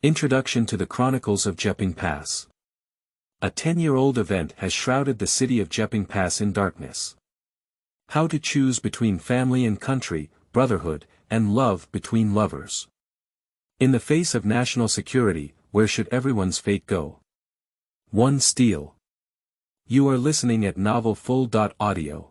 Introduction to the Chronicles of Jiaping Pass. A 10-year-old event has shrouded the city of Jiaping Pass in darkness. How to choose between family and country, brotherhood, and love between lovers. In the face of national security, where should everyone's fate go? 1 Steal. You are listening at Novel Full. Audio.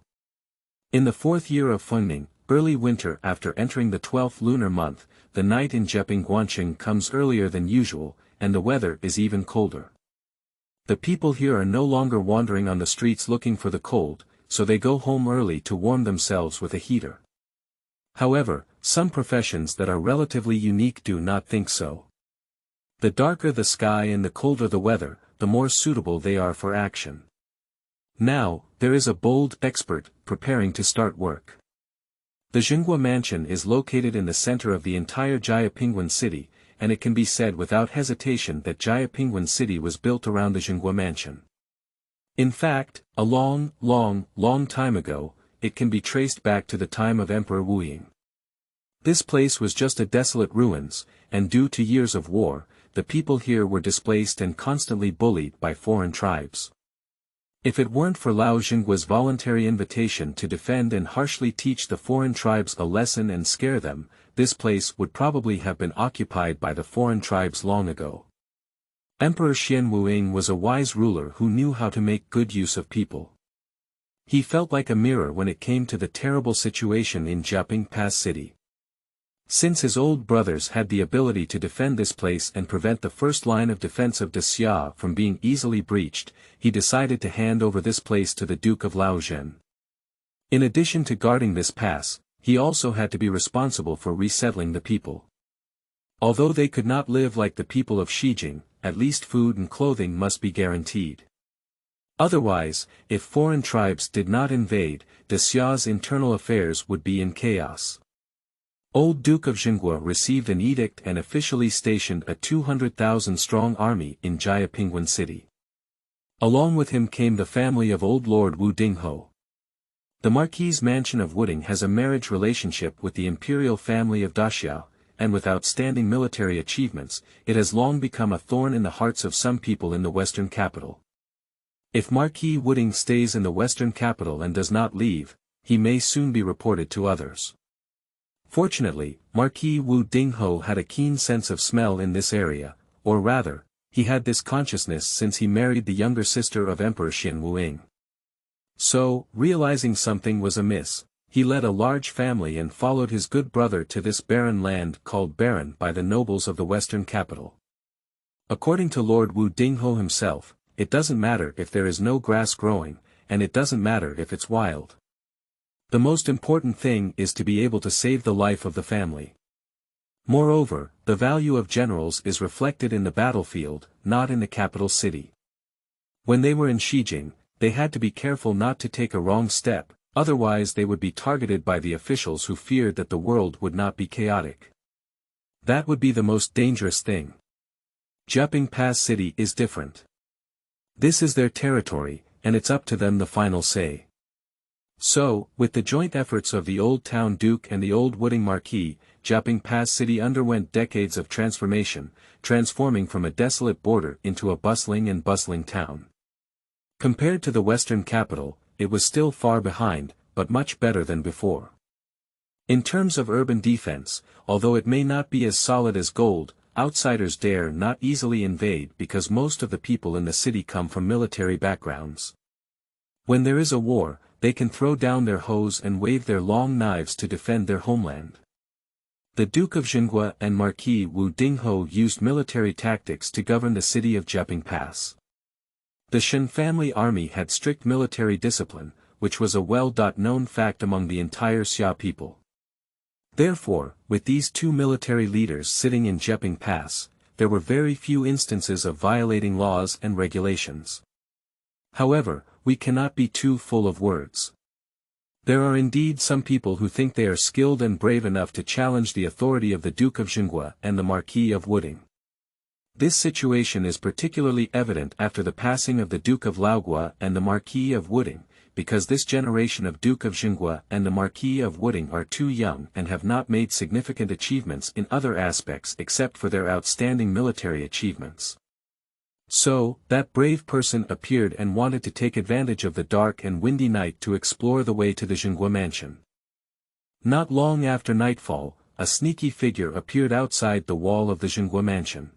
In the 4th year of Fengning, early winter after entering the 12th lunar month, the night in Jiaping Guanqing comes earlier than usual, and the weather is even colder. The people here are no longer wandering on the streets looking for the cold, so they go home early to warm themselves with a heater. However, some professions that are relatively unique do not think so. The darker the sky and the colder the weather, the more suitable they are for action. Now, there is a bold expert preparing to start work. The Jinghua mansion is located in the center of the entire Jiaping city, and it can be said without hesitation that Jiaping city was built around the Jinghua mansion. In fact, a long time ago, it can be traced back to the time of Emperor Wu Ying. This place was just a desolate ruins, and due to years of war, the people here were displaced and constantly bullied by foreign tribes. If it weren't for Lao Jinggua's voluntary invitation to defend and harshly teach the foreign tribes a lesson and scare them, this place would probably have been occupied by the foreign tribes long ago. Emperor Shen Wuing was a wise ruler who knew how to make good use of people. He felt like a mirror when it came to the terrible situation in Jiaping Pass city. Since his old brothers had the ability to defend this place and prevent the first line of defense of Xia from being easily breached, he decided to hand over this place to the Duke of Laozhen. In addition to guarding this pass, he also had to be responsible for resettling the people. Although they could not live like the people of Xijing, at least food and clothing must be guaranteed. Otherwise, if foreign tribes did not invade, Xia's internal affairs would be in chaos. Old Duke of Jinghua received an edict and officially stationed a 200,000-strong army in Jiaping city. Along with him came the family of old Lord Wu Dingho. The Marquis' mansion of Wuding has a marriage relationship with the imperial family of Daxiao, and with outstanding military achievements, it has long become a thorn in the hearts of some people in the western capital. If Marquis Wuding stays in the western capital and does not leave, he may soon be reported to others. Fortunately, Marquis Wu Dingho had a keen sense of smell in this area, or rather, he had this consciousness since he married the younger sister of Emperor Shen Wuing. So, realizing something was amiss, he led a large family and followed his good brother to this barren land called barren by the nobles of the western capital. According to Lord Wu Dingho himself, it doesn't matter if there is no grass growing, and it doesn't matter if it's wild. The most important thing is to be able to save the life of the family. Moreover, the value of generals is reflected in the battlefield, not in the capital city. When they were in Xijing, they had to be careful not to take a wrong step, otherwise they would be targeted by the officials who feared that the world would not be chaotic. That would be the most dangerous thing. Jiaping Pass city is different. This is their territory, and it's up to them the final say. So, with the joint efforts of the Old Town Duke and the Old Wuding Marquis, Jiaping Pass city underwent decades of transformation, transforming from a desolate border into a bustling town. Compared to the western capital, it was still far behind, but much better than before. In terms of urban defense, although it may not be as solid as gold, outsiders dare not easily invade because most of the people in the city come from military backgrounds. When there is a war, they can throw down their hoes and wave their long knives to defend their homeland. The Duke of Jinghua and Marquis Wu Dingho used military tactics to govern the city of Jiaping Pass. The Shen family army had strict military discipline, which was a well-known fact among the entire Xia people. Therefore, with these two military leaders sitting in Jiaping Pass, there were very few instances of violating laws and regulations. However, we cannot be too full of words. There are indeed some people who think they are skilled and brave enough to challenge the authority of the Duke of Jinghua and the Marquis of Wuding. This situation is particularly evident after the passing of the Duke of Laogua and the Marquis of Wuding, because this generation of Duke of Jinghua and the Marquis of Wooding are too young and have not made significant achievements in other aspects except for their outstanding military achievements. So, that brave person appeared and wanted to take advantage of the dark and windy night to explore the way to the Jinghua mansion. Not long after nightfall, a sneaky figure appeared outside the wall of the Jinghua mansion.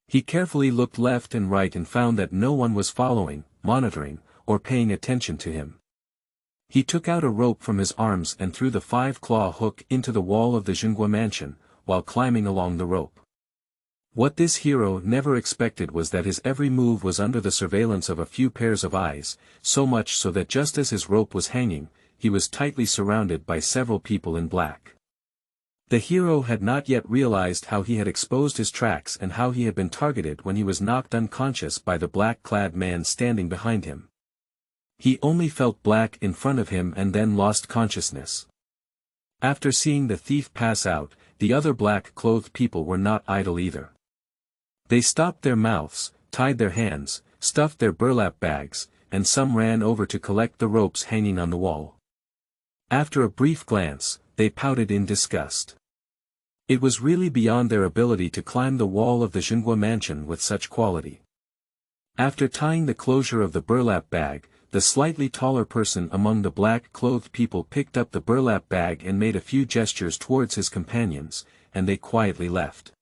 He carefully looked left and right and found that no one was following, monitoring, or paying attention to him. He took out a rope from his arms and threw the 5-claw hook into the wall of the Jinghua mansion, while climbing along the rope. What this hero never expected was that his every move was under the surveillance of a few pairs of eyes, so much so that just as his rope was hanging, he was tightly surrounded by several people in black. The hero had not yet realized how he had exposed his tracks and how he had been targeted when he was knocked unconscious by the black-clad man standing behind him. He only felt black in front of him and then lost consciousness. After seeing the thief pass out, the other black-clothed people were not idle either. They stopped their mouths, tied their hands, stuffed their burlap bags, and some ran over to collect the ropes hanging on the wall. After a brief glance, they pouted in disgust. It was really beyond their ability to climb the wall of the Jinghua mansion with such quality. After tying the closure of the burlap bag, the slightly taller person among the black-clothed people picked up the burlap bag and made a few gestures towards his companions, and they quietly left.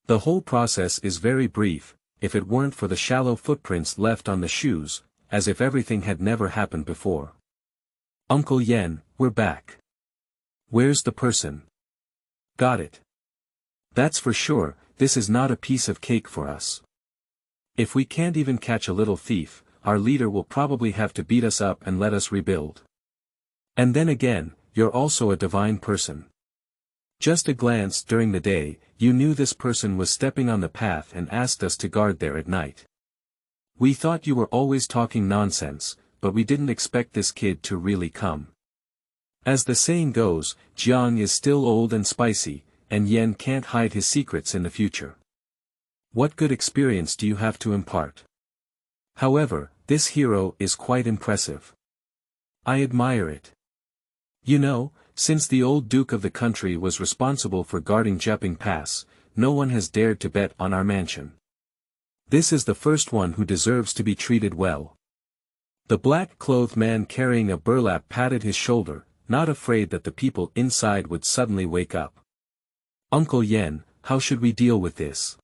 The whole process is very brief, if it weren't for the shallow footprints left on the shoes, as if everything had never happened before. "Uncle Yen, we're back. Where's the person?" "Got it. That's for sure, this is not a piece of cake for us. If we can't even catch a little thief, our leader will probably have to beat us up and let us rebuild. And then again, you're also a divine person. Just a glance during the day, you knew this person was stepping on the path and asked us to guard there at night. We thought you were always talking nonsense, but we didn't expect this kid to really come. As the saying goes, Jiang is still old and spicy, and Yen can't hide his secrets in the future. What good experience do you have to impart? However, this hero is quite impressive. I admire it. You know, since the old Duke of the country was responsible for guarding Jiaping Pass, no one has dared to bet on our mansion. This is the first one who deserves to be treated well." The black-clothed man carrying a burlap patted his shoulder, not afraid that the people inside would suddenly wake up. "Uncle Yen, how should we deal with this?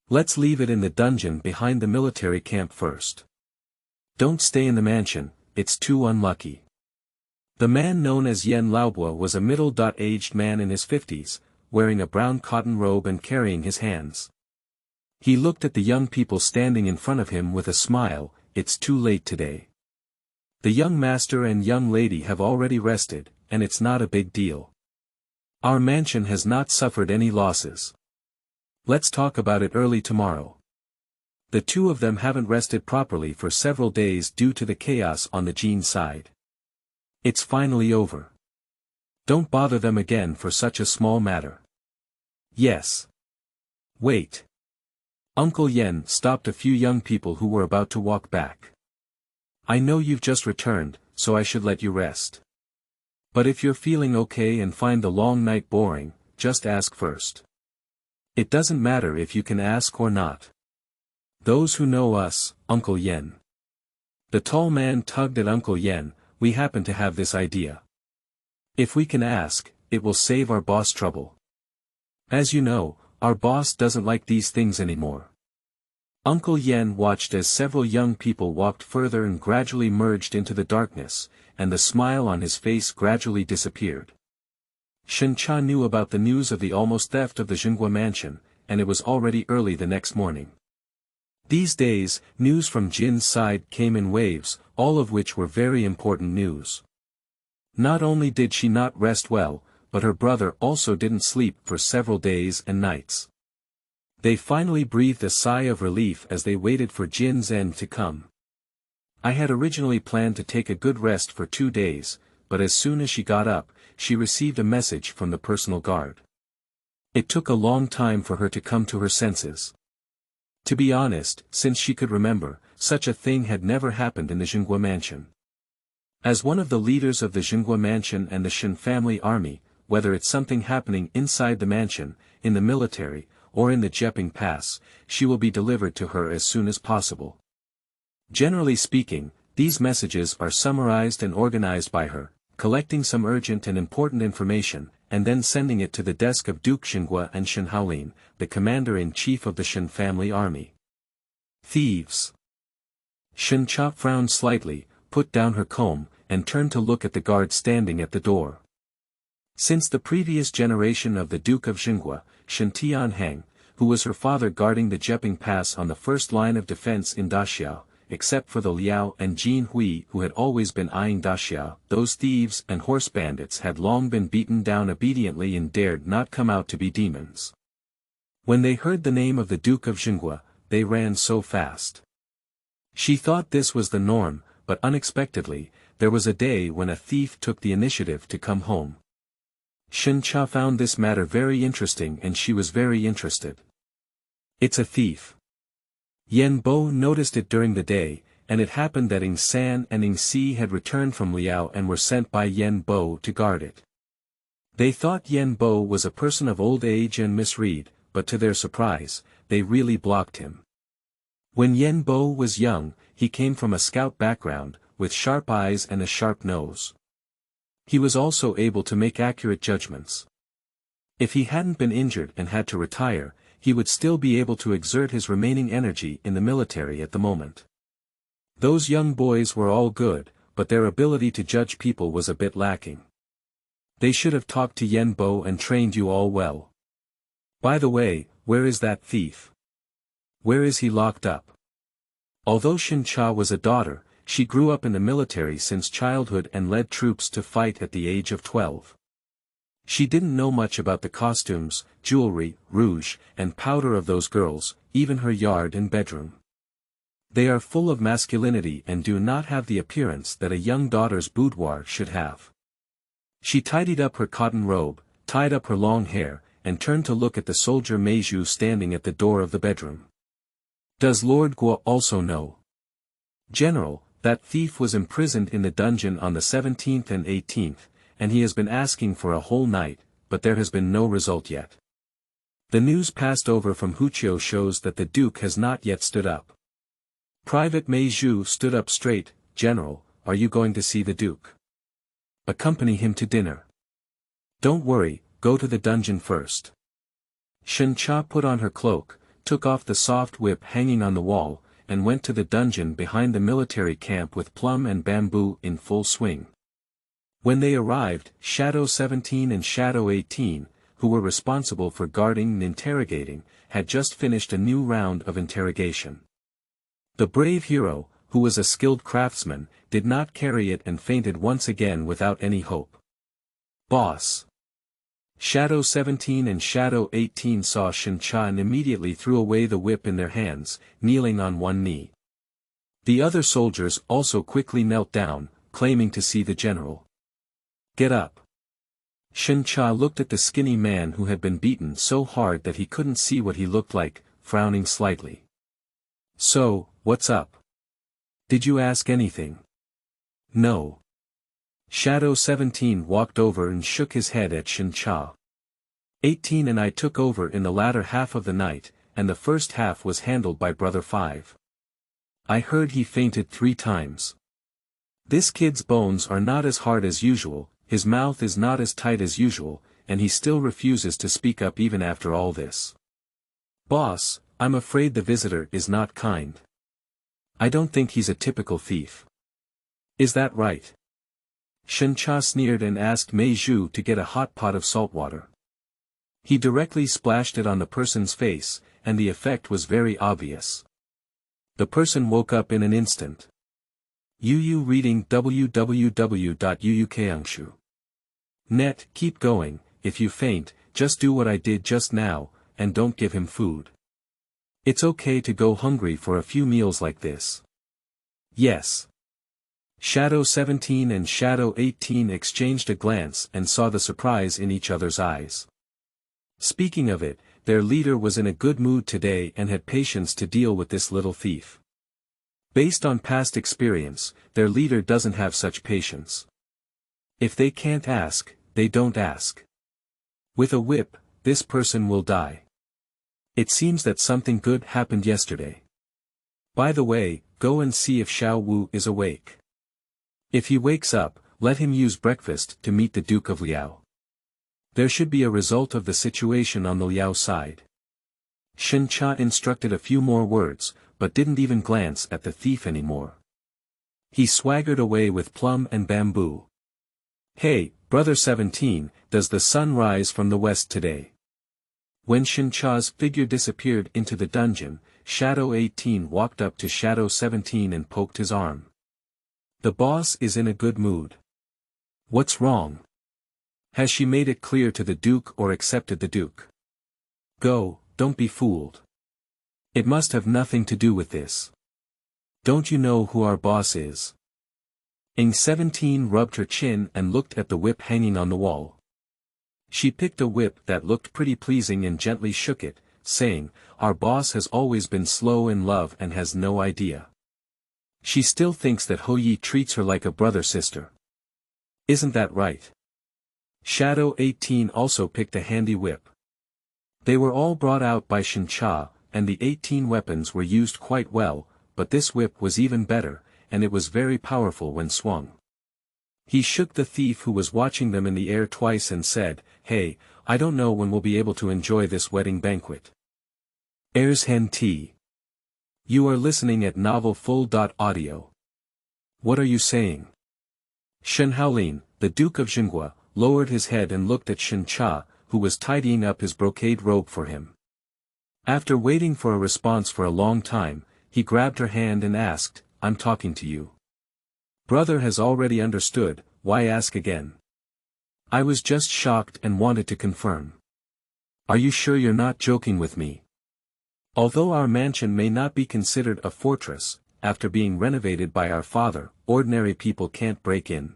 Let's leave it in the dungeon behind the military camp first. Don't stay in the mansion, it's too unlucky." The man known as Yen Laobua was a middle-aged man in his 50s, wearing a brown cotton robe and carrying his hands. He looked at the young people standing in front of him with a smile. "It's too late today. The young master and young lady have already rested, and it's not a big deal. Our mansion has not suffered any losses. Let's talk about it early tomorrow. The two of them haven't rested properly for several days due to the chaos on the Jin side. It's finally over. Don't bother them again for such a small matter." "Yes. Wait." Uncle Yen stopped a few young people who were about to walk back. "I know you've just returned, so I should let you rest. But if you're feeling okay and find the long night boring, just ask first. It doesn't matter if you can ask or not. Those who know us, Uncle Yen." The tall man tugged at Uncle Yen. "We happen to have this idea. If we can ask, it will save our boss trouble. As you know, our boss doesn't like these things anymore." Uncle Yen watched as several young people walked further and gradually merged into the darkness, and the smile on his face gradually disappeared. Shen knew about the news of the almost theft of the Jinghua mansion, and it was already early the next morning. These days, news from Jin's side came in waves, all of which were very important news. Not only did she not rest well, but her brother also didn't sleep for several days and nights. They finally breathed a sigh of relief as they waited for Jin's end to come. "I had originally planned to take a good rest for 2 days, but as soon as she got up, she received a message from the personal guard. It took a long time for her to come to her senses. To be honest, since she could remember, such a thing had never happened in the Jinghua mansion. As one of the leaders of the Jinghua mansion and the Shen family army, whether it's something happening inside the mansion, in the military, or in the Jiaping Pass, she will be delivered to her as soon as possible. Generally speaking, these messages are summarized and organized by her, collecting some urgent and important information, and then sending it to the desk of Duke Jinghua and Shen Haolin, the commander-in-chief of the Shen family army. Thieves. Shen Cha frowned slightly, put down her comb, and turned to look at the guard standing at the door. Since the previous generation of the Duke of Jinghua, Shen Tianheng, who was her father guarding the Jiaping Pass on the first line of defense in Daxiao, except for the Liao and Jin Hui who had always been eyeing Daxiao, those thieves and horse bandits had long been beaten down obediently and dared not come out to be demons. When they heard the name of the Duke of Jinghua, they ran so fast. She thought this was the norm, but unexpectedly, there was a day when a thief took the initiative to come home. Shen Cha found this matter very interesting and she was very interested. It's a thief. Yen Bo noticed it during the day, and it happened that Ing San and Ing Si had returned from Liao and were sent by Yen Bo to guard it. They thought Yen Bo was a person of old age and misread, but to their surprise, they really blocked him. When Yen Bo was young, he came from a scout background, with sharp eyes and a sharp nose. He was also able to make accurate judgments. If he hadn't been injured and had to retire, he would still be able to exert his remaining energy in the military at the moment. Those young boys were all good, but their ability to judge people was a bit lacking. They should have talked to Yen Bo and trained you all well. By the way, where is that thief? Where is he locked up? Although Shen Cha was a daughter, she grew up in the military since childhood and led troops to fight at the age of 12. She didn't know much about the costumes, jewelry, rouge, and powder of those girls, even her yard and bedroom. They are full of masculinity and do not have the appearance that a young daughter's boudoir should have. She tidied up her cotton robe, tied up her long hair, and turned to look at the soldier Meiju standing at the door of the bedroom. Does Lord Guo also know? General, that thief was imprisoned in the dungeon on the 17th and 18th, and he has been asking for a whole night, but there has been no result yet. The news passed over from Huqiu shows that the Duke has not yet stood up. Private Meiju stood up straight. General, are you going to see the Duke? Accompany him to dinner. Don't worry, go to the dungeon first. Shen Cha put on her cloak, took off the soft whip hanging on the wall, and went to the dungeon behind the military camp with Plum and Bamboo in full swing. When they arrived, Shadow 17 and Shadow 18, who were responsible for guarding and interrogating, had just finished a new round of interrogation. The brave hero, who was a skilled craftsman, did not carry it and fainted once again without any hope. Boss. Shadow 17 and Shadow 18 saw Shen Cha and immediately threw away the whip in their hands, kneeling on one knee. The other soldiers also quickly knelt down, claiming to see the general. Get up. Shen Cha looked at the skinny man who had been beaten so hard that he couldn't see what he looked like, frowning slightly. So, what's up? Did you ask anything? No. Shadow 17 walked over and shook his head at Shen Cha. 18 and I took over in the latter half of the night, and the first half was handled by Brother 5. I heard he fainted 3 times. This kid's bones are not as hard as usual, his mouth is not as tight as usual, and he still refuses to speak up even after all this. Boss, I'm afraid the visitor is not kind. I don't think he's a typical thief. Is that right? Shen Cha sneered and asked Meiju to get a hot pot of salt water. He directly splashed it on the person's face, and the effect was very obvious. The person woke up in an instant. Yu reading www.uukangshu.net. Keep going, if you faint, just do what I did just now, and don't give him food. It's okay to go hungry for a few meals like this. Yes. Shadow 17 and Shadow 18 exchanged a glance and saw the surprise in each other's eyes. Speaking of it, their leader was in a good mood today and had patience to deal with this little thief. Based on past experience, their leader doesn't have such patience. If they can't ask, they don't ask. With a whip, this person will die. It seems that something good happened yesterday. By the way, go and see if Xiao Wu is awake. If he wakes up, let him use breakfast to meet the Duke of Liao. There should be a result of the situation on the Liao side. Shen Cha instructed a few more words, but didn't even glance at the thief anymore. He swaggered away with plum and bamboo. Hey, Brother 17, does the sun rise from the west today? When Shen Cha's figure disappeared into the dungeon, Shadow 18 walked up to Shadow 17 and poked his arm. The boss is in a good mood. What's wrong? Has she made it clear to the Duke or accepted the Duke? Go, don't be fooled. It must have nothing to do with this. Don't you know who our boss is? Ing 17 rubbed her chin and looked at the whip hanging on the wall. She picked a whip that looked pretty pleasing and gently shook it, saying, our boss has always been slow in love and has no idea. She still thinks that Ho Yi treats her like a brother-sister. Isn't that right? Shadow 18 also picked a handy whip. They were all brought out by Shen Cha, and the 18 weapons were used quite well, but this whip was even better, and it was very powerful when swung. He shook the thief who was watching them in the air twice and said, hey, I don't know when we'll be able to enjoy this wedding banquet. Ershen T. You are listening at novelfull.audio. What are you saying? Shen Haolin, the Duke of Jinghua, lowered his head and looked at Shen Cha, who was tidying up his brocade robe for him. After waiting for a response for a long time, he grabbed her hand and asked, I'm talking to you. Brother has already understood, why ask again? I was just shocked and wanted to confirm. Are you sure you're not joking with me? Although our mansion may not be considered a fortress, after being renovated by our father, ordinary people can't break in.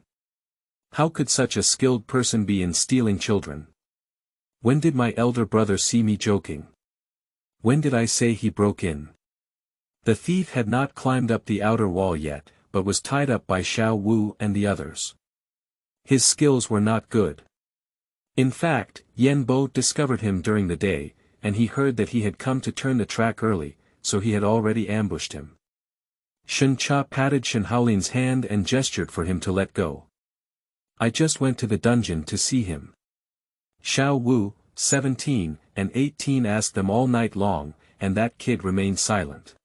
How could such a skilled person be in stealing children? When did my elder brother see me joking? When did I say he broke in? The thief had not climbed up the outer wall yet, but was tied up by Xiao Wu and the others. His skills were not good. In fact, Yen Bo discovered him during the day, and he heard that he had come to turn the track early, so he had already ambushed him. Shen Cha patted Shen Haolin's hand and gestured for him to let go. I just went to the dungeon to see him. Xiao Wu, 17, and 18 asked them all night long, and that kid remained silent.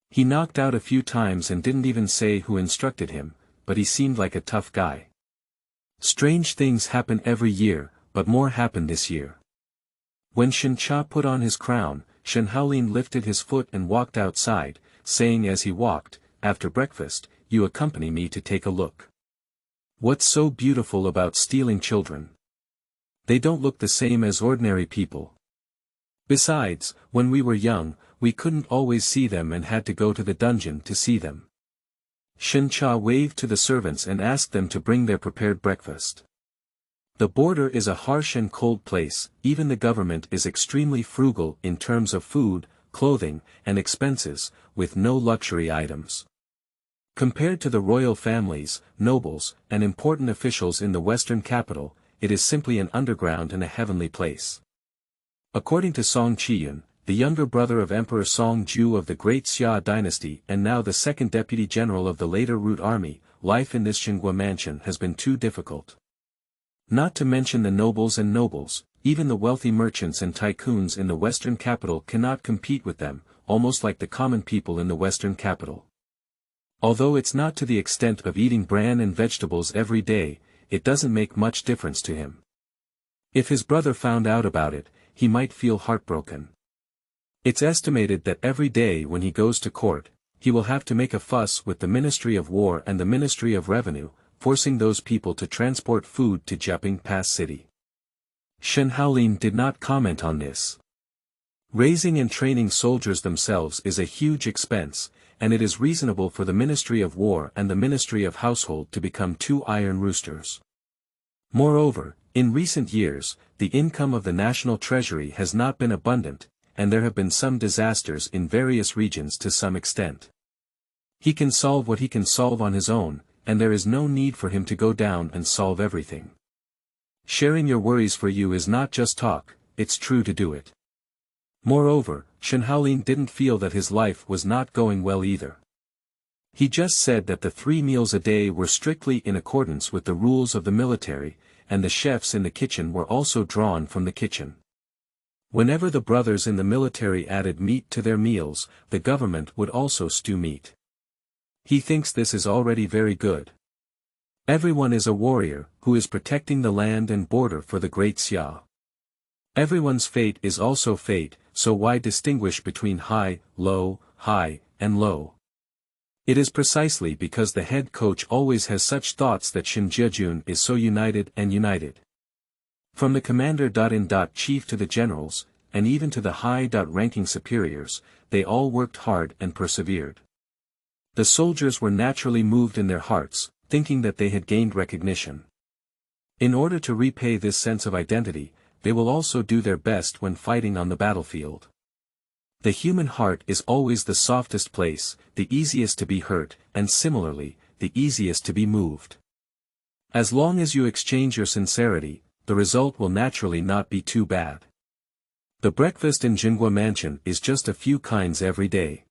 He knocked out a few times and didn't even say who instructed him, but he seemed like a tough guy. Strange things happen every year, but more happened this year. When Shen Cha put on his crown, Shen Haolin lifted his foot and walked outside, saying as he walked, after breakfast, you accompany me to take a look. What's so beautiful about stealing children? They don't look the same as ordinary people. Besides, when we were young, we couldn't always see them and had to go to the dungeon to see them. Shen Cha waved to the servants and asked them to bring their prepared breakfast. The border is a harsh and cold place, even the government is extremely frugal in terms of food, clothing, and expenses, with no luxury items. Compared to the royal families, nobles, and important officials in the western capital, it is simply an underground and a heavenly place. According to Song Qiyun, the younger brother of Emperor Song Ju of the Great Xia dynasty and now the second deputy general of the later Root army, life in this Jinghua mansion has been too difficult. Not to mention the nobles and nobles, even the wealthy merchants and tycoons in the western capital cannot compete with them, almost like the common people in the western capital. Although it's not to the extent of eating bran and vegetables every day, it doesn't make much difference to him. If his brother found out about it, he might feel heartbroken. It's estimated that every day when he goes to court, he will have to make a fuss with the Ministry of War and the Ministry of Revenue, forcing those people to transport food to Jiaping Pass City. Shen Haolin did not comment on this. Raising and training soldiers themselves is a huge expense, and it is reasonable for the Ministry of War and the Ministry of Household to become two iron roosters. Moreover, in recent years, the income of the national treasury has not been abundant, and there have been some disasters in various regions to some extent. He can solve what he can solve on his own, and there is no need for him to go down and solve everything. Sharing your worries for you is not just talk, it's true to do it. Moreover, Shen Haolin didn't feel that his life was not going well either. He just said that the 3 meals a day were strictly in accordance with the rules of the military, and the chefs in the kitchen were also drawn from the kitchen. Whenever the brothers in the military added meat to their meals, the government would also stew meat. He thinks this is already very good. Everyone is a warrior, who is protecting the land and border for the great Xia. Everyone's fate is also fate, so why distinguish between high, and low? It is precisely because the head coach always has such thoughts that Shen Jiajun is so united and united. From the commander-in-chief to the generals, and even to the high-ranking superiors, they all worked hard and persevered. The soldiers were naturally moved in their hearts, thinking that they had gained recognition. In order to repay this sense of identity, they will also do their best when fighting on the battlefield. The human heart is always the softest place, the easiest to be hurt, and similarly, the easiest to be moved. As long as you exchange your sincerity, the result will naturally not be too bad. The breakfast in Jinghua Mansion is just a few kinds every day.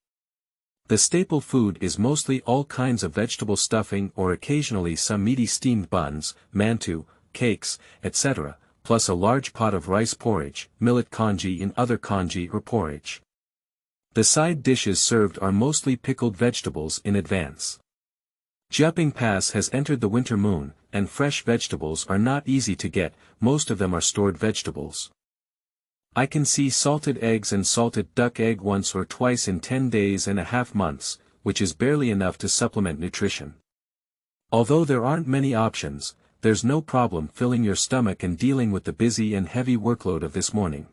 The staple food is mostly all kinds of vegetable stuffing or occasionally some meaty steamed buns, mantu, cakes, etc., plus a large pot of rice porridge, millet congee and other congee or porridge. The side dishes served are mostly pickled vegetables in advance. Jiaping Pass has entered the winter moon, and fresh vegetables are not easy to get, most of them are stored vegetables. I can see salted eggs and salted duck egg once or twice in 10 days and a half months, which is barely enough to supplement nutrition. Although there aren't many options, there's no problem filling your stomach and dealing with the busy and heavy workload of this morning.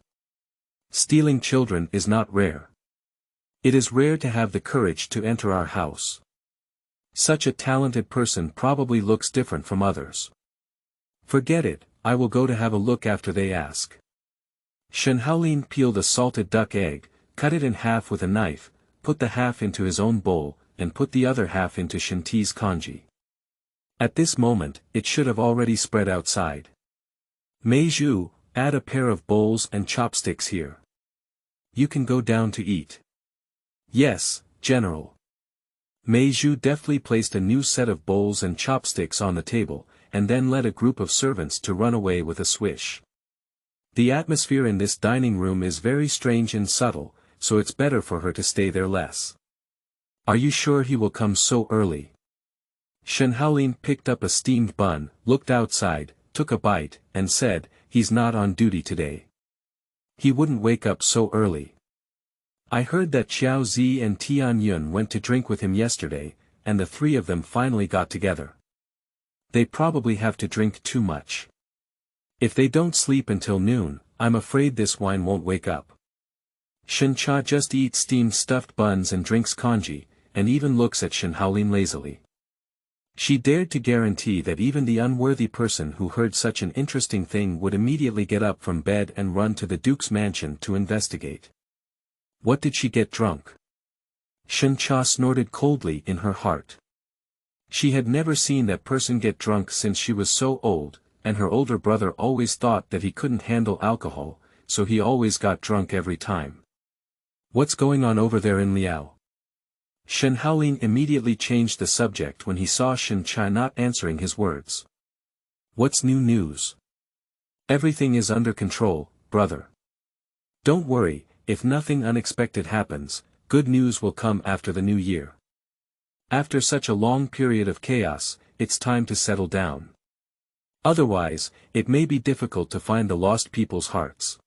Stealing children is not rare. It is rare to have the courage to enter our house. Such a talented person probably looks different from others. Forget it, I will go to have a look after they ask. Shen Haolin peeled a salted duck egg, cut it in half with a knife, put the half into his own bowl, and put the other half into Shen Ti's congee. At this moment, it should have already spread outside. Mei Zhu, add a pair of bowls and chopsticks here. You can go down to eat. Yes, General. Mei Zhu deftly placed a new set of bowls and chopsticks on the table, and then led a group of servants to run away with a swish. The atmosphere in this dining room is very strange and subtle, so it's better for her to stay there less. Are you sure he will come so early? Shen Haolin picked up a steamed bun, looked outside, took a bite, and said, he's not on duty today. He wouldn't wake up so early. I heard that Xiao Zi and Tian Yun went to drink with him yesterday, and the 3 of them finally got together. They probably have to drink too much. If they don't sleep until noon, I'm afraid this wine won't wake up. Shen Cha just eats steamed stuffed buns and drinks congee, and even looks at Shen Haolin lazily. She dared to guarantee that even the unworthy person who heard such an interesting thing would immediately get up from bed and run to the Duke's mansion to investigate. What did she get drunk? Shen Cha snorted coldly in her heart. She had never seen that person get drunk since she was so old, and her older brother always thought that he couldn't handle alcohol, so he always got drunk every time. What's going on over there in Liao? Shen Haolin immediately changed the subject when he saw Shen Cha not answering his words. What's new news? Everything is under control, brother. Don't worry, if nothing unexpected happens, good news will come after the new year. After such a long period of chaos, it's time to settle down. Otherwise, it may be difficult to find the lost people's hearts.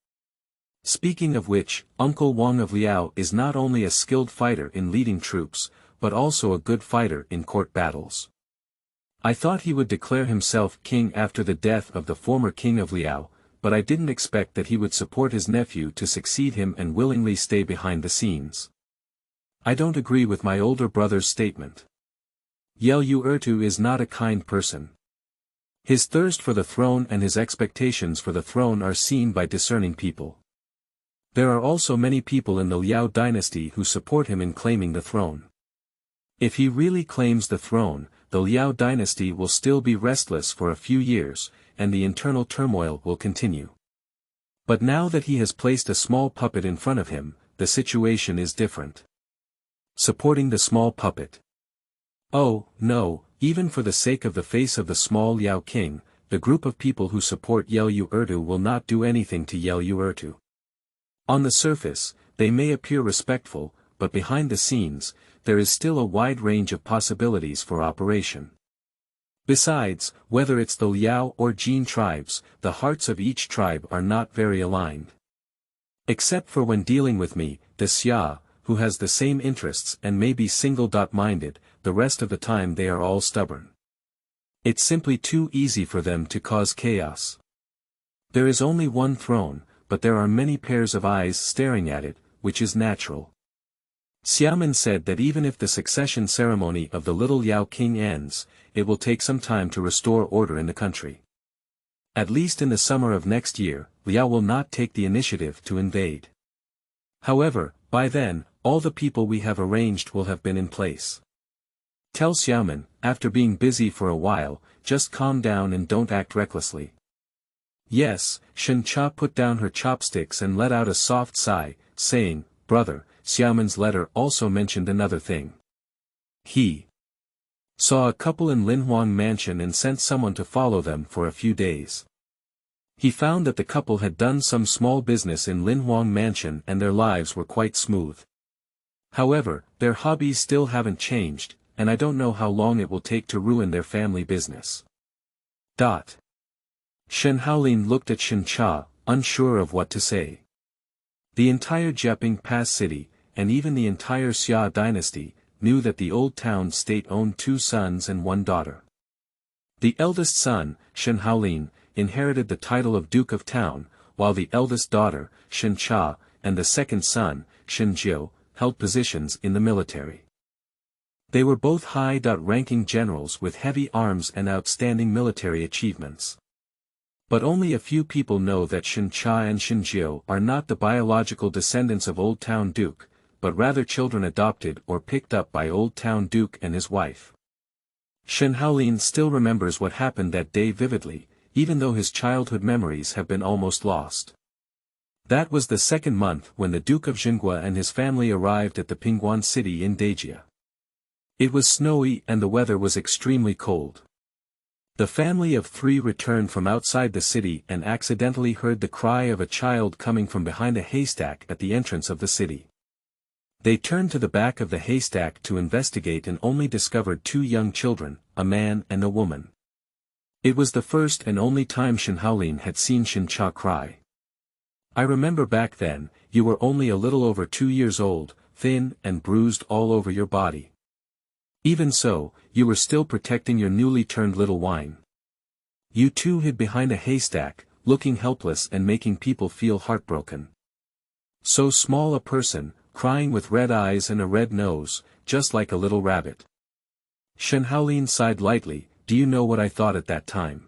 Speaking of which, Uncle Wang of Liao is not only a skilled fighter in leading troops, but also a good fighter in court battles. I thought he would declare himself king after the death of the former king of Liao, but I didn't expect that he would support his nephew to succeed him and willingly stay behind the scenes. I don't agree with my older brother's statement. Yel Yuertu is not a kind person. His thirst for the throne and his expectations for the throne are seen by discerning people. There are also many people in the Liao dynasty who support him in claiming the throne. If he really claims the throne, the Liao dynasty will still be restless for a few years, and the internal turmoil will continue. But now that he has placed a small puppet in front of him, the situation is different. Supporting the small puppet. Oh, no, even for the sake of the face of the small Liao king, the group of people who support Yelyu Ertu will not do anything to Yelyu Ertu. On the surface, they may appear respectful, but behind the scenes, there is still a wide range of possibilities for operation. Besides, whether it's the Liao or Jin tribes, the hearts of each tribe are not very aligned. Except for when dealing with me, the Xia, who has the same interests and may be single-minded, the rest of the time they are all stubborn. It's simply too easy for them to cause chaos. There is only one throne, but there are many pairs of eyes staring at it, which is natural. Xiaomin said that even if the succession ceremony of the little Liao king ends, it will take some time to restore order in the country. At least in the summer of next year, Liao will not take the initiative to invade. However, by then, all the people we have arranged will have been in place. Tell Xiaomin, after being busy for a while, just calm down and don't act recklessly. Yes, Shen Cha put down her chopsticks and let out a soft sigh, saying, "Brother," Xiaomin's letter also mentioned another thing. He saw a couple in Linhuang Mansion and sent someone to follow them for a few days. He found that the couple had done some small business in Linhuang Mansion and their lives were quite smooth. However, their hobbies still haven't changed, and I don't know how long it will take to ruin their family business. Shen Haolin looked at Shen Cha, unsure of what to say. The entire Jiaping Pass city, and even the entire Xia dynasty, knew that the old town state owned 2 sons and 1 daughter. The eldest son, Shen Haolin, inherited the title of Duke of Town, while the eldest daughter, Shen Cha, and the second son, Shen Jiu, held positions in the military. They were both high-ranking generals with heavy arms and outstanding military achievements. But only a few people know that Shen Cha and Shen Jiu are not the biological descendants of Old Town Duke, but rather children adopted or picked up by Old Town Duke and his wife. Shen Haolin still remembers what happened that day vividly, even though his childhood memories have been almost lost. That was the 2nd month when the Duke of Jinghua and his family arrived at the Pingguan city in Dejia. It was snowy and the weather was extremely cold. The family of 3 returned from outside the city and accidentally heard the cry of a child coming from behind a haystack at the entrance of the city. They turned to the back of the haystack to investigate and only discovered 2 young children, a man and a woman. It was the first and only time Shen Haolin had seen Shen Cha cry. "I remember back then, you were only a little over 2 years old, thin and bruised all over your body. Even so, you were still protecting your newly turned little wine. You too hid behind a haystack, looking helpless and making people feel heartbroken. So small a person, crying with red eyes and a red nose, just like a little rabbit." Shen Haolin sighed lightly, "Do you know what I thought at that time?"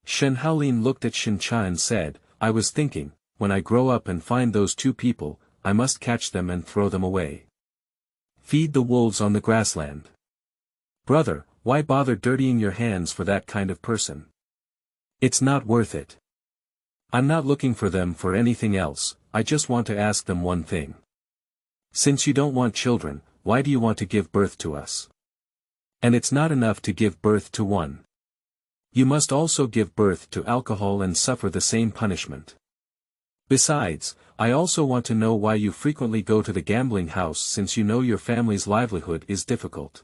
Shen Haolin looked at Shen Cha and said, "I was thinking, when I grow up and find those 2 people, I must catch them and throw them away. Feed the wolves on the grassland. Brother, why bother dirtying your hands for that kind of person? It's not worth it. I'm not looking for them for anything else, I just want to ask them one thing. Since you don't want children, why do you want to give birth to us? And it's not enough to give birth to one. You must also give birth to alcohol and suffer the same punishment. Besides, I also want to know why you frequently go to the gambling house since you know your family's livelihood is difficult.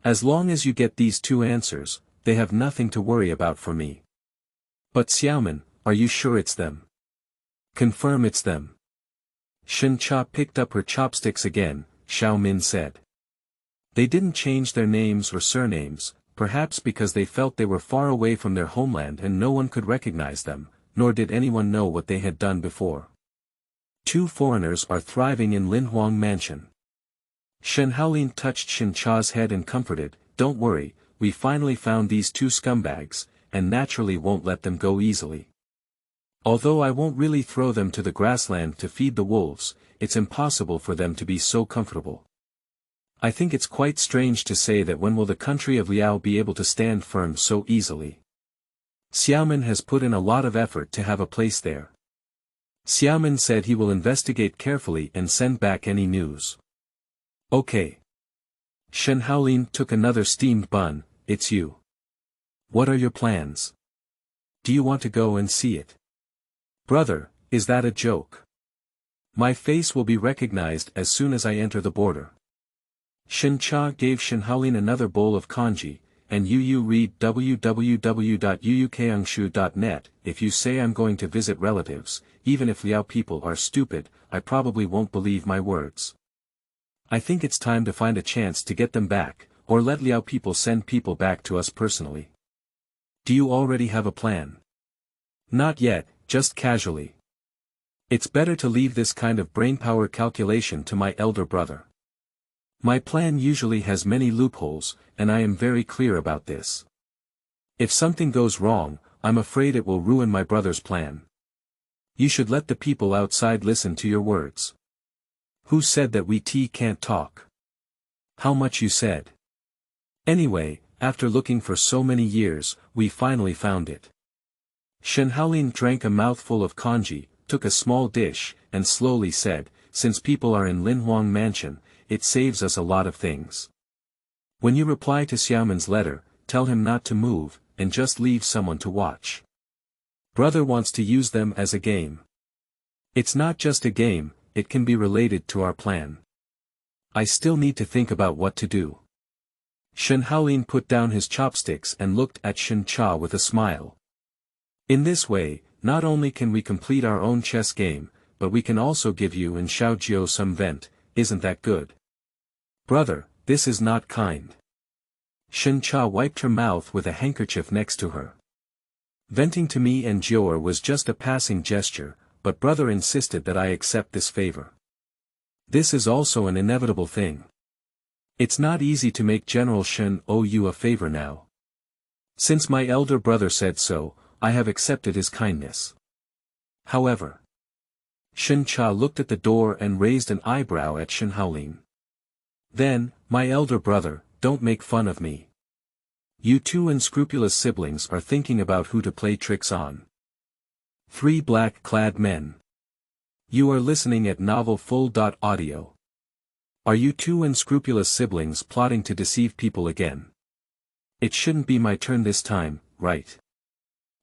As long as you get these 2 answers, they have nothing to worry about for me." "But Xiaomin, are you sure it's them? Confirm it's them." Shen Cha picked up her chopsticks again, Xiaomin said. They didn't change their names or surnames, perhaps because they felt they were far away from their homeland and no one could recognize them, nor did anyone know what they had done before. 2 foreigners are thriving in Linhuang Mansion. Shen Haolin touched Shen Cha's head and comforted, "Don't worry, we finally found these 2 scumbags, and naturally won't let them go easily. Although I won't really throw them to the grassland to feed the wolves, it's impossible for them to be so comfortable. I think it's quite strange to say that when will the country of Liao be able to stand firm so easily. Xiaomin has put in a lot of effort to have a place there. Xiaomin said he will investigate carefully and send back any news. Okay. Shen Haolin took another steamed bun. It's you. What are your plans? Do you want to go and see it? Brother, is that a joke? My face will be recognized as soon as I enter the border. Shen Cha gave Shen Haolin another bowl of congee, and you read www.uukangshu.net. If you say I'm going to visit relatives, even if Liao people are stupid, I probably won't believe my words. I think it's time to find a chance to get them back, or let Liao people send people back to us personally. Do you already have a plan? Not yet, just casually. It's better to leave this kind of brainpower calculation to my elder brother. My plan usually has many loopholes, and I am very clear about this. If something goes wrong, I'm afraid it will ruin my brother's plan. You should let the people outside listen to your words. Who said that we can't talk? How much you said? Anyway, after looking for so many years, we finally found it. Shen Haolin drank a mouthful of congee, took a small dish, and slowly said, since people are in Lin Huang Mansion, it saves us a lot of things. When you reply to Xiaomin's letter, tell him not to move, and just leave someone to watch. Brother wants to use them as a game. It's not just a game, it can be related to our plan. I still need to think about what to do. Shen Haolin put down his chopsticks and looked at Shen Cha with a smile. In this way, not only can we complete our own chess game, but we can also give you and Xiao Jiao some vent. Isn't that good? Brother, this is not kind. Shen Cha wiped her mouth with a handkerchief next to her. Venting to me and Jior was just a passing gesture, but brother insisted that I accept this favor. This is also an inevitable thing. It's not easy to make General Shen owe you a favor now. Since my elder brother said so, I have accepted his kindness. However, Shen Cha looked at the door and raised an eyebrow at Shen Haolin. Then, my elder brother, don't make fun of me. You two unscrupulous siblings are thinking about who to play tricks on. 3 black-clad men. You are listening at novelfull.audio. Are you two unscrupulous siblings plotting to deceive people again? It shouldn't be my turn this time, right?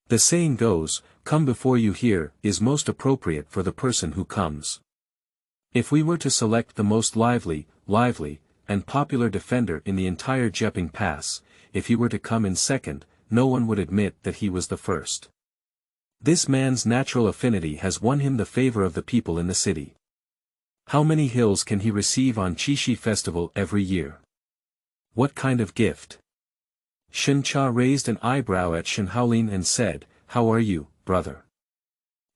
The saying goes, come before you hear, is most appropriate for the person who comes. If we were to select the most lively, and popular defender in the entire Jiaping Pass, if he were to come in second, no one would admit that he was the first. This man's natural affinity has won him the favor of the people in the city. How many hills can he receive on Qixi festival every year? What kind of gift? Shen Cha raised an eyebrow at Shen Haolin and said, how are you, brother?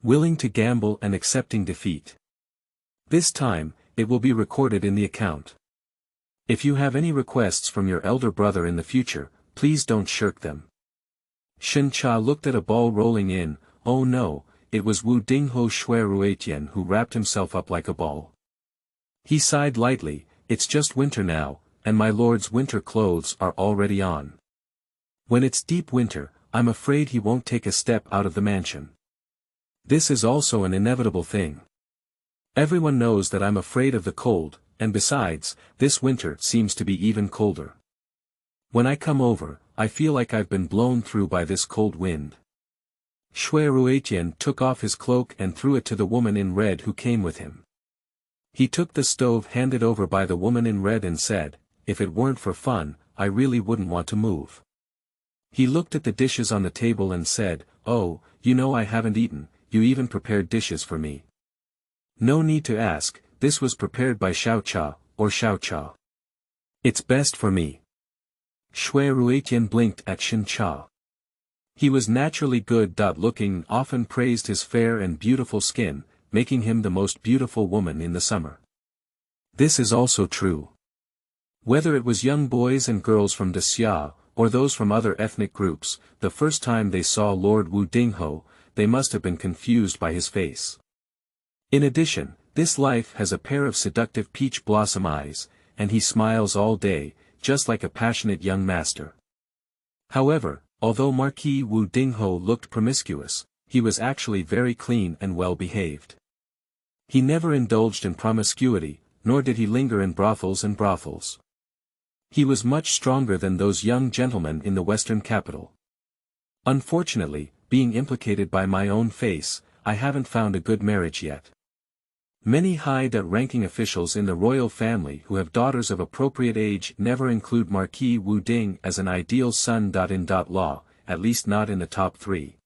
Willing to gamble and accepting defeat. This time, it will be recorded in the account. If you have any requests from your elder brother in the future, please don't shirk them. Shen Cha looked at a ball rolling in. Oh no, it was Wu Dingho Shui Ruetian who wrapped himself up like a ball. He sighed lightly, it's just winter now, and my lord's winter clothes are already on. When it's deep winter, I'm afraid he won't take a step out of the mansion. This is also an inevitable thing. Everyone knows that I'm afraid of the cold, and besides, this winter seems to be even colder. When I come over, I feel like I've been blown through by this cold wind. Shui Ruetian took off his cloak and threw it to the woman in red who came with him. He took the stove handed over by the woman in red and said, if it weren't for fun, I really wouldn't want to move. He looked at the dishes on the table and said, oh, you know I haven't eaten, you even prepared dishes for me. No need to ask, this was prepared by Xiao Cha, or Xiao Cha. It's best for me. Shui Ruetian blinked at Shen Cha. He was naturally good-looking and often praised his fair and beautiful skin, making him the most beautiful woman in the summer. This is also true. Whether it was young boys and girls from Xia, or those from other ethnic groups, the first time they saw Lord Wu Dingho, they must have been confused by his face. In addition, this life has a pair of seductive peach blossom eyes, and he smiles all day, just like a passionate young master. However, although Marquis Wu Dingho looked promiscuous, he was actually very clean and well-behaved. He never indulged in promiscuity, nor did he linger in brothels. He was much stronger than those young gentlemen in the western capital. Unfortunately, being implicated by my own face, I haven't found a good marriage yet. Many high-ranking officials in the royal family who have daughters of appropriate age never include Marquis Wu Ding as an ideal son-in-law, at least not in the top 3.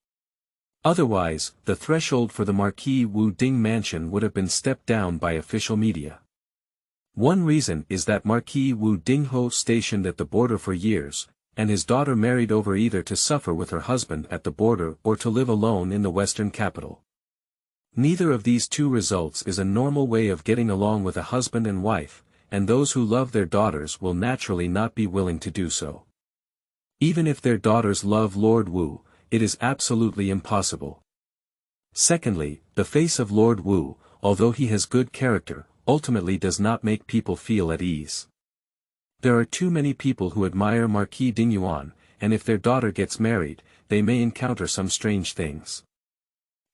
Otherwise, the threshold for the Marquis Wu Ding mansion would have been stepped down by official media. One reason is that Marquis Wu Dingho stationed at the border for years, and his daughter married over either to suffer with her husband at the border or to live alone in the western capital. Neither of these two results is a normal way of getting along with a husband and wife, and those who love their daughters will naturally not be willing to do so. Even if their daughters love Lord Wu, it is absolutely impossible. Secondly, the face of Lord Wu, although he has good character, ultimately does not make people feel at ease. There are too many people who admire Marquis Dingyuan, and if their daughter gets married, they may encounter some strange things.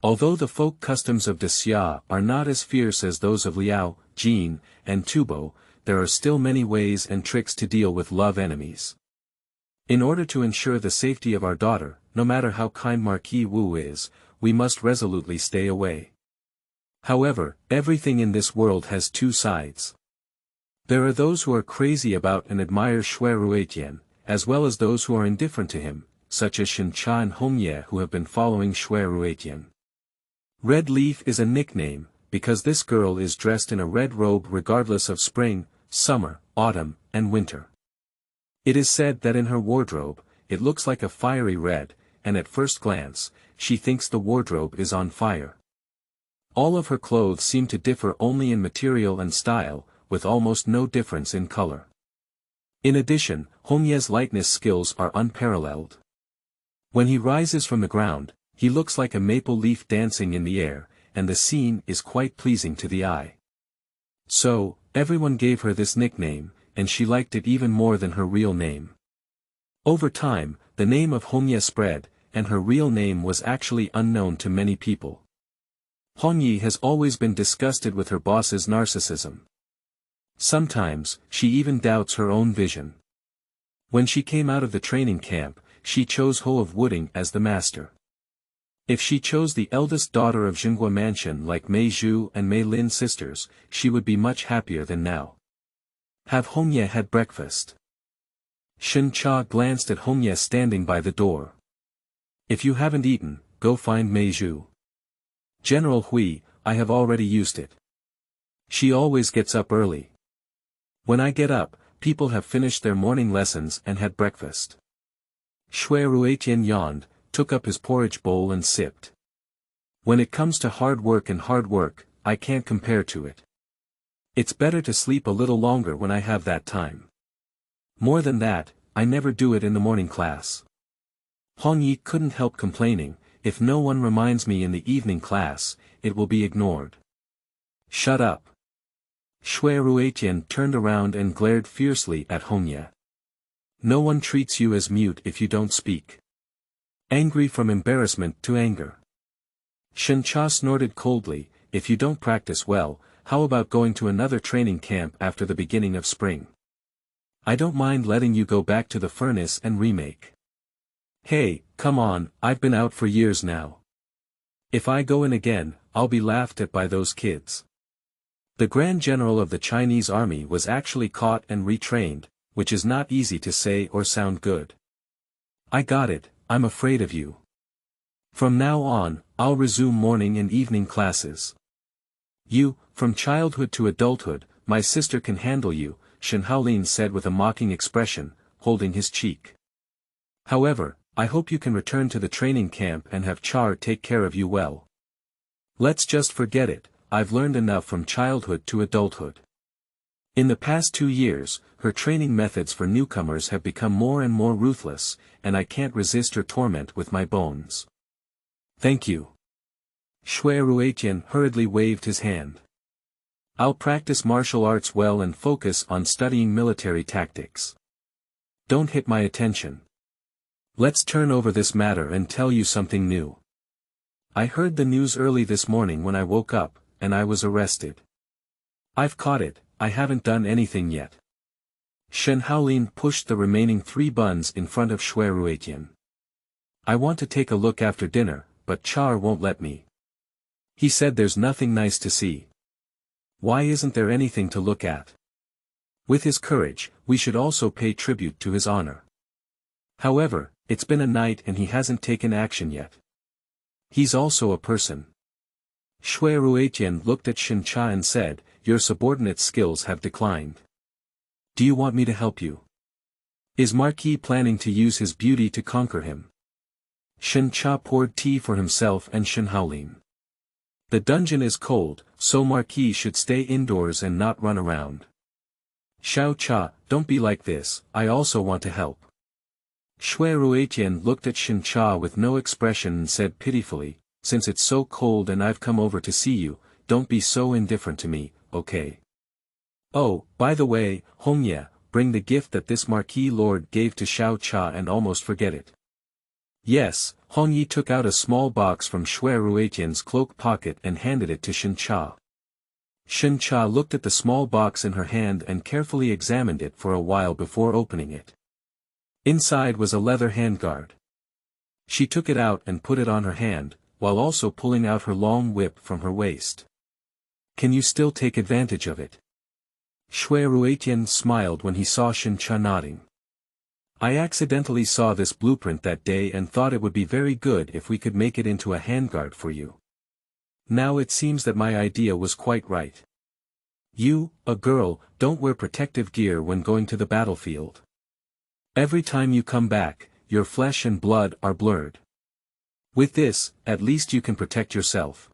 Although the folk customs of Xia are not as fierce as those of Liao, Jin, and Tubo, there are still many ways and tricks to deal with love enemies. In order to ensure the safety of our daughter, no matter how kind Marquis Wu is, we must resolutely stay away. However, everything in this world has two sides. There are those who are crazy about and admire Shui Ruetian, as well as those who are indifferent to him, such as Shen Cha and Hongye who have been following Shui Ruetian. Red Leaf is a nickname, because this girl is dressed in a red robe regardless of spring, summer, autumn, and winter. It is said that in her wardrobe, it looks like a fiery red, and at first glance, she thinks the wardrobe is on fire. All of her clothes seem to differ only in material and style, with almost no difference in color. In addition, Hongye's lightness skills are unparalleled. When he rises from the ground, he looks like a maple leaf dancing in the air, and the scene is quite pleasing to the eye. So, everyone gave her this nickname, and she liked it even more than her real name. Over time, the name of Hongye spread, and her real name was actually unknown to many people. Hongye has always been disgusted with her boss's narcissism. Sometimes, she even doubts her own vision. When she came out of the training camp, she chose Ho of Wooding as the master. If she chose the eldest daughter of Jinghua Mansion like Mei Zhu and Mei Lin sisters, she would be much happier than now. Have Hongye had breakfast? Shen Cha glanced at Hongye standing by the door. If you haven't eaten, go find Mei Zhu. General Hui, I have already used it. She always gets up early. When I get up, people have finished their morning lessons and had breakfast. Shui Ruetian yawned, took up his porridge bowl and sipped. When it comes to hard work, I can't compare to it. It's better to sleep a little longer when I have that time. More than that, I never do it in the morning class. Hongyi couldn't help complaining, if no one reminds me in the evening class, it will be ignored. Shut up. Shui Ruetian turned around and glared fiercely at Hongye. No one treats you as mute if you don't speak. Angry from embarrassment to anger. Shen Cha snorted coldly, if you don't practice well, how about going to another training camp after the beginning of spring? I don't mind letting you go back to the furnace and remake. Hey, come on, I've been out for years now. If I go in again, I'll be laughed at by those kids. The Grand General of the Chinese Army was actually caught and retrained, which is not easy to say or sound good. I got it, I'm afraid of you. From now on, I'll resume morning and evening classes. You, from childhood to adulthood, my sister can handle you, Shen Haolin said with a mocking expression, holding his cheek. However, I hope you can return to the training camp and have Char take care of you well. Let's just forget it, I've learned enough from childhood to adulthood. In the past 2 years, her training methods for newcomers have become more and more ruthless, and I can't resist her torment with my bones. Thank you. Shui Ruetian hurriedly waved his hand. I'll practice martial arts well and focus on studying military tactics. Don't hit my attention. Let's turn over this matter and tell you something new. I heard the news early this morning when I woke up, and I was arrested. I've caught it, I haven't done anything yet. Shen Haolin pushed the remaining 3 buns in front of Shui Ruetian. I want to take a look after dinner, but Char won't let me. He said there's nothing nice to see. Why isn't there anything to look at? With his courage, we should also pay tribute to his honor. However, it's been a night and he hasn't taken action yet. He's also a person. Shui Ruetian looked at Shen Cha and said, your subordinate skills have declined. Do you want me to help you? Is Marquis planning to use his beauty to conquer him? Shen Cha poured tea for himself and Shen Haolin. The dungeon is cold, so Marquis should stay indoors and not run around. Xiao Cha, don't be like this, I also want to help. Shui Ruetian looked at Shen Cha with no expression and said pitifully, since it's so cold and I've come over to see you, don't be so indifferent to me, okay? Oh, by the way, Hongye, bring the gift that this Marquis Lord gave to Xiao Cha and almost forget it. Yes, Hongye took out a small box from Shui Ruetian's cloak pocket and handed it to Shen Cha. Shen Cha looked at the small box in her hand and carefully examined it for a while before opening it. Inside was a leather handguard. She took it out and put it on her hand, while also pulling out her long whip from her waist. Can you still take advantage of it? Shui Ruetian smiled when he saw Shen Cha nodding. I accidentally saw this blueprint that day and thought it would be very good if we could make it into a handguard for you. Now it seems that my idea was quite right. You, a girl, don't wear protective gear when going to the battlefield. Every time you come back, your flesh and blood are blurred. With this, at least you can protect yourself.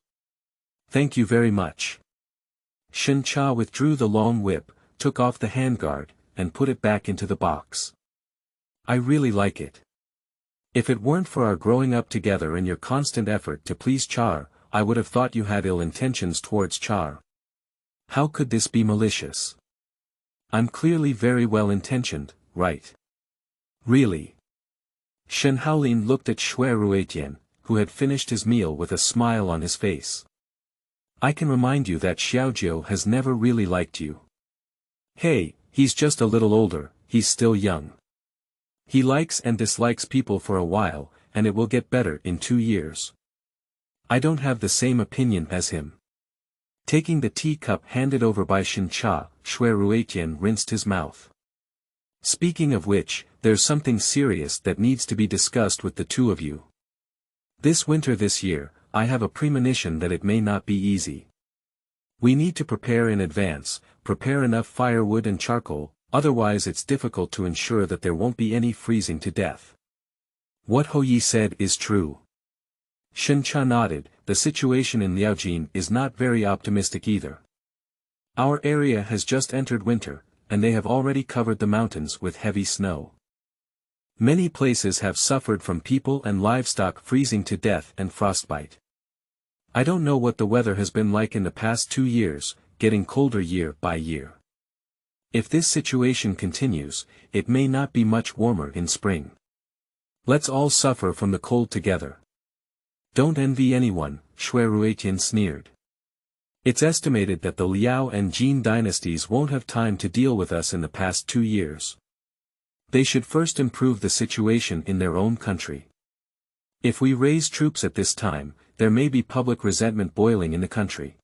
Thank you very much. Shen Cha withdrew the long whip, took off the handguard, and put it back into the box. I really like it. If it weren't for our growing up together and your constant effort to please Char, I would have thought you had ill intentions towards Char. How could this be malicious? I'm clearly very well intentioned, right? Really? Shen Haolin looked at Shui Ruetian, who had finished his meal with a smile on his face. I can remind you that Xiaojiu has never really liked you. Hey, he's just a little older, he's still young. He likes and dislikes people for a while, and it will get better in 2 years. I don't have the same opinion as him. Taking the teacup handed over by Shen Cha, Shui Ruetian rinsed his mouth. Speaking of which, there's something serious that needs to be discussed with the 2 of you. This winter this year, I have a premonition that it may not be easy. We need to prepare in advance, prepare enough firewood and charcoal, otherwise it's difficult to ensure that there won't be any freezing to death. What Houyi said is true. Shen Cha nodded, the situation in Liaojin is not very optimistic either. Our area has just entered winter, and they have already covered the mountains with heavy snow. Many places have suffered from people and livestock freezing to death and frostbite. I don't know what the weather has been like in the past 2 years, getting colder year by year. If this situation continues, it may not be much warmer in spring. Let's all suffer from the cold together. Don't envy anyone, Shui Ruetian sneered. It's estimated that the Liao and Jin dynasties won't have time to deal with us in the past 2 years. They should first improve the situation in their own country. If we raise troops at this time, there may be public resentment boiling in the country.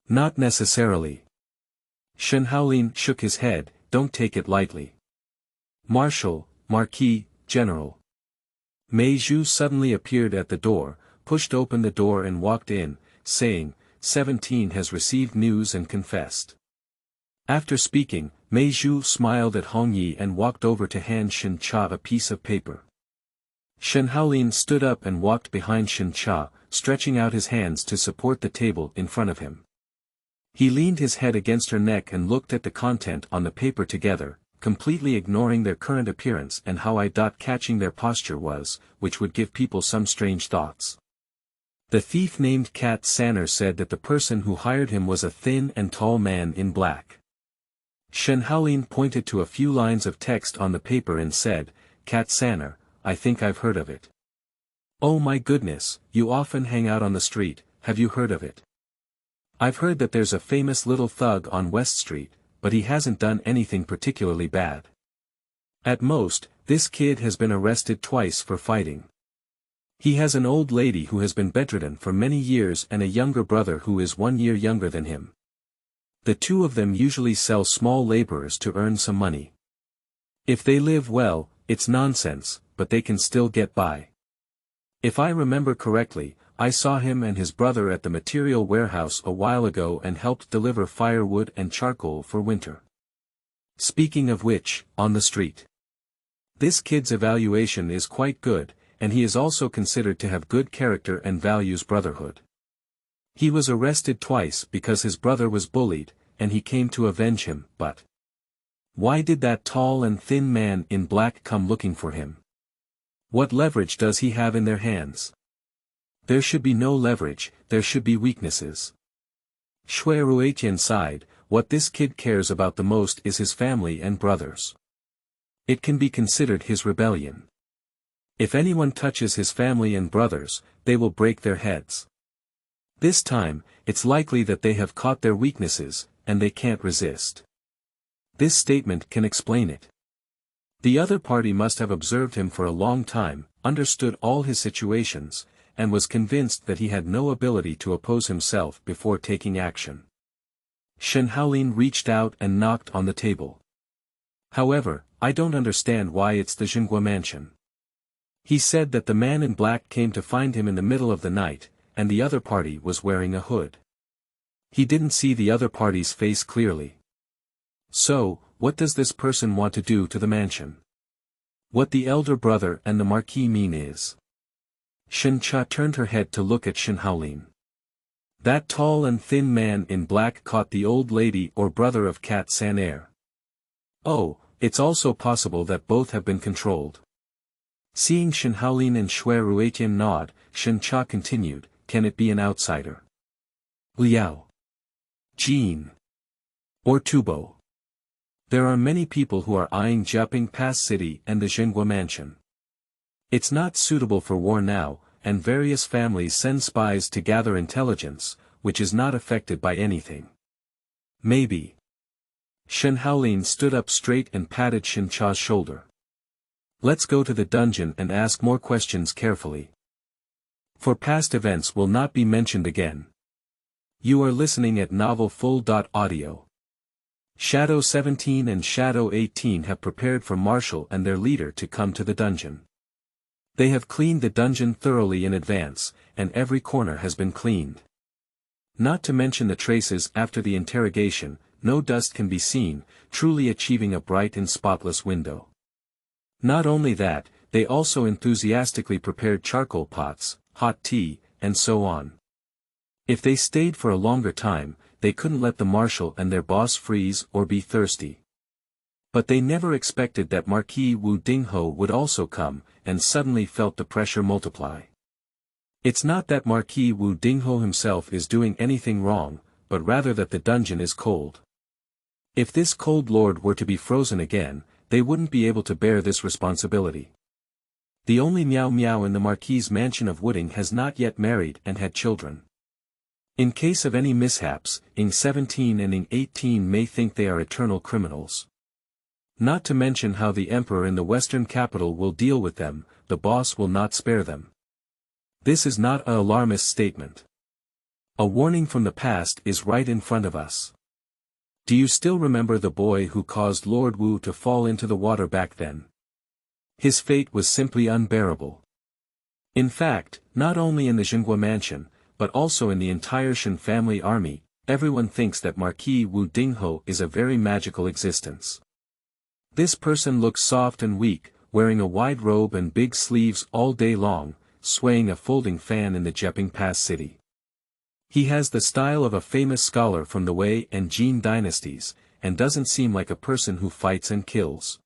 Not necessarily. Shen Haolin shook his head, don't take it lightly. Marshal, Marquis, General. Mei Zhu suddenly appeared at the door, pushed open the door and walked in, saying, 17 has received news and confessed. After speaking, Mei Zhu smiled at Hong Yi and walked over to hand Shen Cha a piece of paper. Shen Haolin stood up and walked behind Shen Cha, stretching out his hands to support the table in front of him. He leaned his head against her neck and looked at the content on the paper together, completely ignoring their current appearance and how catching their posture was, which would give people some strange thoughts. The thief named Cat Sanner said that the person who hired him was a thin and tall man in black. Shen Haolin pointed to a few lines of text on the paper and said, "Cat Sanner, I think I've heard of it." "Oh my goodness, you often hang out on the street, have you heard of it?" "I've heard that there's a famous little thug on West Street, but he hasn't done anything particularly bad. At most, this kid has been arrested twice for fighting. He has an old lady who has been bedridden for many years and a younger brother who is 1 year younger than him. The two of them usually sell small laborers to earn some money. If they live well, it's nonsense, but they can still get by. If I remember correctly, I saw him and his brother at the material warehouse a while ago and helped deliver firewood and charcoal for winter. Speaking of which, on the street. This kid's evaluation is quite good, and he is also considered to have good character and values brotherhood. He was arrested twice because his brother was bullied, and he came to avenge him, but why did that tall and thin man in black come looking for him? What leverage does he have in their hands? There should be no leverage, there should be weaknesses." Shui Ruetian sighed, "What this kid cares about the most is his family and brothers. It can be considered his rebellion. If anyone touches his family and brothers, they will break their heads. This time, it's likely that they have caught their weaknesses, and they can't resist. This statement can explain it. The other party must have observed him for a long time, understood all his situations, and was convinced that he had no ability to oppose himself before taking action." Shen Haolin reached out and knocked on the table. "However, I don't understand why it's the Jinghua mansion. He said that the man in black came to find him in the middle of the night, and the other party was wearing a hood. He didn't see the other party's face clearly. So, what does this person want to do to the mansion? What the elder brother and the marquis mean is..." Shen Cha turned her head to look at Shen Haolin. That tall and thin man in black caught the old lady or brother of Cat Sanner. "Oh, it's also possible that both have been controlled." Seeing Shen Haolin and Shui Ruetian nod, Shen Cha continued, "Can it be an outsider? Liao, Jin, or Tubo? There are many people who are eyeing Jiaping Pass City and the Jinghua mansion. It's not suitable for war now, and various families send spies to gather intelligence, which is not affected by anything. Maybe." Shen Haolin stood up straight and patted Shen Cha's shoulder. "Let's go to the dungeon and ask more questions carefully. For past events will not be mentioned again." You are listening at novelfull.audio. Shadow 17 and Shadow 18 have prepared for Marshall and their leader to come to the dungeon. They have cleaned the dungeon thoroughly in advance, and every corner has been cleaned. Not to mention the traces after the interrogation, no dust can be seen, truly achieving a bright and spotless window. Not only that, they also enthusiastically prepared charcoal pots, hot tea, and so on. If they stayed for a longer time, they couldn't let the marshal and their boss freeze or be thirsty. But they never expected that Marquis Wu Dingho would also come, and suddenly felt the pressure multiply. It's not that Marquis Wu Dingho himself is doing anything wrong, but rather that the dungeon is cold. If this cold lord were to be frozen again, they wouldn't be able to bear this responsibility. The only Miao Miao in the Marquis's mansion of Wooding has not yet married and had children. In case of any mishaps, Ing 17 and Ing 18 may think they are eternal criminals. Not to mention how the emperor in the western capital will deal with them, the boss will not spare them. This is not an alarmist statement. A warning from the past is right in front of us. Do you still remember the boy who caused Lord Wu to fall into the water back then? His fate was simply unbearable. In fact, not only in the Jinghua mansion, but also in the entire Shen family army, everyone thinks that Marquis Wu Dingho is a very magical existence. This person looks soft and weak, wearing a wide robe and big sleeves all day long, swaying a folding fan in the Jiaping Pass city. He has the style of a famous scholar from the Wei and Jin dynasties, and doesn't seem like a person who fights and kills.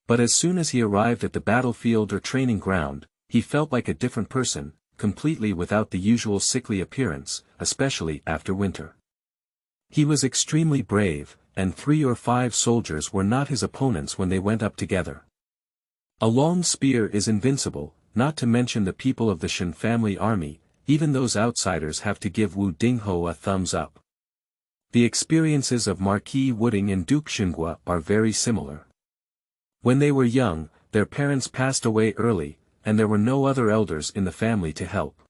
But as soon as he arrived at the battlefield or training ground, he felt like a different person, completely without the usual sickly appearance, especially after winter. He was extremely brave, and 3 or 5 soldiers were not his opponents when they went up together. A long spear is invincible, not to mention the people of the Shen family army, even those outsiders have to give Wu Dingho a thumbs up. The experiences of Marquis Wooding and Duke Xinghua are very similar. When they were young, their parents passed away early, and there were no other elders in the family to help.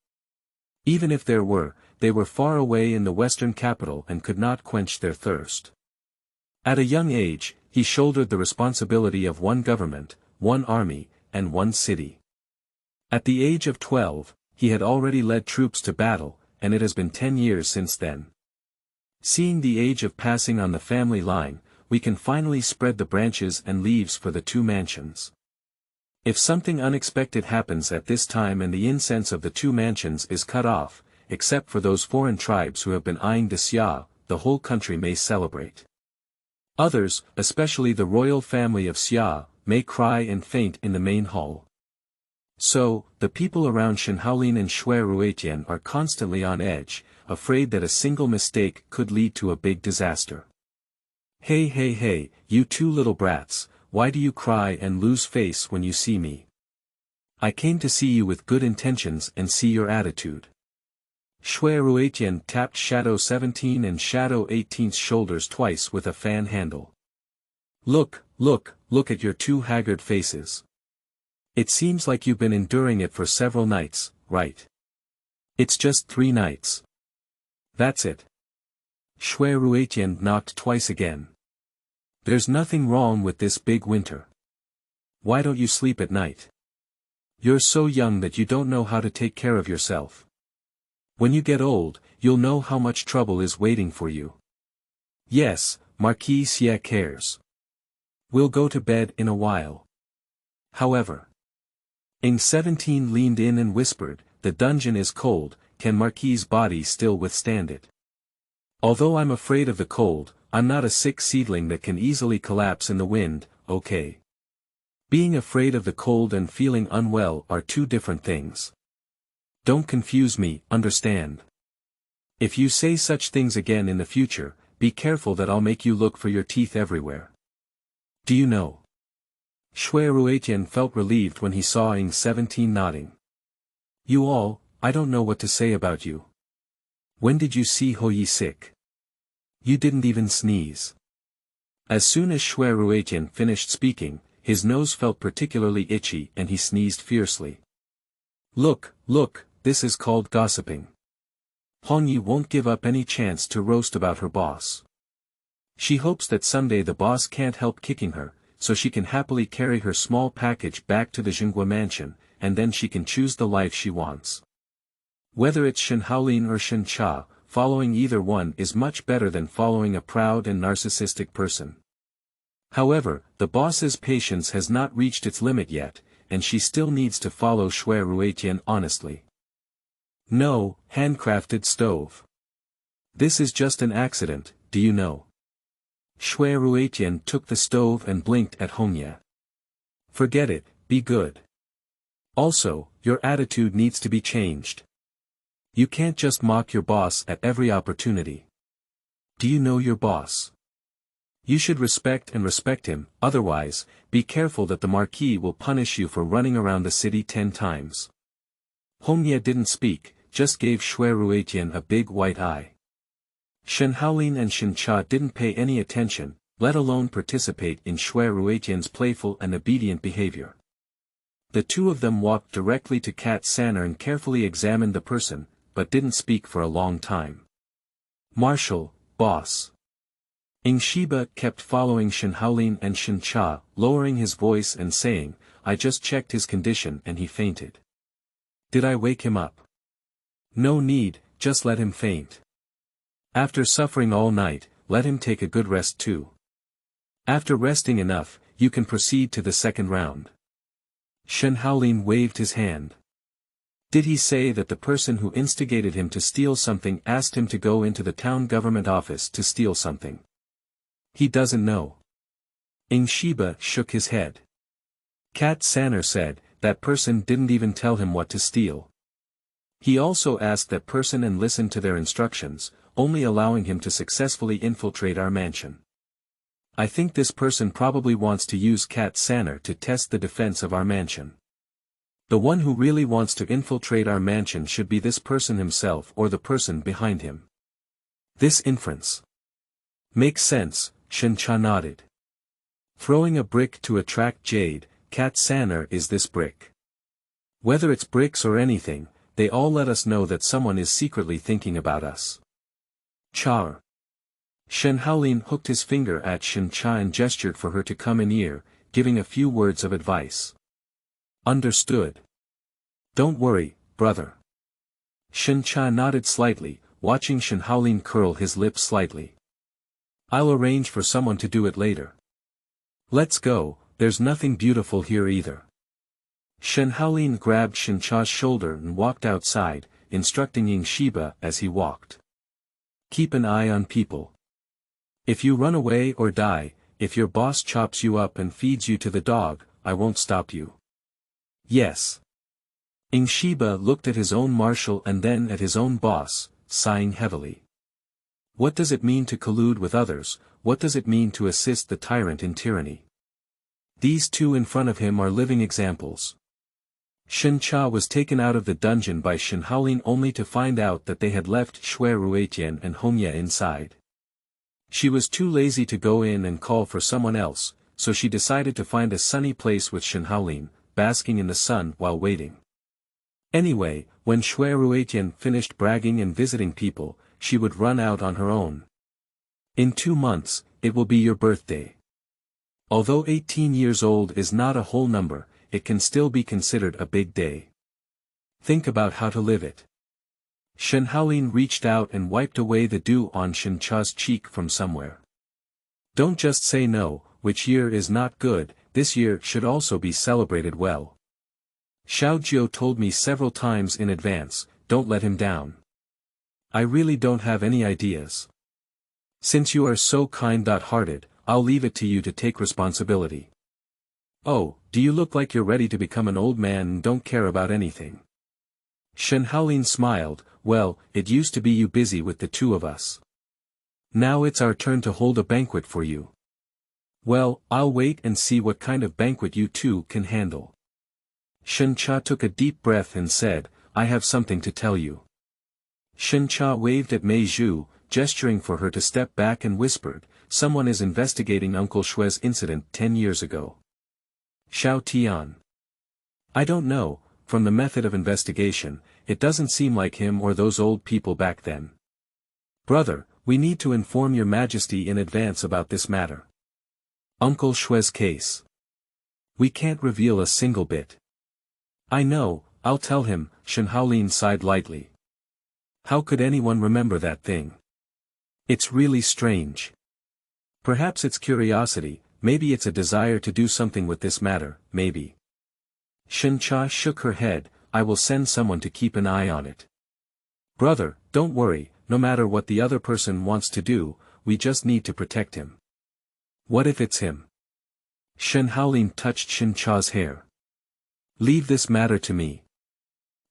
Even if there were, they were far away in the western capital and could not quench their thirst. At a young age, he shouldered the responsibility of one government, one army, and one city. At the age of 12, he had already led troops to battle, and it has been 10 years since then. Seeing the age of passing on the family line, we can finally spread the branches and leaves for the 2 mansions. If something unexpected happens at this time and the incense of the 2 mansions is cut off, except for those foreign tribes who have been eyeing the Xia, the whole country may celebrate. Others, especially the royal family of Xia, may cry and faint in the main hall. So, the people around Shen Haolin and Shui Ruetian are constantly on edge, afraid that a single mistake could lead to a big disaster. Hey hey hey, you 2 little brats, why do you cry and lose face when you see me? I came to see you with good intentions and see your attitude. Shui Ruetian tapped Shadow 17 and Shadow 18's shoulders twice with a fan handle. Look at your 2 haggard faces. It seems like you've been enduring it for several nights, right? It's just 3 nights. That's it. Shui Ruetian knocked twice again. There's nothing wrong with this big winter. Why don't you sleep at night? You're so young that you don't know how to take care of yourself. When you get old, you'll know how much trouble is waiting for you. Yes, Marquis Xie cares. We'll go to bed in a while. However. Ing 17 leaned in and whispered, the dungeon is cold, can Marquis's body still withstand it? Although I'm afraid of the cold, I'm not a sick seedling that can easily collapse in the wind, okay? Being afraid of the cold and feeling unwell are 2 different things. Don't confuse me, understand? If you say such things again in the future, be careful that I'll make you look for your teeth everywhere. Do you know? Shui Ruetian felt relieved when he saw Ing 17 nodding. You all, I don't know what to say about you. When did you see Ho Yi sick? You didn't even sneeze. As soon as Shui Ruetian finished speaking, his nose felt particularly itchy and he sneezed fiercely. Look, this is called gossiping. Hong Yi won't give up any chance to roast about her boss. She hopes that someday the boss can't help kicking her, so she can happily carry her small package back to the Xinghua mansion, and then she can choose the life she wants. Whether it's Shen Haolin or Shen Cha, following either one is much better than following a proud and narcissistic person. However, the boss's patience has not reached its limit yet, and she still needs to follow Shui Ruetian honestly. No, handcrafted stove. This is just an accident, do you know? Shui Ruetian took the stove and blinked at Hongye. Forget it, be good. Also, your attitude needs to be changed. You can't just mock your boss at every opportunity. Do you know your boss? You should respect him, otherwise, be careful that the Marquis will punish you for running around the city 10 times. Hongye didn't speak, just gave Shui Ruetian a big white eye. Shen Haolin and Shen Cha didn't pay any attention, let alone participate in Shui Ruetian's playful and obedient behavior. The 2 of them walked directly to Cat Sanner and carefully examined the person, but didn't speak for a long time. Marshal, boss. Ing Shiba kept following Shen Haolin and Shen Cha, lowering his voice and saying, I just checked his condition and he fainted. Did I wake him up? No need, just let him faint. After suffering all night, let him take a good rest too. After resting enough, you can proceed to the 2nd round. Shen Haolin waved his hand. Did he say that the person who instigated him to steal something asked him to go into the town government office to steal something? He doesn't know. Ing Shiba shook his head. Cat Sanner said, that person didn't even tell him what to steal. He also asked that person and listened to their instructions, only allowing him to successfully infiltrate our mansion. I think this person probably wants to use Cat Sanner to test the defense of our mansion. The one who really wants to infiltrate our mansion should be this person himself or the person behind him. This inference makes sense, Shen Cha nodded. Throwing a brick to attract jade, Cat Sanner is this brick. Whether it's bricks or anything, they all let us know that someone is secretly thinking about us. Char. Shen Haolin hooked his finger at Shen Cha and gestured for her to come in near, giving a few words of advice. Understood. Don't worry, brother. Shen Cha nodded slightly, watching Shen Haolin curl his lips slightly. I'll arrange for someone to do it later. Let's go, there's nothing beautiful here either. Shen Haolin grabbed Shen Cha's shoulder and walked outside, instructing Yishi as he walked. Keep an eye on people. If you run away or die, if your boss chops you up and feeds you to the dog, I won't stop you. Yes. Yishi looked at his own marshal and then at his own boss, sighing heavily. What does it mean to collude with others? What does it mean to assist the tyrant in tyranny? These two in front of him are living examples. Shen Cha was taken out of the dungeon by Shen Haolin only to find out that they had left Shui Ruetian and Hongye inside. She was too lazy to go in and call for someone else, so she decided to find a sunny place with Shen Haolin, basking in the sun while waiting. Anyway, when Shui Ruetian finished bragging and visiting people, she would run out on her own. In 2 months, it will be your birthday. Although 18 years old is not a whole number, it can still be considered a big day. Think about how to live it. Shen Haolin reached out and wiped away the dew on Shen Cha's cheek from somewhere. Don't just say no, which year is not good, this year should also be celebrated well. Xiao Jiu told me several times in advance, don't let him down. I really don't have any ideas. Since you are so kind-hearted, I'll leave it to you to take responsibility. Oh, do you look like you're ready to become an old man and don't care about anything? Shen Haolin smiled, well, it used to be you busy with the two of us. Now it's our turn to hold a banquet for you. Well, I'll wait and see what kind of banquet you two can handle. Shen Cha took a deep breath and said, I have something to tell you. Shen Cha waved at Mei Zhu, gesturing for her to step back and whispered, someone is investigating Uncle Shui's incident 10 years ago. Xiao Tian. I don't know, from the method of investigation, it doesn't seem like him or those old people back then. Brother, we need to inform your majesty in advance about this matter. Uncle Shui's case. We can't reveal a single bit. I know, I'll tell him, Shen Haolin sighed lightly. How could anyone remember that thing? It's really strange. Perhaps it's curiosity, maybe it's a desire to do something with this matter, maybe. Shen Cha shook her head, I will send someone to keep an eye on it. Brother, don't worry, no matter what the other person wants to do, we just need to protect him. What if it's him? Shen Haolin touched Shen Cha's hair. Leave this matter to me.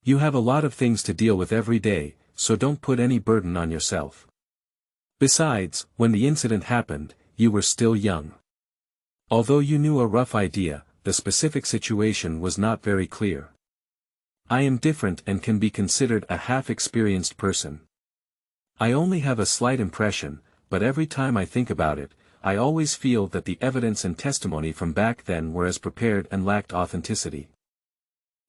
You have a lot of things to deal with every day, so don't put any burden on yourself. Besides, when the incident happened, you were still young. Although you knew a rough idea, the specific situation was not very clear. I am different and can be considered a half-experienced person. I only have a slight impression, but every time I think about it, I always feel that the evidence and testimony from back then were as prepared and lacked authenticity.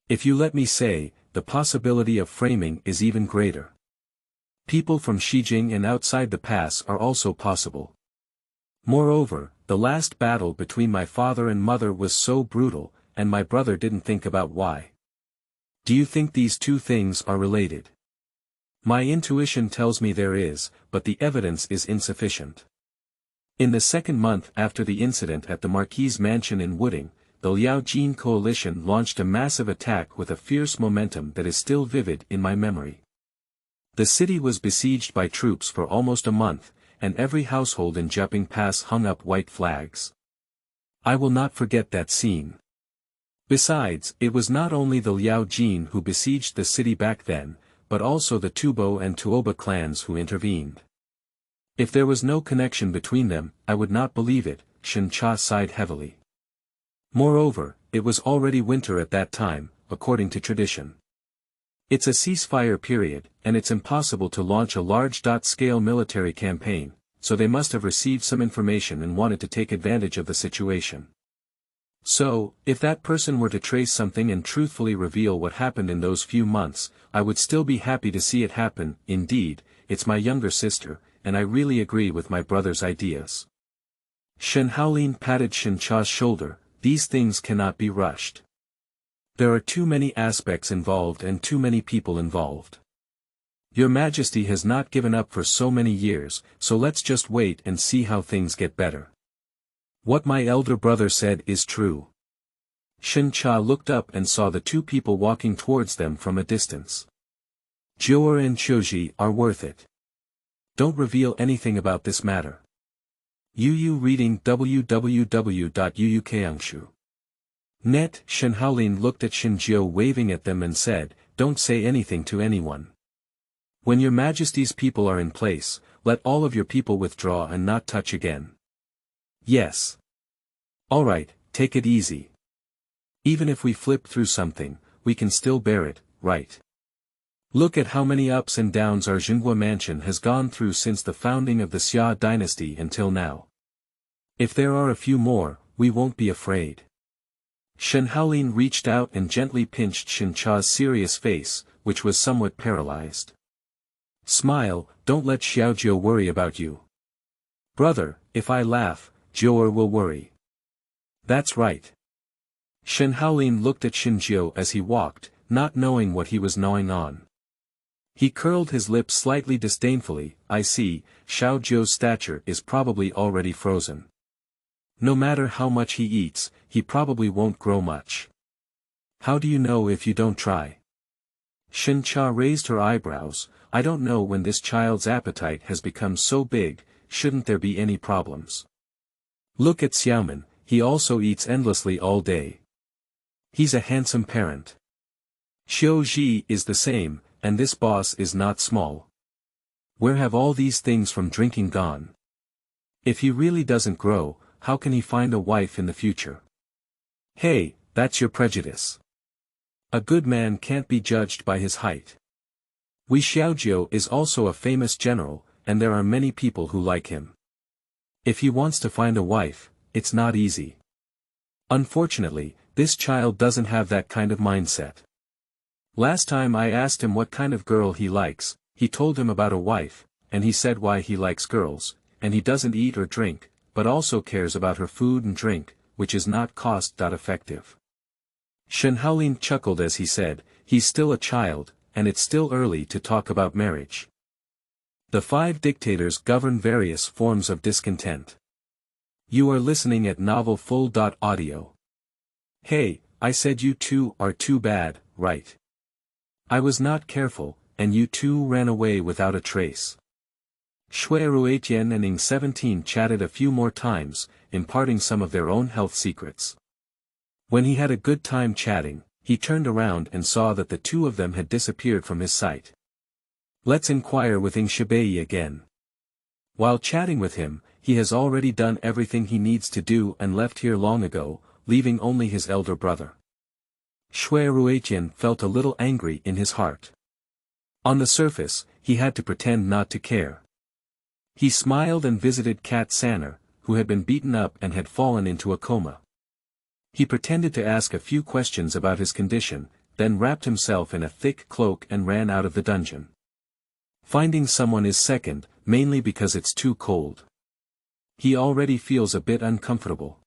If you let me say, the possibility of framing is even greater. People from Xijing and outside the pass are also possible. Moreover, the last battle between my father and mother was so brutal, and my brother didn't think about why. Do you think these two things are related? My intuition tells me there is, but the evidence is insufficient. In the second month after the incident at the Marquis' mansion in Wooding, the Liao Jin coalition launched a massive attack with a fierce momentum that is still vivid in my memory. The city was besieged by troops for almost a month, and every household in Jiaping Pass hung up white flags. I will not forget that scene. Besides, it was not only the Liao Jin who besieged the city back then, but also the Tubo and Tuoba clans who intervened. If there was no connection between them, I would not believe it, Shen Cha sighed heavily. Moreover, it was already winter at that time, according to tradition. It's a ceasefire period, and it's impossible to launch a large-scale military campaign, so they must have received some information and wanted to take advantage of the situation. So, if that person were to trace something and truthfully reveal what happened in those few months, I would still be happy to see it happen. Indeed, it's my younger sister, and I really agree with my brother's ideas. Shen Haolin patted Shen Cha's shoulder. These things cannot be rushed. There are too many aspects involved and too many people involved. Your Majesty has not given up for so many years, so let's just wait and see how things get better. What my elder brother said is true. Shen Cha looked up and saw the two people walking towards them from a distance. Jior and Qiuji are worth it. Don't reveal anything about this matter. Yu reading www.uukangshu.net. Shen Haolin looked at Shen Jiao waving at them and said, "Don't say anything to anyone. When your Majesty's people are in place, let all of your people withdraw and not touch again." Yes. Alright, take it easy. Even if we flip through something, we can still bear it, right? Look at how many ups and downs our Jinghua mansion has gone through since the founding of the Xia dynasty until now. If there are a few more, we won't be afraid. Shen Haolin reached out and gently pinched Shen Cha's serious face, which was somewhat paralyzed. Smile, don't let Xiaojiu worry about you. Brother, if I laugh, Jior will worry. That's right. Shen Haolin looked at Shen Jiao as he walked, not knowing what he was gnawing on. He curled his lips slightly disdainfully. I see, Xiao Jiu's stature is probably already frozen. No matter how much he eats, he probably won't grow much. How do you know if you don't try? Shen Cha raised her eyebrows. I don't know when this child's appetite has become so big, shouldn't there be any problems? Look at Xiaoman, he also eats endlessly all day. He's a handsome parent. Xiao Ji is the same, and this boss is not small. Where have all these things from drinking gone? If he really doesn't grow, how can he find a wife in the future? Hey, that's your prejudice. A good man can't be judged by his height. Wei Xiaojiu is also a famous general, and there are many people who like him. If he wants to find a wife, it's not easy. Unfortunately, this child doesn't have that kind of mindset. Last time I asked him what kind of girl he likes, he told him about a wife, and he said why he likes girls, and he doesn't eat or drink, but also cares about her food and drink, which is not cost-effective. Shen Haolin chuckled as he said, he's still a child, and it's still early to talk about marriage. The Five Dictators govern various forms of discontent. You are listening at Novel Full.audio. Hey, I said you two are too bad, right? I was not careful, and you two ran away without a trace. Shui Ruetian and Ing 17 chatted a few more times, imparting some of their own health secrets. When he had a good time chatting, he turned around and saw that the two of them had disappeared from his sight. Let's inquire with Ing Shibei again. While chatting with him, he has already done everything he needs to do and left here long ago, leaving only his elder brother. Shui Ruetian felt a little angry in his heart. On the surface, he had to pretend not to care. He smiled and visited Kat Sanner, who had been beaten up and had fallen into a coma. He pretended to ask a few questions about his condition, then wrapped himself in a thick cloak and ran out of the dungeon. Finding someone is second, mainly because it's too cold. He already feels a bit uncomfortable.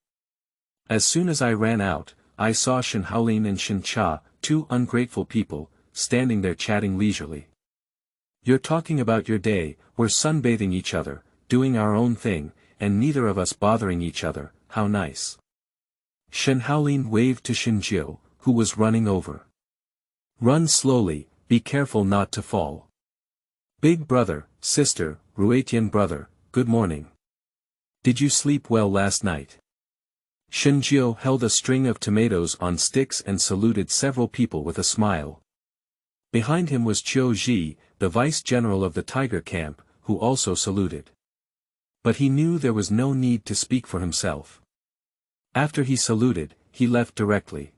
As soon as I ran out, I saw Shen Haolin and Shen Cha, two ungrateful people, standing there chatting leisurely. You're talking about your day, we're sunbathing each other, doing our own thing, and neither of us bothering each other, how nice. Shen Haolin waved to Shen Jiao, who was running over. Run slowly, be careful not to fall. Big brother, sister, Ruetian brother, good morning. Did you sleep well last night? Shen Jiao held a string of tomatoes on sticks and saluted several people with a smile. Behind him was Qiu Ji, the vice-general of the tiger camp, who also saluted. But he knew there was no need to speak for himself. After he saluted, he left directly.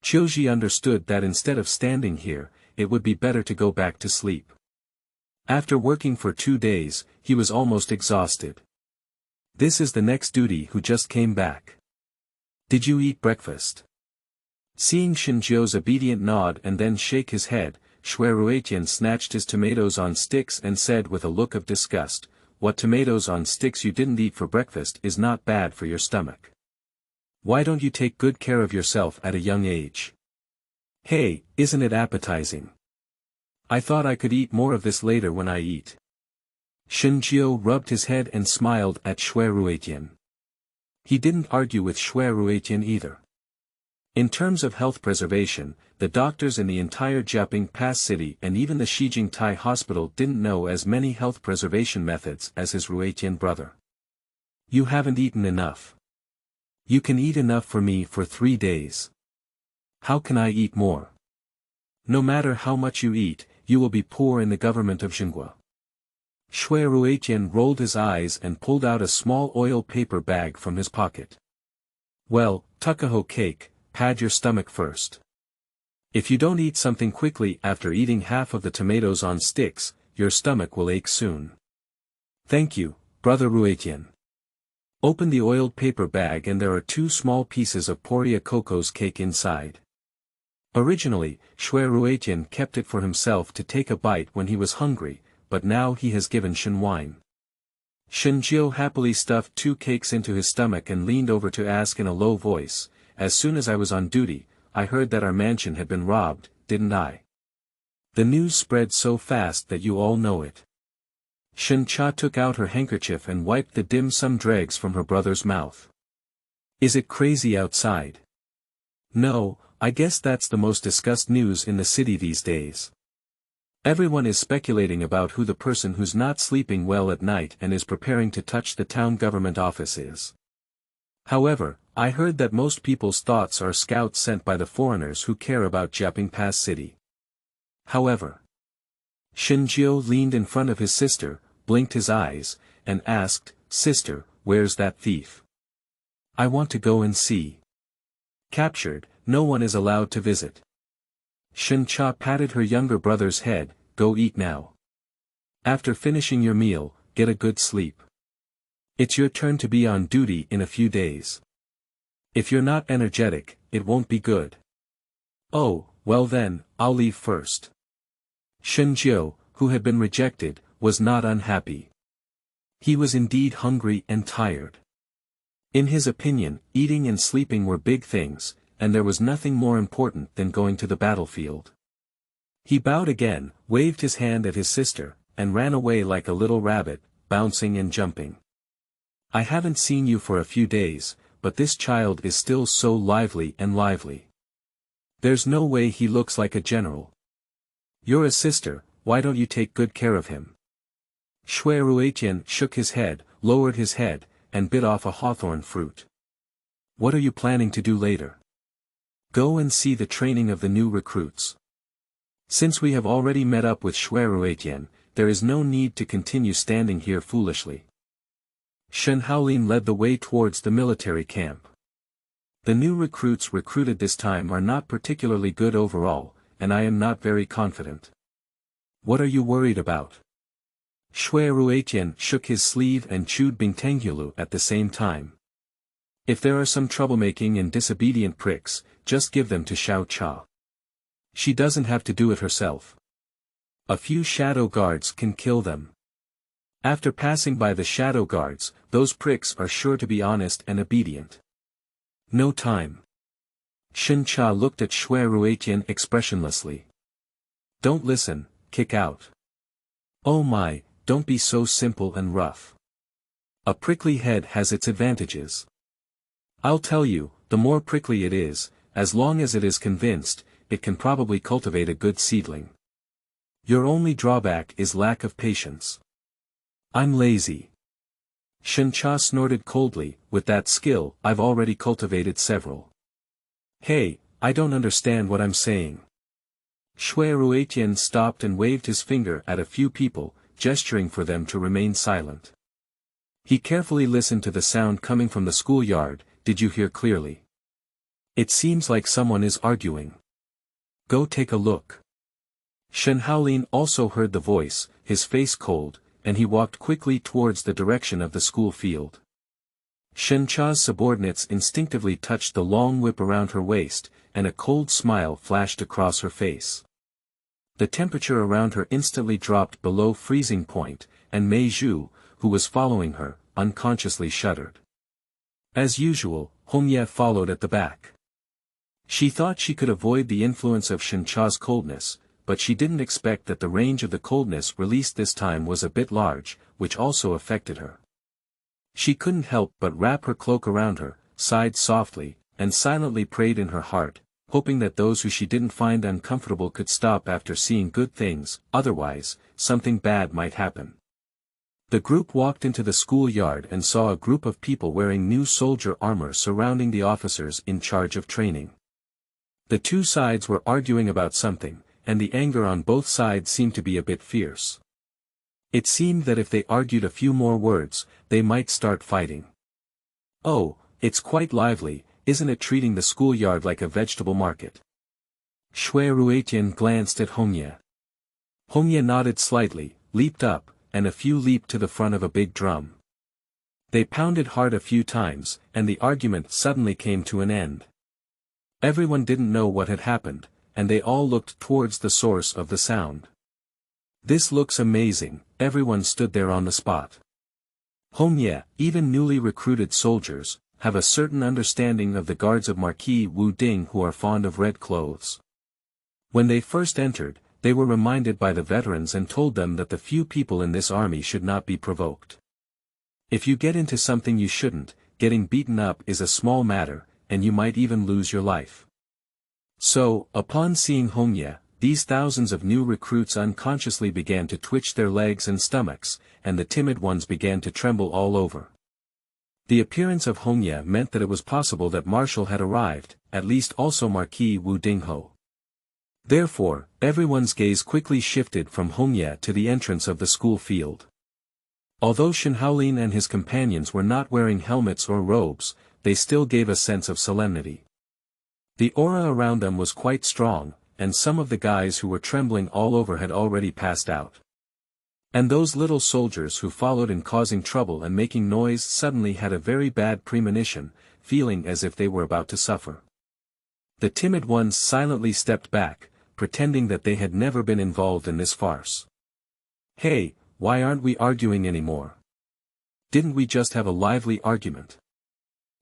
Qiu Ji understood that instead of standing here, it would be better to go back to sleep. After working for 2 days, he was almost exhausted. This is the next duty who just came back. Did you eat breakfast? Seeing Shinjiu's obedient nod and then shake his head, Shui Ruetian snatched his tomatoes on sticks and said with a look of disgust, "What tomatoes on sticks you didn't eat for breakfast is not bad for your stomach. Why don't you take good care of yourself at a young age? Hey, isn't it appetizing? I thought I could eat more of this later when I eat." Shinjiu rubbed his head and smiled at Shui Ruetian. He didn't argue with Shui Ruetian either. In terms of health preservation, the doctors in the entire Jiaping Pass city and even the Shijing Tai hospital didn't know as many health preservation methods as his Ruetian brother. "You haven't eaten enough. You can eat enough for me for 3 days. How can I eat more? No matter how much you eat, you will be poor in the government of Xinhua." Shui Ruetian rolled his eyes and pulled out a small oil paper bag from his pocket. "Well, Tukaho cake, pad your stomach first. If you don't eat something quickly after eating half of the tomatoes on sticks, your stomach will ache soon." "Thank you, Brother Ruetian." Open the oiled paper bag and there are 2 small pieces of Poria Coco's cake inside. Originally, Shui Ruetian kept it for himself to take a bite when he was hungry, but now he has given Shen wine. Shinjiu happily stuffed 2 cakes into his stomach and leaned over to ask in a low voice, "As soon as I was on duty, I heard that our mansion had been robbed, didn't I? The news spread so fast that you all know it." Shen Cha took out her handkerchief and wiped the dim sum dregs from her brother's mouth. "Is it crazy outside?" "No, I guess that's the most discussed news in the city these days. Everyone is speculating about who the person who's not sleeping well at night and is preparing to touch the town government office is. However, I heard that most people's thoughts are scouts sent by the foreigners who care about Jiaping Pass city. However." Shinjiu leaned in front of his sister, blinked his eyes, and asked, "Sister, where's that thief? I want to go and see." "Captured, no one is allowed to visit." Shen Cha patted her younger brother's head, "Go eat now. After finishing your meal, get a good sleep. It's your turn to be on duty in a few days. If you're not energetic, it won't be good." "Oh, well then, I'll leave first." Shinjiu, who had been rejected, was not unhappy. He was indeed hungry and tired. In his opinion, eating and sleeping were big things, and there was nothing more important than going to the battlefield. He bowed again, waved his hand at his sister, and ran away like a little rabbit, bouncing and jumping. "I haven't seen you for a few days, but this child is still so lively and lively. There's no way he looks like a general. You're a sister, why don't you take good care of him?" Shui Ruetian shook his head, lowered his head, and bit off a hawthorn fruit. "What are you planning to do later?" "Go and see the training of the new recruits. Since we have already met up with Shui Ruetian, there is no need to continue standing here foolishly." Shen Haolin led the way towards the military camp. The new recruits recruited this time are not particularly good overall, and I am not very confident. "What are you worried about?" Shui Ruetian shook his sleeve and chewed Bingtenghulu at the same time. "If there are some troublemaking and disobedient pricks, just give them to Xiao Cha. She doesn't have to do it herself. A few shadow guards can kill them. After passing by the shadow guards, those pricks are sure to be honest and obedient." "No time." Shen Cha looked at Shui Ruetian expressionlessly. "Don't listen, kick out." "Oh my, don't be so simple and rough. A prickly head has its advantages. I'll tell you, the more prickly it is, as long as it is convinced, it can probably cultivate a good seedling. Your only drawback is lack of patience." "I'm lazy." Shen Cha snorted coldly, "With that skill, I've already cultivated several." "Hey, I don't understand what I'm saying." Shui Ruetian stopped and waved his finger at a few people, gesturing for them to remain silent. He carefully listened to the sound coming from the schoolyard. Did you hear clearly? It seems like someone is arguing. Go take a look. Shen Haolin also heard the voice, his face cold, and he walked quickly towards the direction of the school field. Shen Cha's subordinates instinctively touched the long whip around her waist, and a cold smile flashed across her face. The temperature around her instantly dropped below freezing point, and Mei Zhu, who was following her, unconsciously shuddered. As usual, Hongye followed at the back. She thought she could avoid the influence of Shen Cha's coldness, but she didn't expect that the range of the coldness released this time was a bit large, which also affected her. She couldn't help but wrap her cloak around her, sighed softly, and silently prayed in her heart, hoping that those who she didn't find uncomfortable could stop after seeing good things, otherwise, something bad might happen. The group walked into the schoolyard and saw a group of people wearing new soldier armor surrounding the officers in charge of training. The two sides were arguing about something, and the anger on both sides seemed to be a bit fierce. It seemed that if they argued a few more words, they might start fighting. Oh, it's quite lively, isn't it, treating the schoolyard like a vegetable market? Shui Ruetian glanced at Hongye. Hongye nodded slightly, leaped up, and a few leaped to the front of a big drum. They pounded hard a few times, and the argument suddenly came to an end. Everyone didn't know what had happened, and they all looked towards the source of the sound. This looks amazing, everyone stood there on the spot. Hongye, even newly recruited soldiers, have a certain understanding of the guards of Marquis Wu Ding who are fond of red clothes. When they first entered, they were reminded by the veterans and told them that the few people in this army should not be provoked. If you get into something you shouldn't, getting beaten up is a small matter, and you might even lose your life. So, upon seeing Hongye, these thousands of new recruits unconsciously began to twitch their legs and stomachs, and the timid ones began to tremble all over. The appearance of Hongye meant that it was possible that Marshal had arrived, at least also Marquis Wu Dingho. Therefore, everyone's gaze quickly shifted from Hongye to the entrance of the school field. Although Shen Haolin and his companions were not wearing helmets or robes, they still gave a sense of solemnity. The aura around them was quite strong, and some of the guys who were trembling all over had already passed out. And those little soldiers who followed in causing trouble and making noise suddenly had a very bad premonition, feeling as if they were about to suffer. The timid ones silently stepped back, pretending that they had never been involved in this farce. Hey, why aren't we arguing anymore? Didn't we just have a lively argument?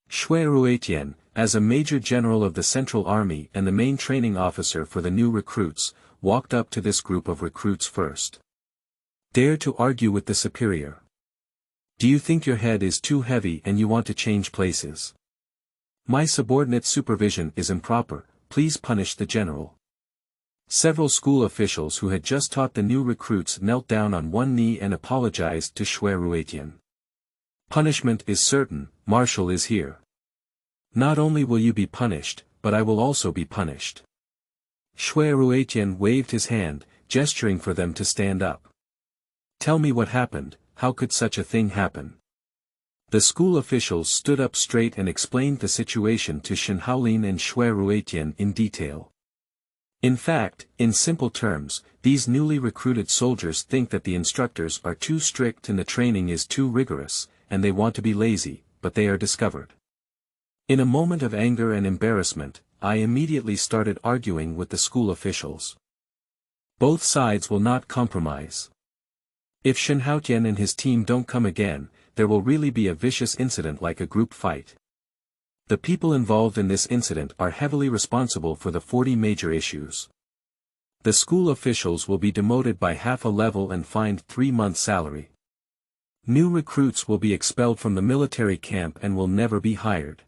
Shui Ruetian, as a major general of the Central Army and the main training officer for the new recruits, walked up to this group of recruits first. Dare to argue with the superior. Do you think your head is too heavy and you want to change places? My subordinate supervision is improper, please punish the general. Several school officials who had just taught the new recruits knelt down on one knee and apologized to Shui Ruetian. Punishment is certain, Marshal is here. Not only will you be punished, but I will also be punished. Shui Ruetian waved his hand, gesturing for them to stand up. Tell me what happened, how could such a thing happen? The school officials stood up straight and explained the situation to Shen Haolin and Shui Ruetian in detail. In fact, in simple terms, these newly recruited soldiers think that the instructors are too strict and the training is too rigorous, and they want to be lazy, but they are discovered. In a moment of anger and embarrassment, I immediately started arguing with the school officials. Both sides will not compromise. If Shen Haotian and his team don't come again, there will really be a vicious incident like a group fight. The people involved in this incident are heavily responsible for the 40 major issues. The school officials will be demoted by half a level and fined 3 months' salary. New recruits will be expelled from the military camp and will never be hired.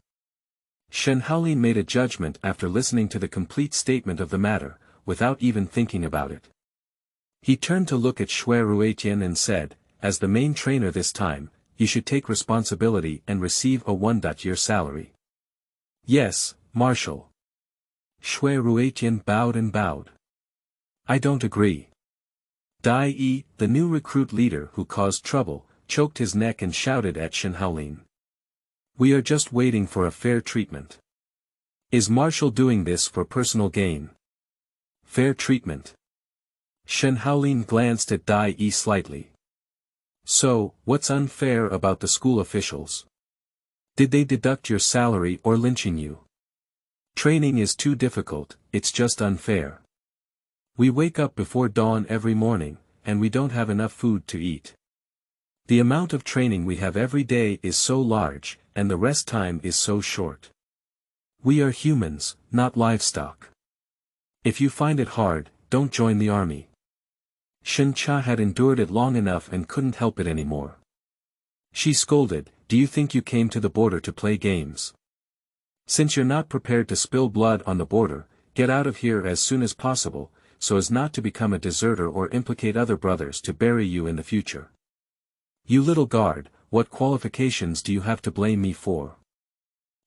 Shen Haolin made a judgment after listening to the complete statement of the matter, without even thinking about it. He turned to look at Shui Ruetian and said, as the main trainer this time, you should take responsibility and receive a 1-year salary. Yes, Marshal. Shui Ruetian bowed and bowed. I don't agree. Dai Yi, the new recruit leader who caused trouble, choked his neck and shouted at Shen Haolin. We are just waiting for a fair treatment. Is Marshall doing this for personal gain? Fair treatment. Shen Haolin glanced at Dai Yi slightly. So, what's unfair about the school officials? Did they deduct your salary or lynching you? Training is too difficult, it's just unfair. We wake up before dawn every morning, and we don't have enough food to eat. The amount of training we have every day is so large, and the rest time is so short. We are humans, not livestock. If you find it hard, don't join the army. Shen Cha had endured it long enough and couldn't help it anymore. She scolded, do you think you came to the border to play games? Since you're not prepared to spill blood on the border, get out of here as soon as possible, so as not to become a deserter or implicate other brothers to bury you in the future. You little guard, what qualifications do you have to blame me for?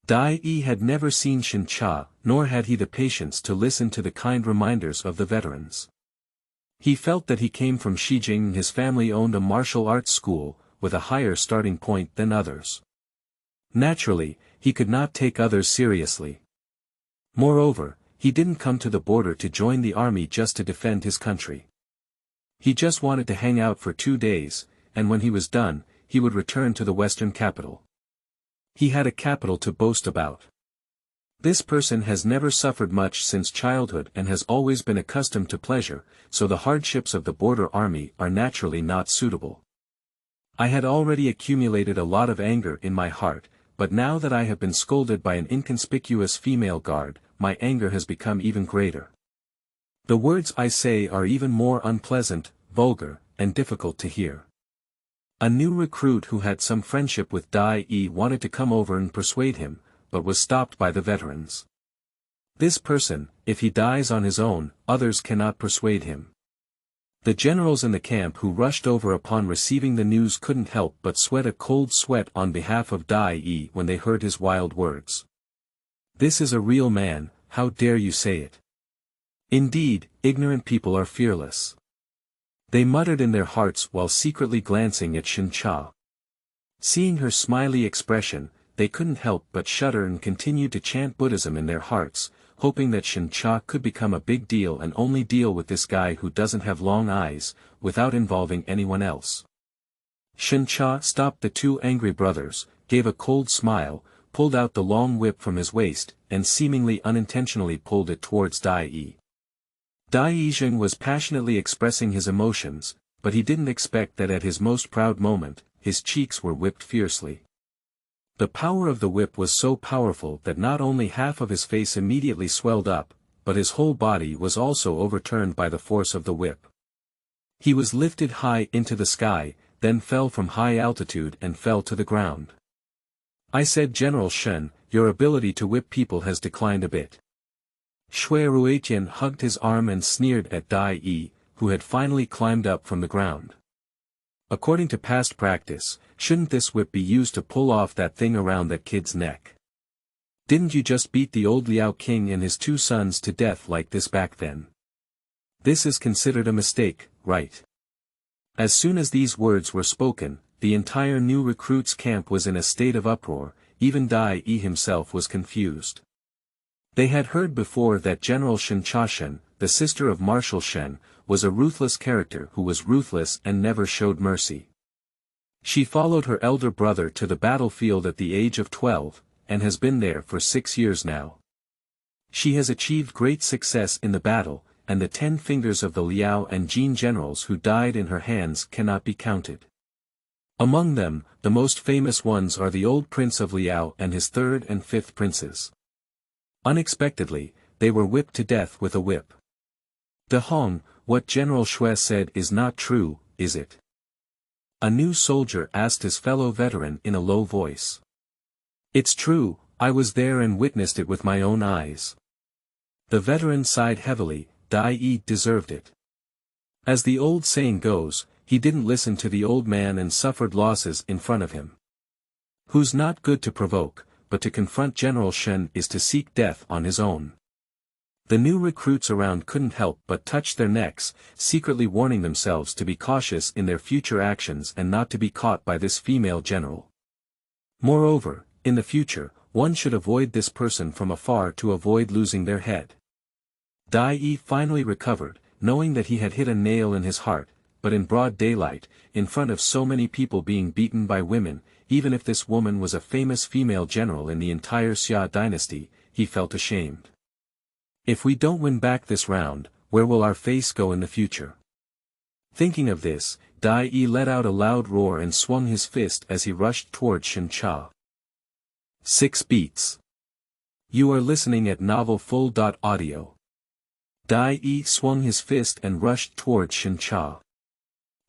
Dai Yi had never seen Shen Cha, nor had he the patience to listen to the kind reminders of the veterans. He felt that he came from Xijing and his family owned a martial arts school, with a higher starting point than others. Naturally, he could not take others seriously. Moreover, he didn't come to the border to join the army just to defend his country. He just wanted to hang out for 2 days, and when he was done, he would return to the western capital. He had a capital to boast about. This person has never suffered much since childhood and has always been accustomed to pleasure, so the hardships of the border army are naturally not suitable. I had already accumulated a lot of anger in my heart, but now that I have been scolded by an inconspicuous female guard, my anger has become even greater. The words I say are even more unpleasant, vulgar, and difficult to hear. A new recruit who had some friendship with Dai Yi wanted to come over and persuade him, but was stopped by the veterans. This person, if he dies on his own, others cannot persuade him. The generals in the camp who rushed over upon receiving the news couldn't help but sweat a cold sweat on behalf of Dai Yi when they heard his wild words. This is a real man, how dare you say it? Indeed, ignorant people are fearless. They muttered in their hearts while secretly glancing at Shen Cha. Seeing her smiley expression, they couldn't help but shudder and continued to chant Buddhism in their hearts, hoping that Shen Cha could become a big deal and only deal with this guy who doesn't have long eyes, without involving anyone else. Shen Cha stopped the 2 angry brothers, gave a cold smile, pulled out the long whip from his waist, and seemingly unintentionally pulled it towards Dai Yi. Dai Yizheng was passionately expressing his emotions, but he didn't expect that at his most proud moment, his cheeks were whipped fiercely. The power of the whip was so powerful that not only half of his face immediately swelled up, but his whole body was also overturned by the force of the whip. He was lifted high into the sky, then fell from high altitude and fell to the ground. I said, General Shen, your ability to whip people has declined a bit. Shui Ruetian hugged his arm and sneered at Dai Yi, who had finally climbed up from the ground. According to past practice, shouldn't this whip be used to pull off that thing around that kid's neck? Didn't you just beat the old Liao King and his 2 sons to death like this back then? This is considered a mistake, right? As soon as these words were spoken, the entire new recruits' camp was in a state of uproar, even Dai Yi himself was confused. They had heard before that General Shen Chashen, the sister of Marshal Shen, was a ruthless character who was ruthless and never showed mercy. She followed her elder brother to the battlefield at the age of 12, and has been there for 6 years now. She has achieved great success in the battle, and the 10 fingers of the Liao and Jin generals who died in her hands cannot be counted. Among them, the most famous ones are the old Prince of Liao and his 3rd and 5th princes. Unexpectedly, they were whipped to death with a whip. De Hong, what General Shui said is not true, is it? A new soldier asked his fellow veteran in a low voice. It's true, I was there and witnessed it with my own eyes. The veteran sighed heavily, Dai Yi deserved it. As the old saying goes, he didn't listen to the old man and suffered losses in front of him. Who's not good to provoke, but to confront General Shen is to seek death on his own. The new recruits around couldn't help but touch their necks, secretly warning themselves to be cautious in their future actions and not to be caught by this female general. Moreover, in the future, one should avoid this person from afar to avoid losing their head. Dai Yi finally recovered, knowing that he had hit a nail in his heart, but in broad daylight, in front of so many people being beaten by women, even if this woman was a famous female general in the entire Xia dynasty, he felt ashamed. If we don't win back this round, where will our face go in the future? Thinking of this, Dai Yi let out a loud roar and swung his fist as he rushed toward Shen Cha. 6 beats. You are listening at novelfull.audio. Dai Yi swung his fist and rushed toward Shen Cha.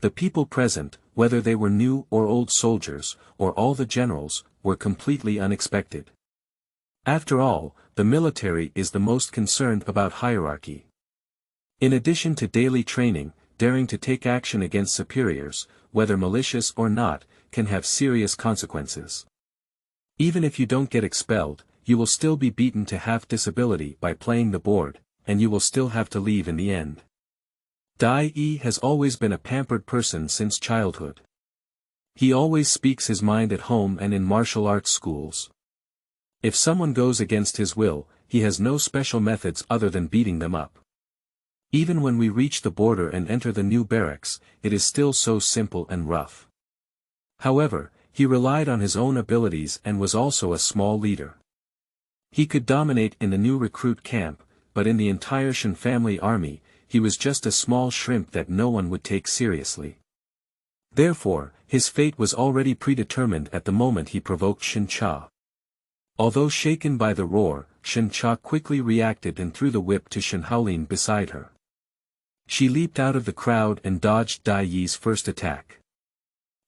The people present, whether they were new or old soldiers, or all the generals, were completely unexpected. After all, the military is the most concerned about hierarchy. In addition to daily training, daring to take action against superiors, whether malicious or not, can have serious consequences. Even if you don't get expelled, you will still be beaten to half disability by playing the board, and you will still have to leave in the end. Dai Yi has always been a pampered person since childhood. He always speaks his mind at home and in martial arts schools. If someone goes against his will, he has no special methods other than beating them up. Even when we reach the border and enter the new barracks, it is still so simple and rough. However, he relied on his own abilities and was also a small leader. He could dominate in the new recruit camp, but in the entire Shen family army, he was just a small shrimp that no one would take seriously. Therefore, his fate was already predetermined at the moment he provoked Shen Cha. Although shaken by the roar, Shen Cha quickly reacted and threw the whip to Shen Haolin beside her. She leaped out of the crowd and dodged Dai Yi's first attack.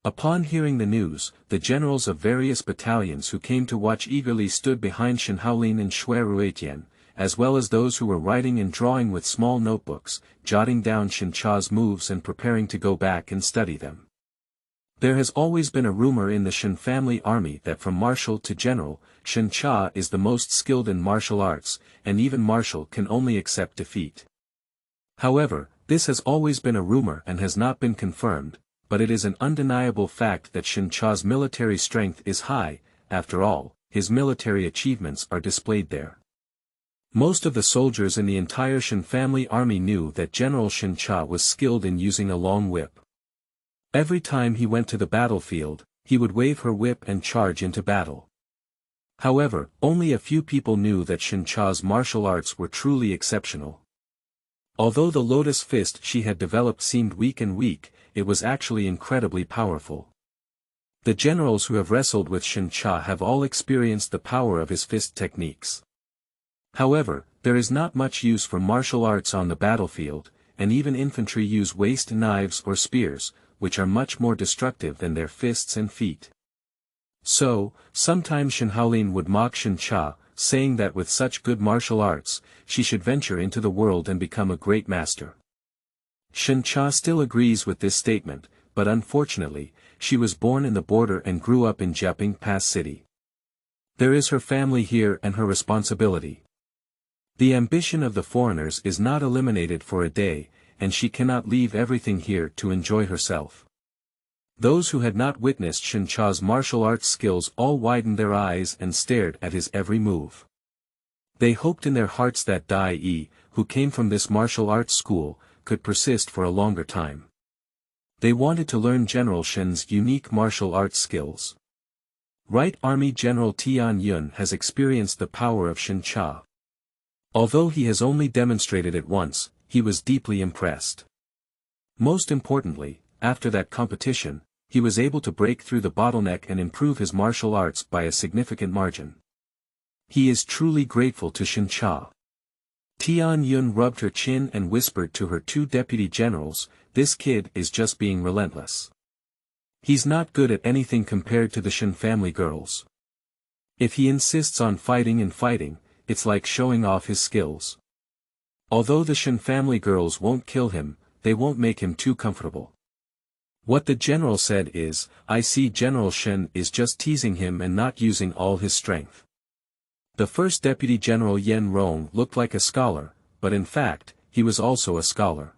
Upon hearing the news, the generals of various battalions who came to watch eagerly stood behind Shen Haolin and Shui Ruetian, as well as those who were writing and drawing with small notebooks, jotting down Shen Cha's moves and preparing to go back and study them. There has always been a rumor in the Shen family army that from marshal to general, Shen Cha is the most skilled in martial arts, and even marshal can only accept defeat. However, this has always been a rumor and has not been confirmed, but it is an undeniable fact that Shen Cha's military strength is high. After all, his military achievements are displayed there. Most of the soldiers in the entire Shen family army knew that General Shen Cha was skilled in using a long whip. Every time he went to the battlefield, he would wave her whip and charge into battle. However, only a few people knew that Shen Cha's martial arts were truly exceptional. Although the lotus fist she had developed seemed weak, it was actually incredibly powerful. The generals who have wrestled with Shen Cha have all experienced the power of his fist techniques. However, there is not much use for martial arts on the battlefield, and even infantry use waist knives or spears, which are much more destructive than their fists and feet. So, sometimes Shen Haolin would mock Shen Cha, saying that with such good martial arts, she should venture into the world and become a great master. Shen Cha still agrees with this statement, but unfortunately, she was born in the border and grew up in Jiaping Pass city. There is her family here and her responsibility. The ambition of the foreigners is not eliminated for a day, and she cannot leave everything here to enjoy herself. Those who had not witnessed Shen Cha's martial arts skills all widened their eyes and stared at his every move. They hoped in their hearts that Dai Yi, who came from this martial arts school, could persist for a longer time. They wanted to learn General Shen's unique martial arts skills. Right Army General Tian Yun has experienced the power of Shen Cha. Although he has only demonstrated it once, he was deeply impressed. Most importantly, after that competition, he was able to break through the bottleneck and improve his martial arts by a significant margin. He is truly grateful to Shen Cha. Tian Yun rubbed her chin and whispered to her 2 deputy generals, "This kid is just being relentless. He's not good at anything compared to the Shen family girls. If he insists on fighting, it's like showing off his skills. Although the Shen family girls won't kill him, they won't make him too comfortable." What the general said is, "I see General Shen is just teasing him and not using all his strength." The first deputy general Yen Rong looked like a scholar, but in fact, he was also a scholar.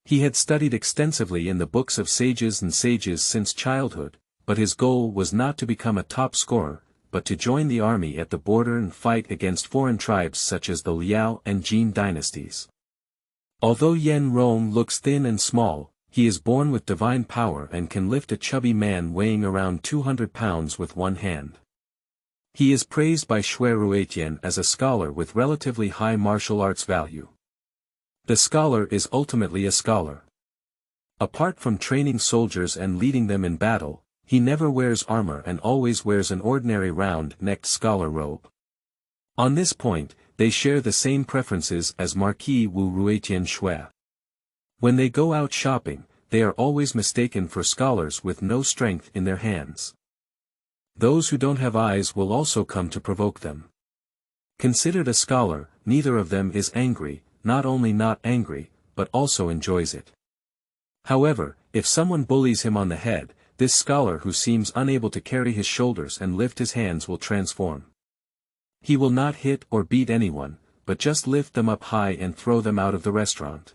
He had studied extensively in the books of sages and sages since childhood, but his goal was not to become a top scorer, but to join the army at the border and fight against foreign tribes such as the Liao and Jin dynasties. Although Yen Rong looks thin and small, he is born with divine power and can lift a chubby man weighing around 200 pounds with one hand. He is praised by Shui Ruetian as a scholar with relatively high martial arts value. The scholar is ultimately a scholar. Apart from training soldiers and leading them in battle, he never wears armor and always wears an ordinary round-necked scholar robe. On this point, they share the same preferences as Marquis Wu Ruetian Shui. When they go out shopping, they are always mistaken for scholars with no strength in their hands. Those who don't have eyes will also come to provoke them. Considered a scholar, neither of them is angry, not only not angry, but also enjoys it. However, if someone bullies him on the head, this scholar who seems unable to carry his shoulders and lift his hands will transform. He will not hit or beat anyone, but just lift them up high and throw them out of the restaurant.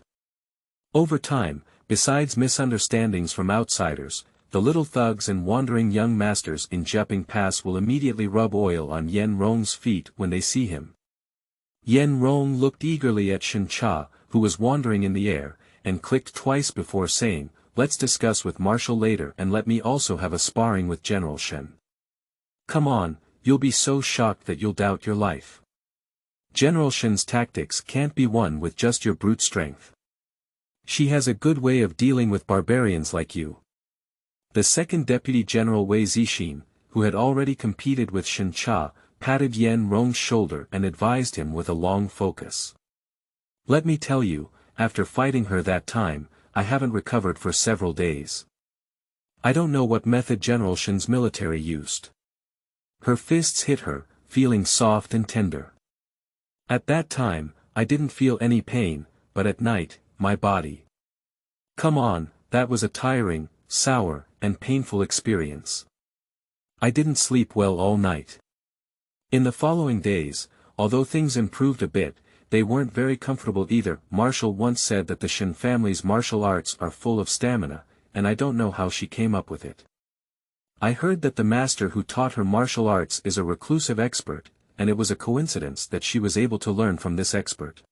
Over time, besides misunderstandings from outsiders, the little thugs and wandering young masters in Jiaping Pass will immediately rub oil on Yen Rong's feet when they see him. Yen Rong looked eagerly at Shen Cha, who was wandering in the air, and clicked twice before saying, "Let's discuss with Marshal later and let me also have a sparring with General Shen." "Come on, you'll be so shocked that you'll doubt your life. General Shen's tactics can't be won with just your brute strength. She has a good way of dealing with barbarians like you." The second Deputy General Wei Zixin, who had already competed with Shen Cha, patted Yen Rong's shoulder and advised him with a long focus. "Let me tell you, after fighting her that time, I haven't recovered for several days. I don't know what method General Shen's military used. Her fists hit her, feeling soft and tender. At that time, I didn't feel any pain, but at night, my body. Come on, that was a tiring, sour, and painful experience. I didn't sleep well all night." In the following days, although things improved a bit, they weren't very comfortable either. Marshall once said that the Shen family's martial arts are full of stamina, and I don't know how she came up with it. I heard that the master who taught her martial arts is a reclusive expert, and it was a coincidence that she was able to learn from this expert.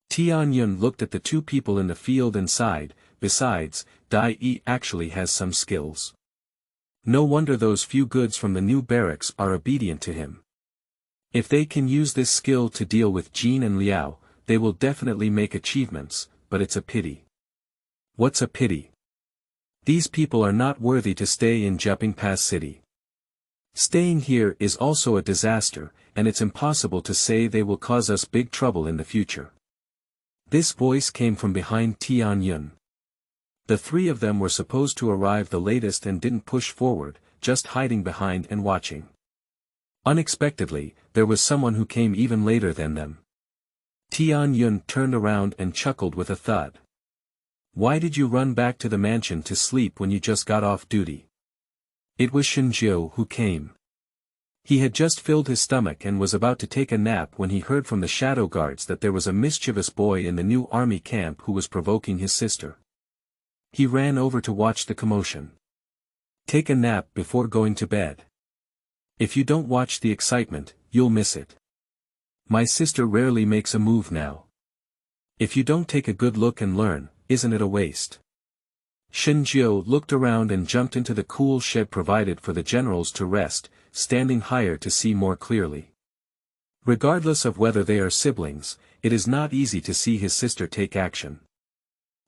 Tian Yun looked at the two people in the field and sighed. Besides, Dai Yi actually has some skills. No wonder those few goods from the new barracks are obedient to him. If they can use this skill to deal with Jin and Liao, they will definitely make achievements, but it's a pity. What's a pity? These people are not worthy to stay in Jiaping Pass City. Staying here is also a disaster, and it's impossible to say they will cause us big trouble in the future. This voice came from behind Tian Yun. The three of them were supposed to arrive the latest and didn't push forward, just hiding behind and watching. Unexpectedly, there was someone who came even later than them. Tian Yun turned around and chuckled with a thud. "Why did you run back to the mansion to sleep when you just got off duty?" It was Shen Jiu who came. He had just filled his stomach and was about to take a nap when he heard from the shadow guards that there was a mischievous boy in the new army camp who was provoking his sister. He ran over to watch the commotion. "Take a nap before going to bed. If you don't watch the excitement, you'll miss it. My sister rarely makes a move now. If you don't take a good look and learn, isn't it a waste?" Shen Jiu looked around and jumped into the cool shed provided for the generals to rest, standing higher to see more clearly. Regardless of whether they are siblings, it is not easy to see his sister take action.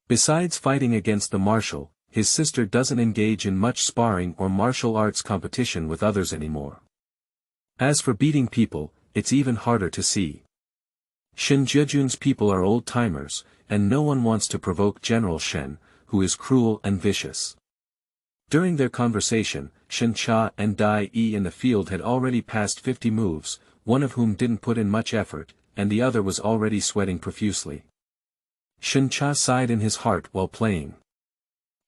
Besides fighting against the marshal, his sister doesn't engage in much sparring or martial arts competition with others anymore. As for beating people, it's even harder to see. Shen Jejun's people are old-timers, and no one wants to provoke General Shen, who is cruel and vicious. During their conversation, Shen Cha and Dai Yi in the field had already passed 50 moves, one of whom didn't put in much effort, and the other was already sweating profusely. Shen Cha sighed in his heart while playing.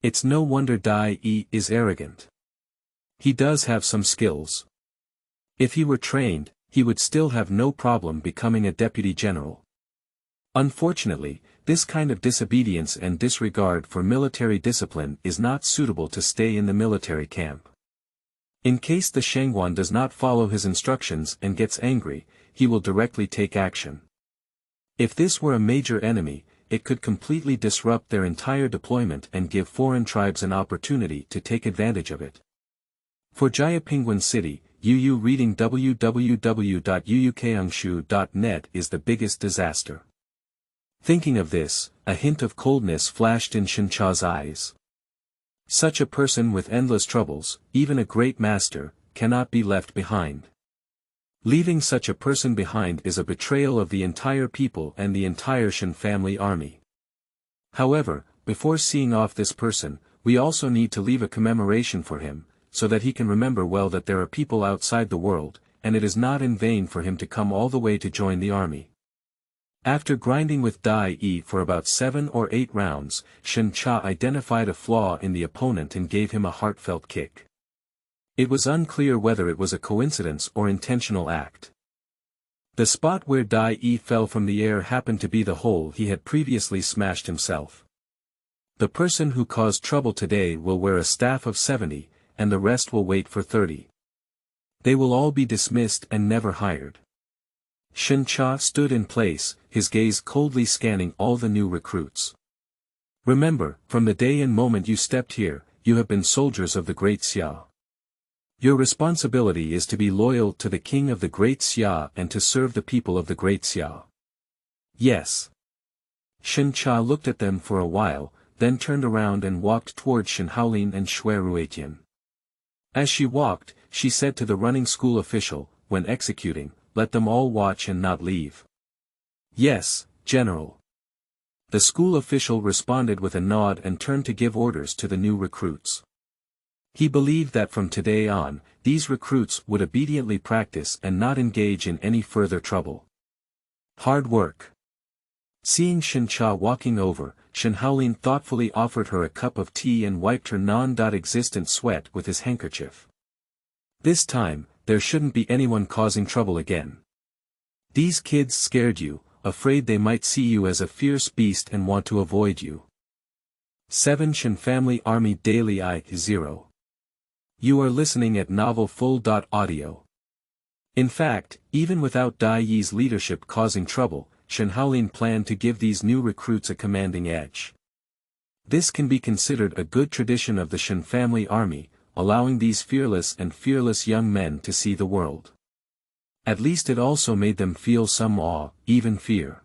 It's no wonder Dai Yi is arrogant. He does have some skills. If he were trained, he would still have no problem becoming a deputy general. Unfortunately, this kind of disobedience and disregard for military discipline is not suitable to stay in the military camp. In case the Shangguan does not follow his instructions and gets angry, he will directly take action. If this were a major enemy, it could completely disrupt their entire deployment and give foreign tribes an opportunity to take advantage of it. For Jiaping City, UU reading www.uukangshu.net is the biggest disaster. Thinking of this, a hint of coldness flashed in Shen Cha's eyes. Such a person with endless troubles, even a great master, cannot be left behind. Leaving such a person behind is a betrayal of the entire people and the entire Shen family army. However, before seeing off this person, we also need to leave a commemoration for him, so that he can remember well that there are people outside the world, and it is not in vain for him to come all the way to join the army. After grinding with Dai Yi for about 7 or 8 rounds, Shen Cha identified a flaw in the opponent and gave him a heartfelt kick. It was unclear whether it was a coincidence or intentional act. The spot where Dai Yi fell from the air happened to be the hole he had previously smashed himself. The person who caused trouble today will wear a staff of 70, and the rest will wait for 30. They will all be dismissed and never hired. Shen Cha stood in place, his gaze coldly scanning all the new recruits. Remember, from the day and moment you stepped here, you have been soldiers of the Great Xia. Your responsibility is to be loyal to the king of the Great Xia and to serve the people of the Great Xia. Yes. Shen Cha looked at them for a while, then turned around and walked toward Shen Haolin and Shui Ruetian. As she walked, she said to the running school official, when executing, "Let them all watch and not leave." "Yes, General." The school official responded with a nod and turned to give orders to the new recruits. He believed that from today on, these recruits would obediently practice and not engage in any further trouble. Hard work. Seeing Shen Cha walking over, Shen Haolin thoughtfully offered her a cup of tea and wiped her non-existent sweat with his handkerchief. This time, there shouldn't be anyone causing trouble again. These kids scared you, afraid they might see you as a fierce beast and want to avoid you. 7 Shen Family Army Daily I-0. You are listening at novelfull.audio. In fact, even without Dai Yi's leadership causing trouble, Shen Haolin planned to give these new recruits a commanding edge. This can be considered a good tradition of the Shen family army, allowing these fearless young men to see the world. At least it also made them feel some awe, even fear.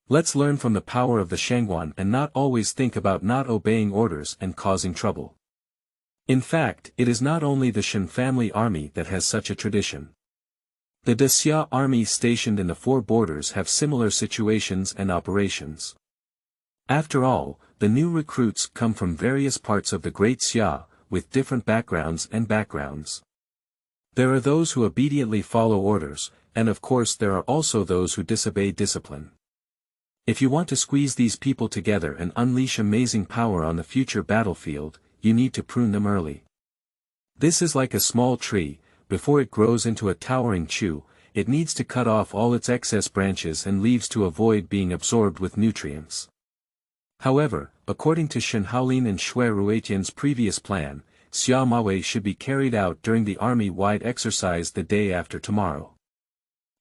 Let's learn from the power of the Shangguan and not always think about not obeying orders and causing trouble. In fact, it is not only the Shen family army that has such a tradition. The De Xia army stationed in the 4 borders have similar situations and operations. After all, the new recruits come from various parts of the Great Xia, with different backgrounds. There are those who obediently follow orders, and of course there are also those who disobey discipline. If you want to squeeze these people together and unleash amazing power on the future battlefield, you need to prune them early. This is like a small tree. Before it grows into a towering chew, it needs to cut off all its excess branches and leaves to avoid being absorbed with nutrients. However, according to Shen Haolin and Shui Ruetian's previous plan, Xia Mawei should be carried out during the army-wide exercise the day after tomorrow.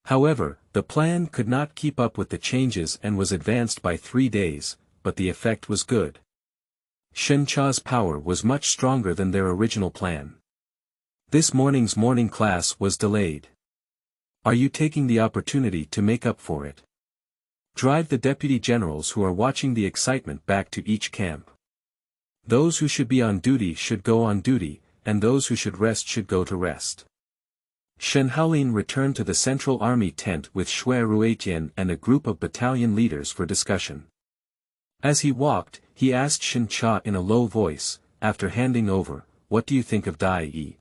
However, the plan could not keep up with the changes and was advanced by 3 days, but the effect was good. Shen Cha's power was much stronger than their original plan. This morning's morning class was delayed. Are you taking the opportunity to make up for it? Drive the deputy generals who are watching the excitement back to each camp. Those who should be on duty should go on duty, and those who should rest should go to rest. Shen Haolin returned to the Central Army tent with Shui Ruetian and a group of battalion leaders for discussion. As he walked, he asked Shen Cha in a low voice, after handing over, "What do you think of Dai Yi?"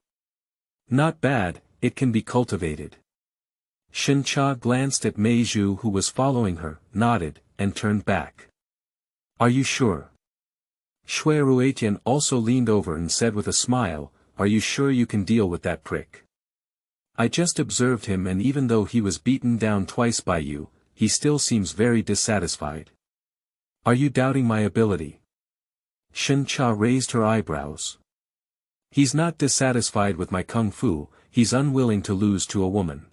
"Not bad, it can be cultivated." Shen Cha glanced at Mei Zhu who was following her, nodded, and turned back. "Are you sure?" Shui Ruetian also leaned over and said with a smile, "Are you sure you can deal with that prick? I just observed him and even though he was beaten down twice by you, he still seems very dissatisfied. Are you doubting my ability? Shen Cha raised her eyebrows. He's not dissatisfied with my kung fu, he's unwilling to lose to a woman.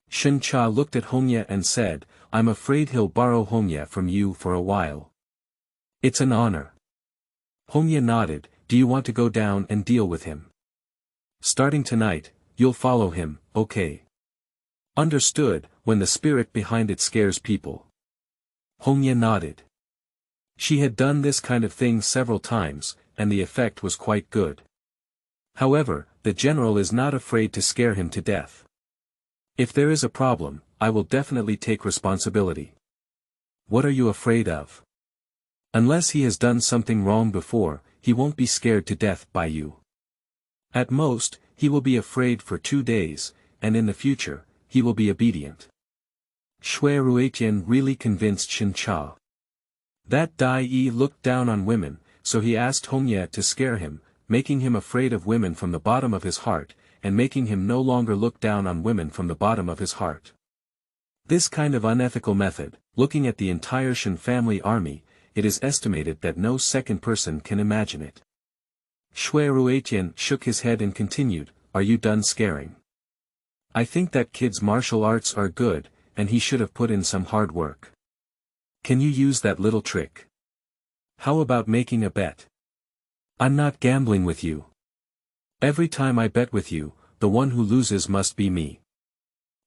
Shen Cha looked at Hongye and said, I'm afraid he'll borrow Hongye from you for a while. It's an honor. Hongye nodded, do you want to go down and deal with him? Starting tonight, you'll follow him, okay? Understood, when the spirit behind it scares people. Hongye nodded. She had done this kind of thing several times, and the effect was quite good. However, the general is not afraid to scare him to death. If there is a problem, I will definitely take responsibility. What are you afraid of? Unless he has done something wrong before, he won't be scared to death by you. At most, he will be afraid for 2 days, and in the future, he will be obedient. Shui Ruetian really convinced Shen Cha. That Dai Yi looked down on women, so he asked Hongye to scare him, making him afraid of women from the bottom of his heart, and making him no longer look down on women from the bottom of his heart. This kind of unethical method, looking at the entire Shen family army, it is estimated that no second person can imagine it. Shui Ruetian shook his head and continued, are you done scaring? I think that kid's martial arts are good, and he should have put in some hard work. Can you use that little trick? How about making a bet? I'm not gambling with you. Every time I bet with you, the one who loses must be me.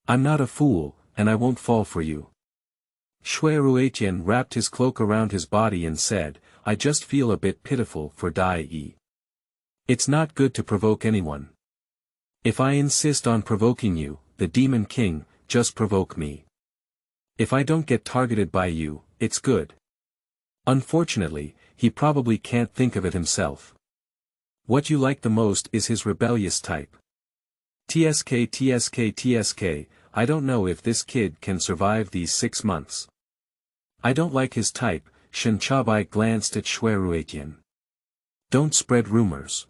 I'm not a fool, and I won't fall for you. Shui Ruetian wrapped his cloak around his body and said, I just feel a bit pitiful for Dai Yi. It's not good to provoke anyone. If I insist on provoking you, the Demon King, just provoke me. If I don't get targeted by you, it's good. Unfortunately, he probably can't think of it himself. What you like the most is his rebellious type. TSK, I don't know if this kid can survive these 6 months. I don't like his type, Shen Chabai glanced at Shui Ruetian. Don't spread rumors.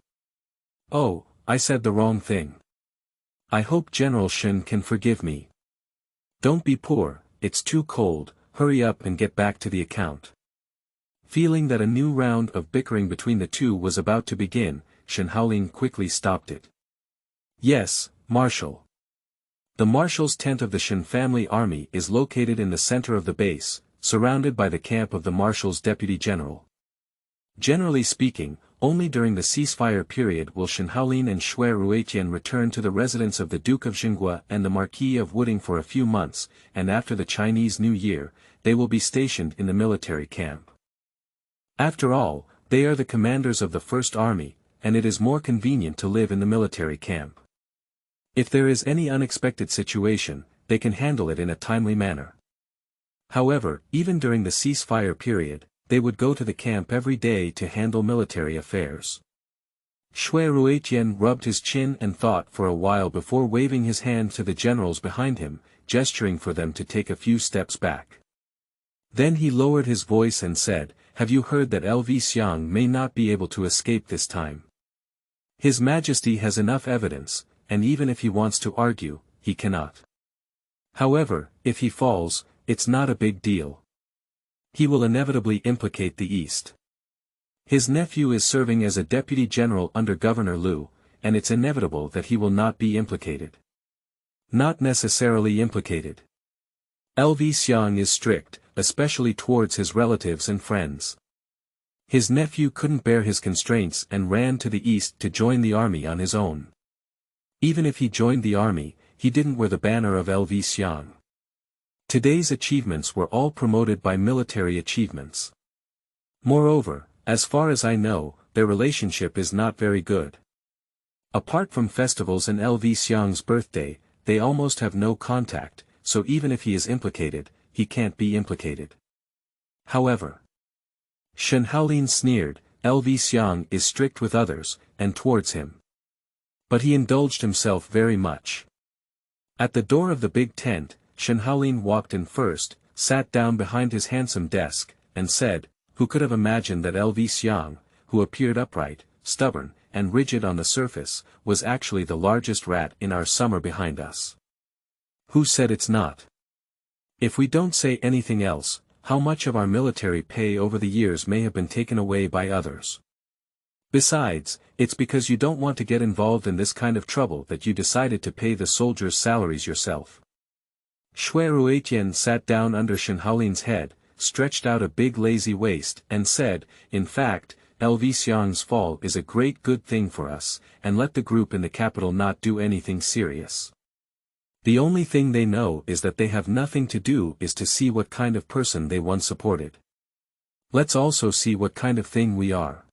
Oh, I said the wrong thing. I hope General Shen can forgive me. Don't be poor, it's too cold, hurry up and get back to the account. Feeling that a new round of bickering between the two was about to begin, Shen Haolin quickly stopped it. Yes, Marshal. The Marshal's tent of the Shen family army is located in the center of the base, surrounded by the camp of the Marshal's deputy general. Generally speaking, only during the ceasefire period will Shen Haolin and Shui Ruetian return to the residence of the Duke of Xinghua and the Marquis of Wooding for a few months, and after the Chinese New Year, they will be stationed in the military camp. After all, they are the commanders of the First Army, and it is more convenient to live in the military camp. If there is any unexpected situation, they can handle it in a timely manner. However, even during the ceasefire period, they would go to the camp every day to handle military affairs. Shui Ruetian rubbed his chin and thought for a while before waving his hand to the generals behind him, gesturing for them to take a few steps back. Then he lowered his voice and said, have you heard that LV Xiang may not be able to escape this time? His Majesty has enough evidence, and even if he wants to argue, he cannot. However, if he falls, it's not a big deal. He will inevitably implicate the East. His nephew is serving as a deputy general under Governor Liu, and it's inevitable that he will not be implicated. Not necessarily implicated. LV Xiang is strict, especially towards his relatives and friends. His nephew couldn't bear his constraints and ran to the east to join the army on his own. Even if he joined the army, he didn't wear the banner of LV Xiang. Today's achievements were all promoted by military achievements. Moreover, as far as I know, their relationship is not very good. Apart from festivals and LV Xiang's birthday, they almost have no contact, so even if he is implicated, he can't be implicated. However, Shen Haolin sneered, LV Xiang is strict with others, and towards him. But he indulged himself very much. At the door of the big tent, Shen Haolin walked in first, sat down behind his handsome desk, and said, who could have imagined that LV Xiang, who appeared upright, stubborn, and rigid on the surface, was actually the largest rat in our summer behind us? Who said it's not? If we don't say anything else, how much of our military pay over the years may have been taken away by others? Besides, it's because you don't want to get involved in this kind of trouble that you decided to pay the soldiers' salaries yourself. Shui Ruetian sat down under Shen Haolin's head, stretched out a big lazy waist, and said, "In fact, LV Xiang's fall is a great good thing for us, and let the group in the capital not do anything serious. The only thing they know is that they have nothing to do is to see what kind of person they once supported. Let's also see what kind of thing we are.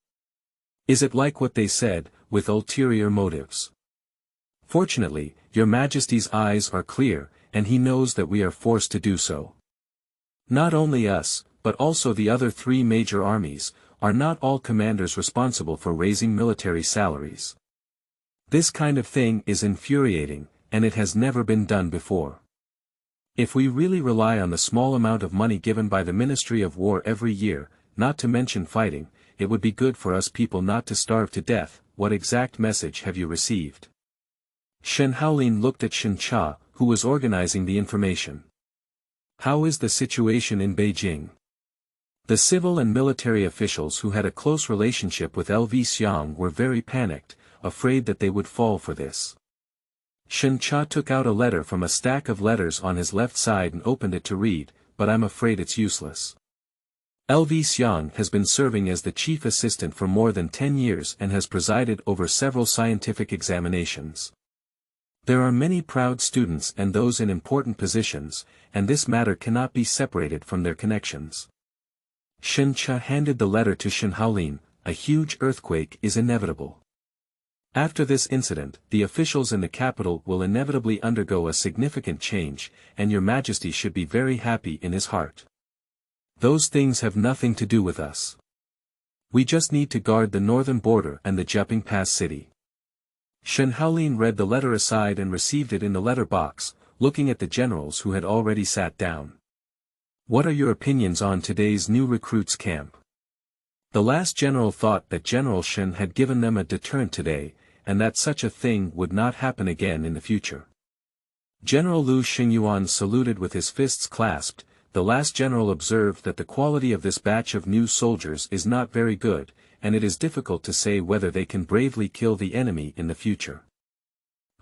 Is it like what they said, with ulterior motives? Fortunately, your Majesty's eyes are clear, and he knows that we are forced to do so. Not only us, but also the other three major armies, are not all commanders responsible for raising military salaries. This kind of thing is infuriating, and it has never been done before. If we really rely on the small amount of money given by the Ministry of War every year, not to mention fighting, it would be good for us people not to starve to death. What exact message have you received?" Shen Haolin looked at Shen Cha, who was organizing the information. "How is the situation in Beijing?" The civil and military officials who had a close relationship with LV Xiang were very panicked, afraid that they would fall for this. Shen Cha took out a letter from a stack of letters on his left side and opened it to read, "But I'm afraid it's useless. LV Xiang has been serving as the chief assistant for more than 10 years and has presided over several scientific examinations. There are many proud students and those in important positions, and this matter cannot be separated from their connections." Shen Cha handed the letter to Shen Haolin. "A huge earthquake is inevitable. After this incident, the officials in the capital will inevitably undergo a significant change, and your Majesty should be very happy in his heart. Those things have nothing to do with us. We just need to guard the northern border and the Jiaping Pass city." Shen Haolin read the letter aside and received it in the letter box, looking at the generals who had already sat down. "What are your opinions on today's new recruits camp?" The last general thought that General Shen had given them a deterrent today, and that such a thing would not happen again in the future. General Liu Xingyuan saluted with his fists clasped. The last general observed that the quality of this batch of new soldiers is not very good, and it is difficult to say whether they can bravely kill the enemy in the future.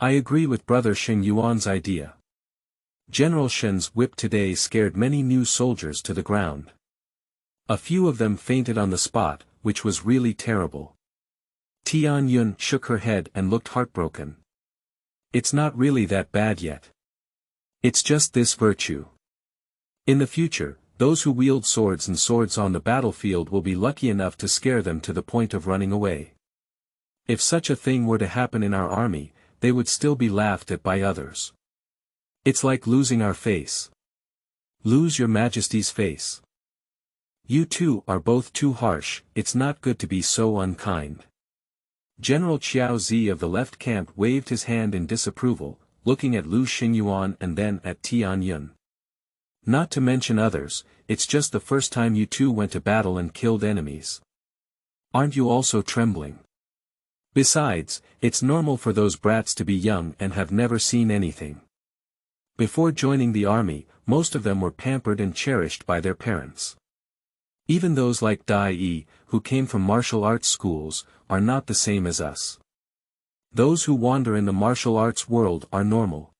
"I agree with Brother Xingyuan's idea. General Shen's whip today scared many new soldiers to the ground. A few of them fainted on the spot, which was really terrible." Tian Yun shook her head and looked heartbroken. "It's not really that bad yet. It's just this virtue. In the future, those who wield swords and swords on the battlefield will be lucky enough to scare them to the point of running away. If such a thing were to happen in our army, they would still be laughed at by others. It's like losing our face. Lose your Majesty's face. You two are both too harsh, it's not good to be so unkind." General Qiao Zi of the left camp waved his hand in disapproval, looking at Liu Xingyuan and then at Tian Yun. "Not to mention others, it's just the first time you two went to battle and killed enemies. Aren't you also trembling? Besides, it's normal for those brats to be young and have never seen anything. Before joining the army, most of them were pampered and cherished by their parents. Even those like Dai Yi, who came from martial arts schools, are not the same as us. Those who wander in the martial arts world are normal.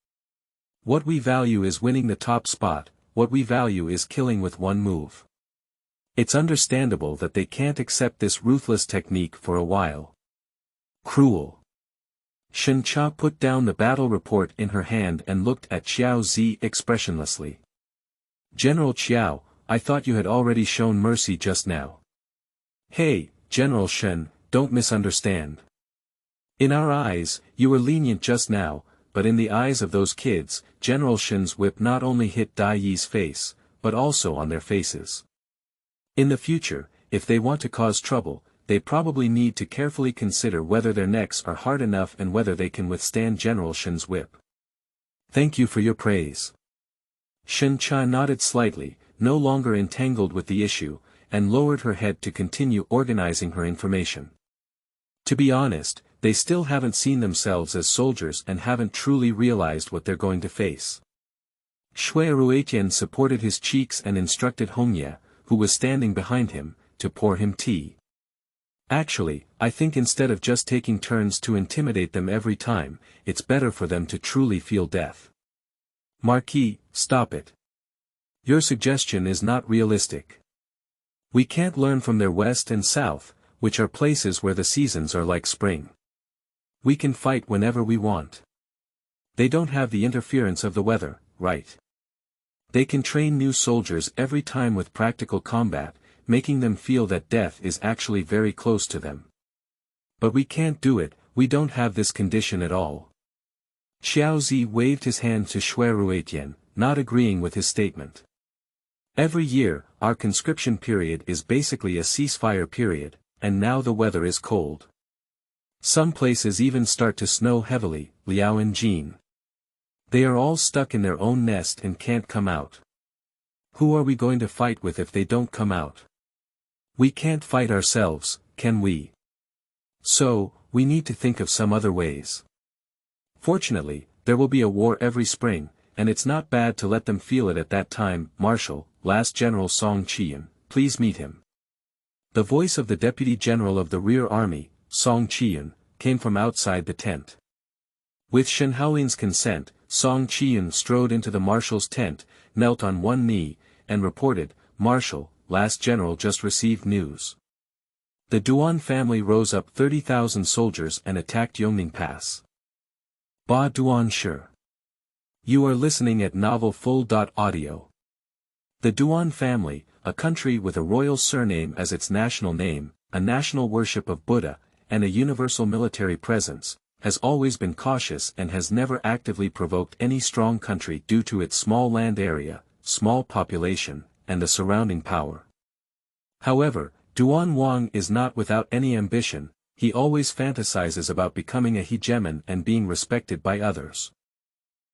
What we value is winning the top spot, what we value is killing with one move. It's understandable that they can't accept this ruthless technique for a while. Cruel." Shen Cha put down the battle report in her hand and looked at Qiao Zi expressionlessly. "General Qiao, I thought you had already shown mercy just now." "Hey, General Shen, don't misunderstand. In our eyes, you were lenient just now, but in the eyes of those kids, General Shen's whip not only hit Dai Yi's face, but also on their faces. In the future, if they want to cause trouble, they probably need to carefully consider whether their necks are hard enough and whether they can withstand General Shen's whip." "Thank you for your praise." Shen Cha nodded slightly, no longer entangled with the issue, and lowered her head to continue organizing her information. To be honest, they still haven't seen themselves as soldiers and haven't truly realized what they're going to face. Shui Ruetian supported his cheeks and instructed Hongye, who was standing behind him, to pour him tea. Actually, I think instead of just taking turns to intimidate them every time, it's better for them to truly feel death. Marquis, stop it. Your suggestion is not realistic. We can't learn from their west and south, which are places where the seasons are like spring. We can fight whenever we want. They don't have the interference of the weather, right? They can train new soldiers every time with practical combat, making them feel that death is actually very close to them. But we can't do it, we don't have this condition at all. Xiaozi waved his hand to Shui Ruetian, not agreeing with his statement. Every year, our conscription period is basically a ceasefire period, and now the weather is cold. Some places even start to snow heavily, Liao and Jin. They are all stuck in their own nest and can't come out. Who are we going to fight with if they don't come out? We can't fight ourselves, can we? So, we need to think of some other ways. Fortunately, there will be a war every spring, and it's not bad to let them feel it at that time. Marshal, last General Song Qian, please meet him. The voice of the Deputy General of the Rear Army, Song Qian, came from outside the tent. With Shen Haolin's consent, Song Qian strode into the marshal's tent, knelt on one knee, and reported, "Marshal, last general just received news. The Duan family rose up 30,000 soldiers and attacked Yongning Pass." Ba Duan Shi. You are listening at novelfull.audio. The Duan family, a country with a royal surname as its national name, a national worship of Buddha, and a universal military presence, has always been cautious and has never actively provoked any strong country due to its small land area, small population, and the surrounding power. However, Duan Wang is not without any ambition, he always fantasizes about becoming a hegemon and being respected by others.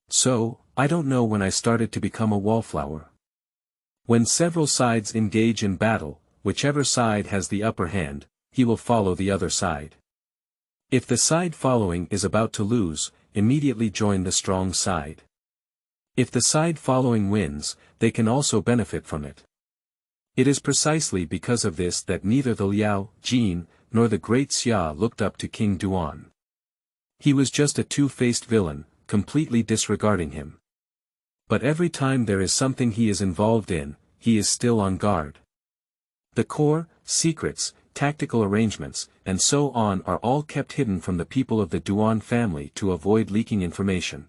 So, I don't know when I started to become a wallflower. When several sides engage in battle, whichever side has the upper hand, he will follow the other side. If the side following is about to lose, immediately join the strong side. If the side following wins, they can also benefit from it. It is precisely because of this that neither the Liao, Jin, nor the great Xia looked up to King Duan. He was just a two-faced villain, completely disregarding him. But every time there is something he is involved in, he is still on guard. The core, secrets, tactical arrangements, and so on are all kept hidden from the people of the Duan family to avoid leaking information.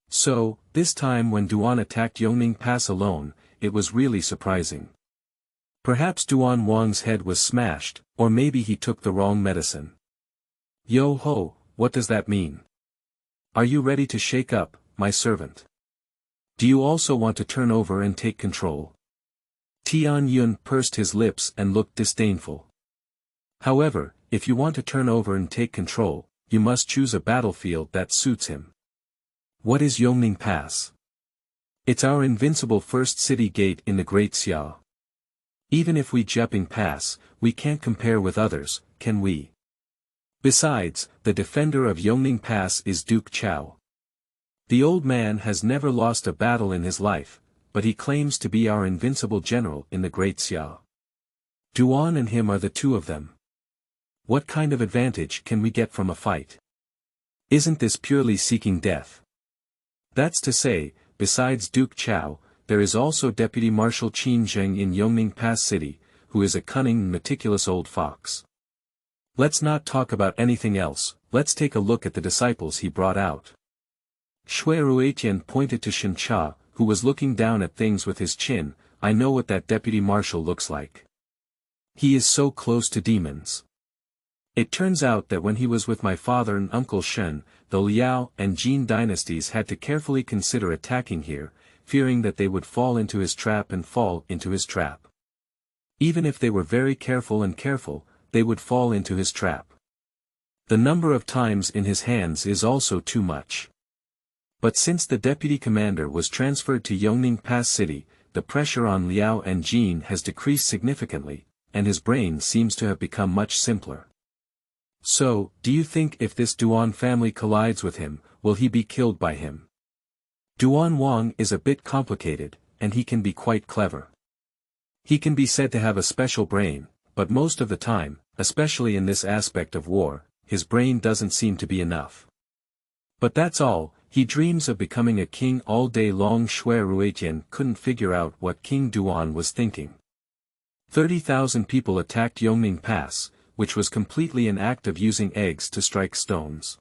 So, this time when Duan attacked Yongning Pass alone, it was really surprising. Perhaps Duan Wang's head was smashed, or maybe he took the wrong medicine. Yo ho, what does that mean? Are you ready to shake up, my servant? Do you also want to turn over and take control? Tian Yun pursed his lips and looked disdainful. However, if you want to turn over and take control, you must choose a battlefield that suits him. What is Yongning Pass? It's our invincible first city gate in the Great Xia. Even if we Jiaping Pass, we can't compare with others, can we? Besides, the defender of Yongning Pass is Duke Chao. The old man has never lost a battle in his life, but he claims to be our invincible general in the Great Xia. Duan and him are the two of them. What kind of advantage can we get from a fight? Isn't this purely seeking death? That's to say, besides Duke Chao, there is also Deputy Marshal Qin Zheng in Yongning Pass City, who is a cunning and meticulous old fox. Let's not talk about anything else, let's take a look at the disciples he brought out. Shui Ruetian pointed to Shen Cha, who was looking down at things with his chin. I know what that deputy marshal looks like. He is so close to demons. It turns out that when he was with my father and Uncle Shen, the Liao and Jin dynasties had to carefully consider attacking here, fearing that they would fall into his trap and fall into his trap. Even if they were very careful, they would fall into his trap. The number of times in his hands is also too much. But since the deputy commander was transferred to Yongning Pass City, the pressure on Liao and Jin has decreased significantly, and his brain seems to have become much simpler. So, do you think if this Duan family collides with him, will he be killed by him? Duan Wang is a bit complicated, and he can be quite clever. He can be said to have a special brain, but most of the time, especially in this aspect of war, his brain doesn't seem to be enough. But that's all, he dreams of becoming a king all day long. Shui Ruetian couldn't figure out what King Duan was thinking. 30,000 people attacked Jiaping Pass, which was completely an act of using eggs to strike stones.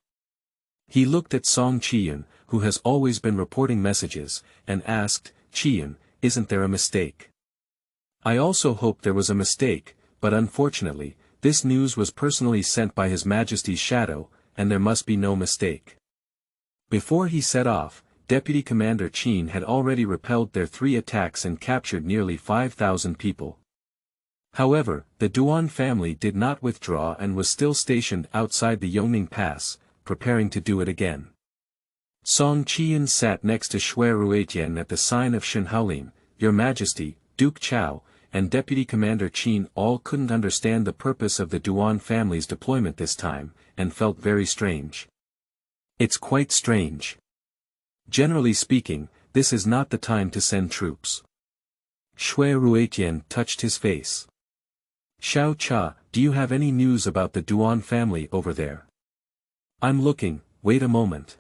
He looked at Song Qiyun, who has always been reporting messages, and asked, Qiyun, isn't there a mistake? I also hoped there was a mistake, but unfortunately, this news was personally sent by His Majesty's shadow, and there must be no mistake. Before he set off, Deputy Commander Qin had already repelled their 3 attacks and captured nearly 5,000 people. However, the Duan family did not withdraw and was still stationed outside the Jiaping Pass, preparing to do it again. Song Qiyun sat next to Shui Ruetian at the sign of Shen Haolin, Your Majesty, Duke Chao, and Deputy Commander Qin all couldn't understand the purpose of the Duan family's deployment this time, and felt very strange. It's quite strange. Generally speaking, this is not the time to send troops. Shui Ruetian touched his face. Xiao Cha, do you have any news about the Duan family over there? I'm looking, wait a moment.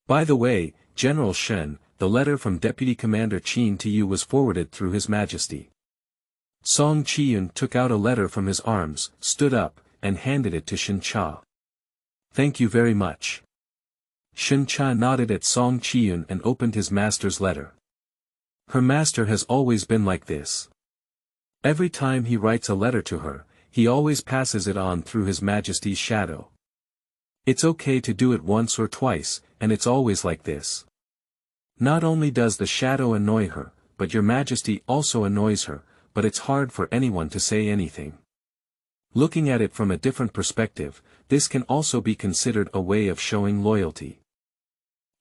By the way, General Shen, the letter from Deputy Commander Qin to you was forwarded through His Majesty. Song Qiyun took out a letter from his arms, stood up, and handed it to Shen Cha. Thank you very much. Shen Cha nodded at Song Qiyun and opened his master's letter. Her master has always been like this. Every time he writes a letter to her, he always passes it on through His Majesty's shadow. It's okay to do it once or twice, and it's always like this. Not only does the shadow annoy her, but Your Majesty also annoys her, but it's hard for anyone to say anything. Looking at it from a different perspective, this can also be considered a way of showing loyalty.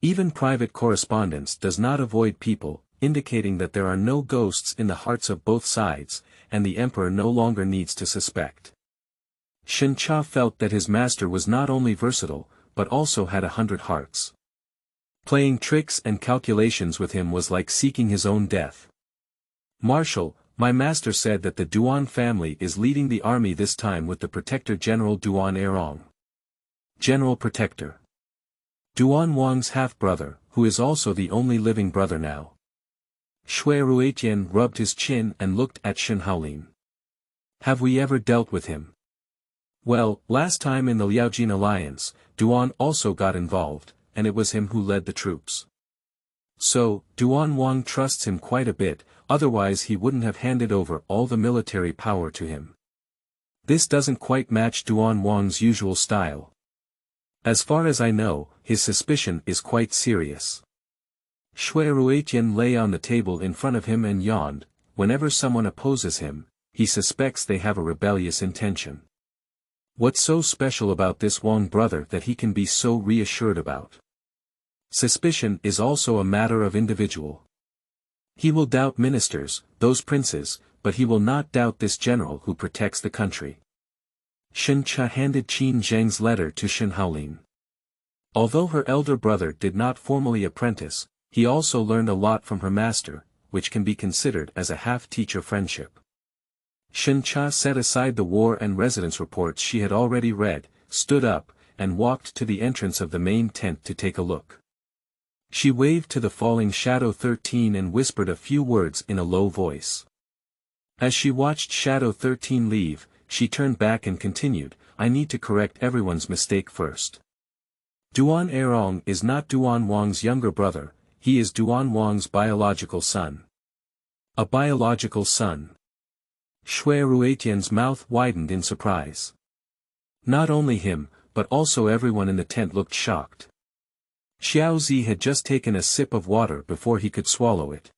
Even private correspondence does not avoid people, indicating that there are no ghosts in the hearts of both sides, and the emperor no longer needs to suspect. Shen Cha felt that his master was not only versatile, but also had 100 hearts. Playing tricks and calculations with him was like seeking his own death. Marshal, my master said that the Duan family is leading the army this time with the Protector General Duan Erong. General Protector. Duan Wang's half-brother, who is also the only living brother now. Shui Ruetian rubbed his chin and looked at Shen Haolin. Have we ever dealt with him? Well, last time in the Liaojin alliance, Duan also got involved, and it was him who led the troops. So, Duan Wang trusts him quite a bit, otherwise he wouldn't have handed over all the military power to him. This doesn't quite match Duan Wang's usual style. As far as I know, his suspicion is quite serious. Shui Ruetian lay on the table in front of him and yawned. Whenever someone opposes him, he suspects they have a rebellious intention. What's so special about this Wang brother that he can be so reassured about? Suspicion is also a matter of individual. He will doubt ministers, those princes, but he will not doubt this general who protects the country. Shen Cha handed Qin Zheng's letter to Shen Haolin. Although her elder brother did not formally apprentice, he also learned a lot from her master, which can be considered as a half-teacher friendship. Shen Cha set aside the war and residence reports she had already read, stood up, and walked to the entrance of the main tent to take a look. She waved to the falling Shadow 13 and whispered a few words in a low voice. As she watched Shadow 13 leave, she turned back and continued, I need to correct everyone's mistake first. Duan Erong is not Duan Wang's younger brother, he is Duan Wang's biological son. A biological son. Shui Ruetian's mouth widened in surprise. Not only him, but also everyone in the tent looked shocked. Xiaozi had just taken a sip of water before he could swallow it.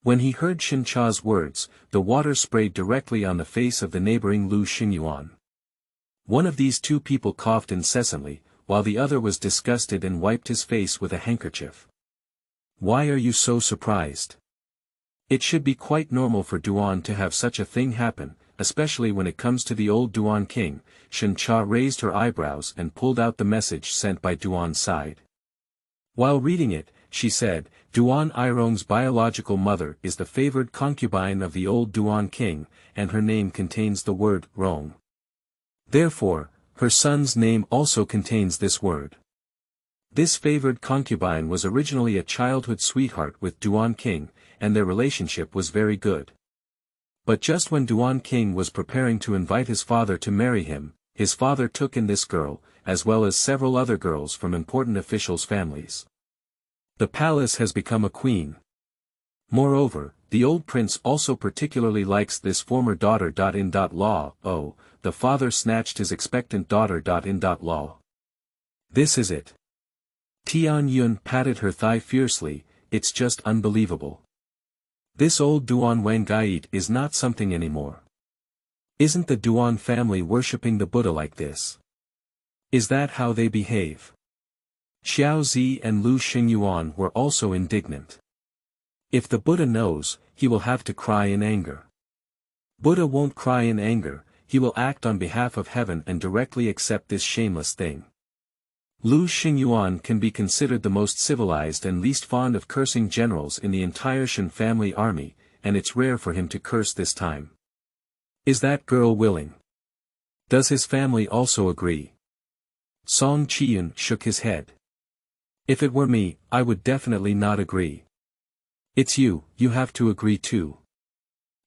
When he heard Shen Cha's words, the water sprayed directly on the face of the neighboring Lu Xingyuan. One of these two people coughed incessantly, while the other was disgusted and wiped his face with a handkerchief. Why are you so surprised? It should be quite normal for Duan to have such a thing happen, especially when it comes to the old Duan king. Shen Cha raised her eyebrows and pulled out the message sent by Duan's side. While reading it, she said, Duan Irong's biological mother is the favored concubine of the old Duan king, and her name contains the word Rong. Therefore, her son's name also contains this word. This favored concubine was originally a childhood sweetheart with Duan king, and their relationship was very good. But just when Duan king was preparing to invite his father to marry him, his father took in this girl, as well as several other girls from important officials' families. The palace has become a queen. Moreover, the old prince also particularly likes this former daughter. Law, oh, the father snatched his expectant daughter. Law. This is it. Tian Yun patted her thigh fiercely, it's just unbelievable. This old Duan Wangait is not something anymore. Isn't the Duan family worshipping the Buddha like this? Is that how they behave? Xiao Zi and Lu Xingyuan were also indignant. If the Buddha knows, he will have to cry in anger. Buddha won't cry in anger, he will act on behalf of heaven and directly accept this shameless thing. Lu Xingyuan can be considered the most civilized and least fond of cursing generals in the entire Shen family army, and it's rare for him to curse this time. Is that girl willing? Does his family also agree? Song Chiyun shook his head. If it were me, I would definitely not agree. It's you have to agree too.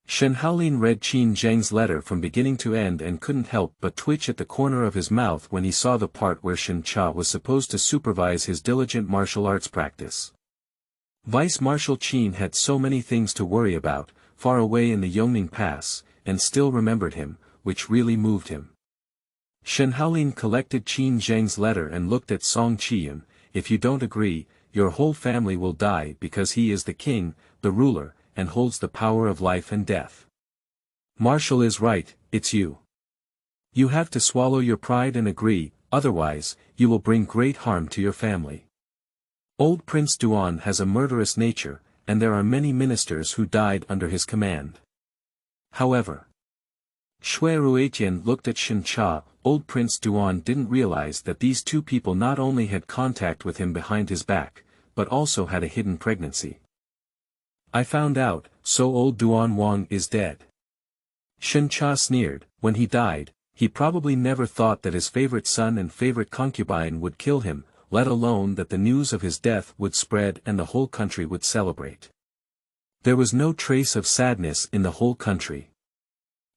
Shen Haolin read Qin Zheng's letter from beginning to end and couldn't help but twitch at the corner of his mouth when he saw the part where Shen Cha was supposed to supervise his diligent martial arts practice. Vice Marshal Qin had so many things to worry about, far away in the Jiaping Pass, and still remembered him, which really moved him. Shen Haolin collected Qin Zheng's letter and looked at Song Chiyun. If you don't agree, your whole family will die because he is the king, the ruler, and holds the power of life and death. Marshal is right, it's you. You have to swallow your pride and agree, otherwise, you will bring great harm to your family. Old Prince Duan has a murderous nature, and there are many ministers who died under his command. However, Shui Ruetian looked at Shen Cha. Old Prince Duan didn't realize that these two people not only had contact with him behind his back, but also had a hidden pregnancy. I found out, so old Duan Wang is dead. Shen Cha sneered. When he died, he probably never thought that his favorite son and favorite concubine would kill him, let alone that the news of his death would spread and the whole country would celebrate. There was no trace of sadness in the whole country.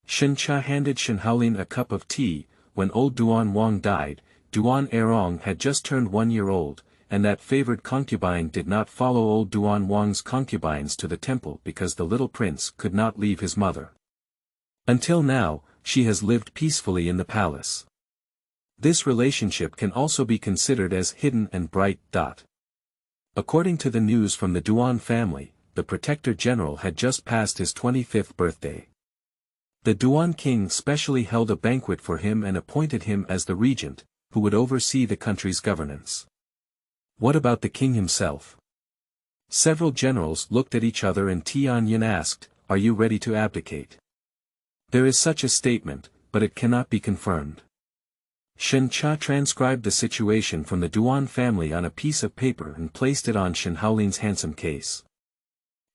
Shen Cha handed Shen Haolin a cup of tea. When old Duan Wang died, Duan Erong had just turned 1 year old, and that favored concubine did not follow old Duan Wang's concubines to the temple because the little prince could not leave his mother. Until now, she has lived peacefully in the palace. This relationship can also be considered as hidden and bright. According to the news from the Duan family, the Protector General had just passed his 25th birthday. The Duan king specially held a banquet for him and appointed him as the regent, who would oversee the country's governance. What about the king himself? Several generals looked at each other and Tian Yun asked, are you ready to abdicate? There is such a statement, but it cannot be confirmed. Shen Cha transcribed the situation from the Duan family on a piece of paper and placed it on Shen Haolin's handsome case.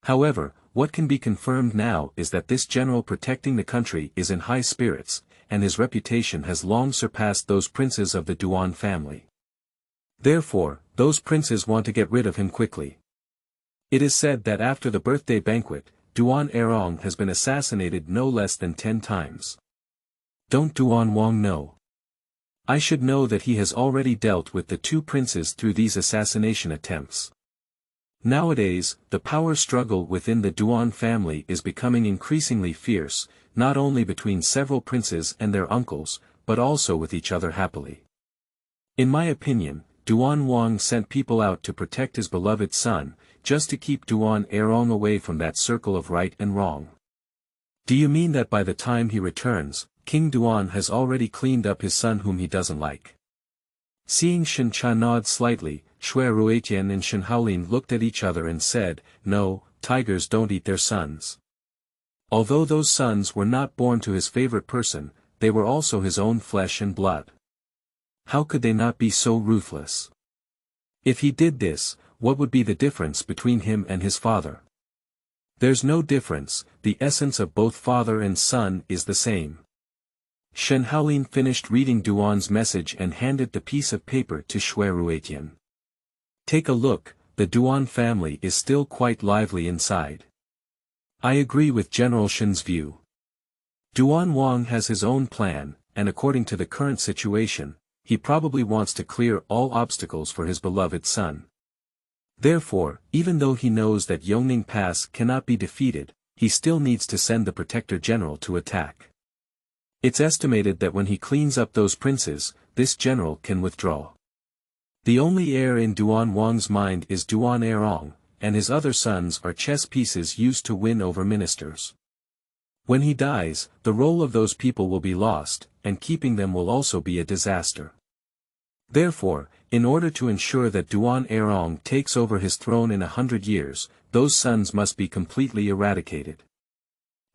However, what can be confirmed now is that this general protecting the country is in high spirits, and his reputation has long surpassed those princes of the Duan family. Therefore, those princes want to get rid of him quickly. It is said that after the birthday banquet, Duan Erong has been assassinated no less than 10 times. Don't Duan Wang know? I should know that he has already dealt with the two princes through these assassination attempts. Nowadays, the power struggle within the Duan family is becoming increasingly fierce, not only between several princes and their uncles, but also with each other happily. In my opinion, Duan Wang sent people out to protect his beloved son, just to keep Duan Erong away from that circle of right and wrong. Do you mean that by the time he returns, King Duan has already cleaned up his son whom he doesn't like? Seeing Shen Cha nod slightly, Shui Ruetian and Shen Haolin looked at each other and said, no, tigers don't eat their sons. Although those sons were not born to his favorite person, they were also his own flesh and blood. How could they not be so ruthless? If he did this, what would be the difference between him and his father? There's no difference, the essence of both father and son is the same. Shen Haolin finished reading Duan's message and handed the piece of paper to Shui Ruetian. Take a look, the Duan family is still quite lively inside. I agree with General Shen's view. Duan Wang has his own plan, and according to the current situation, he probably wants to clear all obstacles for his beloved son. Therefore, even though he knows that Yongning Pass cannot be defeated, he still needs to send the Protector General to attack. It's estimated that when he cleans up those princes, this general can withdraw. The only heir in Duan Wang's mind is Duan Erong, and his other sons are chess pieces used to win over ministers. When he dies, the role of those people will be lost, and keeping them will also be a disaster. Therefore, in order to ensure that Duan Erong takes over his throne in 100 years, those sons must be completely eradicated.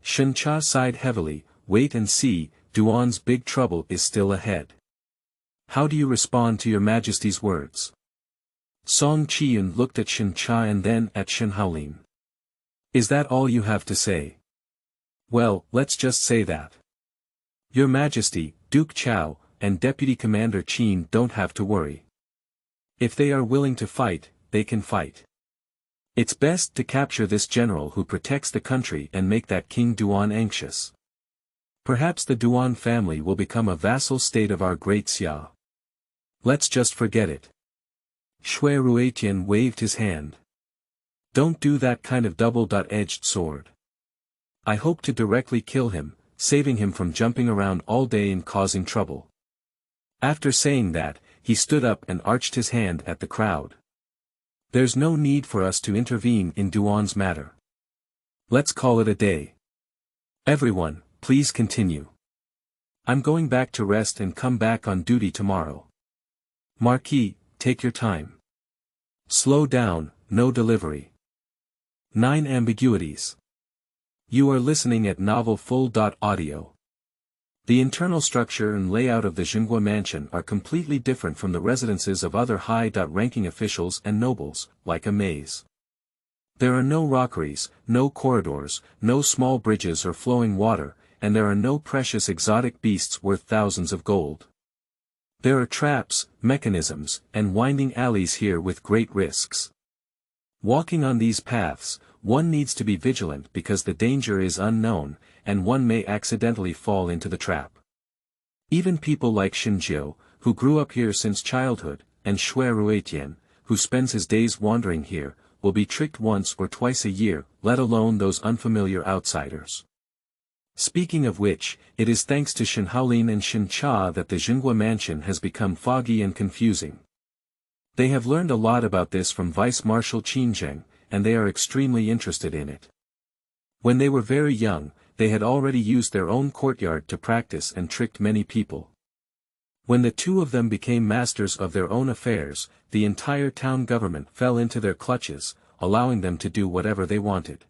Shen Cha sighed heavily. Wait and see, Duan's big trouble is still ahead. How do you respond to your Majesty's words? Song Qiyun looked at Shen Cha and then at Shen Haolin. Is that all you have to say? Well, let's just say that. Your Majesty, Duke Chao, and Deputy Commander Qin don't have to worry. If they are willing to fight, they can fight. It's best to capture this general who protects the country and make that King Duan anxious. Perhaps the Duan family will become a vassal state of our great Xia. Let's just forget it. Shui Ruetian waved his hand. Don't do that kind of double-edged sword. I hope to directly kill him, saving him from jumping around all day and causing trouble. After saying that, he stood up and arched his hand at the crowd. There's no need for us to intervene in Duan's matter. Let's call it a day. Everyone, please continue. I'm going back to rest and come back on duty tomorrow. Marquis, take your time. Slow down, no delivery. 9 Ambiguities. You are listening at novelfull.audio. The internal structure and layout of the Jinghua mansion are completely different from the residences of other high-ranking officials and nobles, like a maze. There are no rockeries, no corridors, no small bridges or flowing water, and there are no precious exotic beasts worth thousands of gold. There are traps, mechanisms, and winding alleys here with great risks. Walking on these paths, one needs to be vigilant because the danger is unknown, and one may accidentally fall into the trap. Even people like Shinjiu, who grew up here since childhood, and Shui Ruetian, who spends his days wandering here, will be tricked once or twice a year, let alone those unfamiliar outsiders. Speaking of which, it is thanks to Shen Haolin and Shen Cha that the Jinghua mansion has become foggy and confusing. They have learned a lot about this from Vice Marshal Qin Zheng, and they are extremely interested in it. When they were very young, they had already used their own courtyard to practice and tricked many people. When the two of them became masters of their own affairs, the entire town government fell into their clutches, allowing them to do whatever they wanted.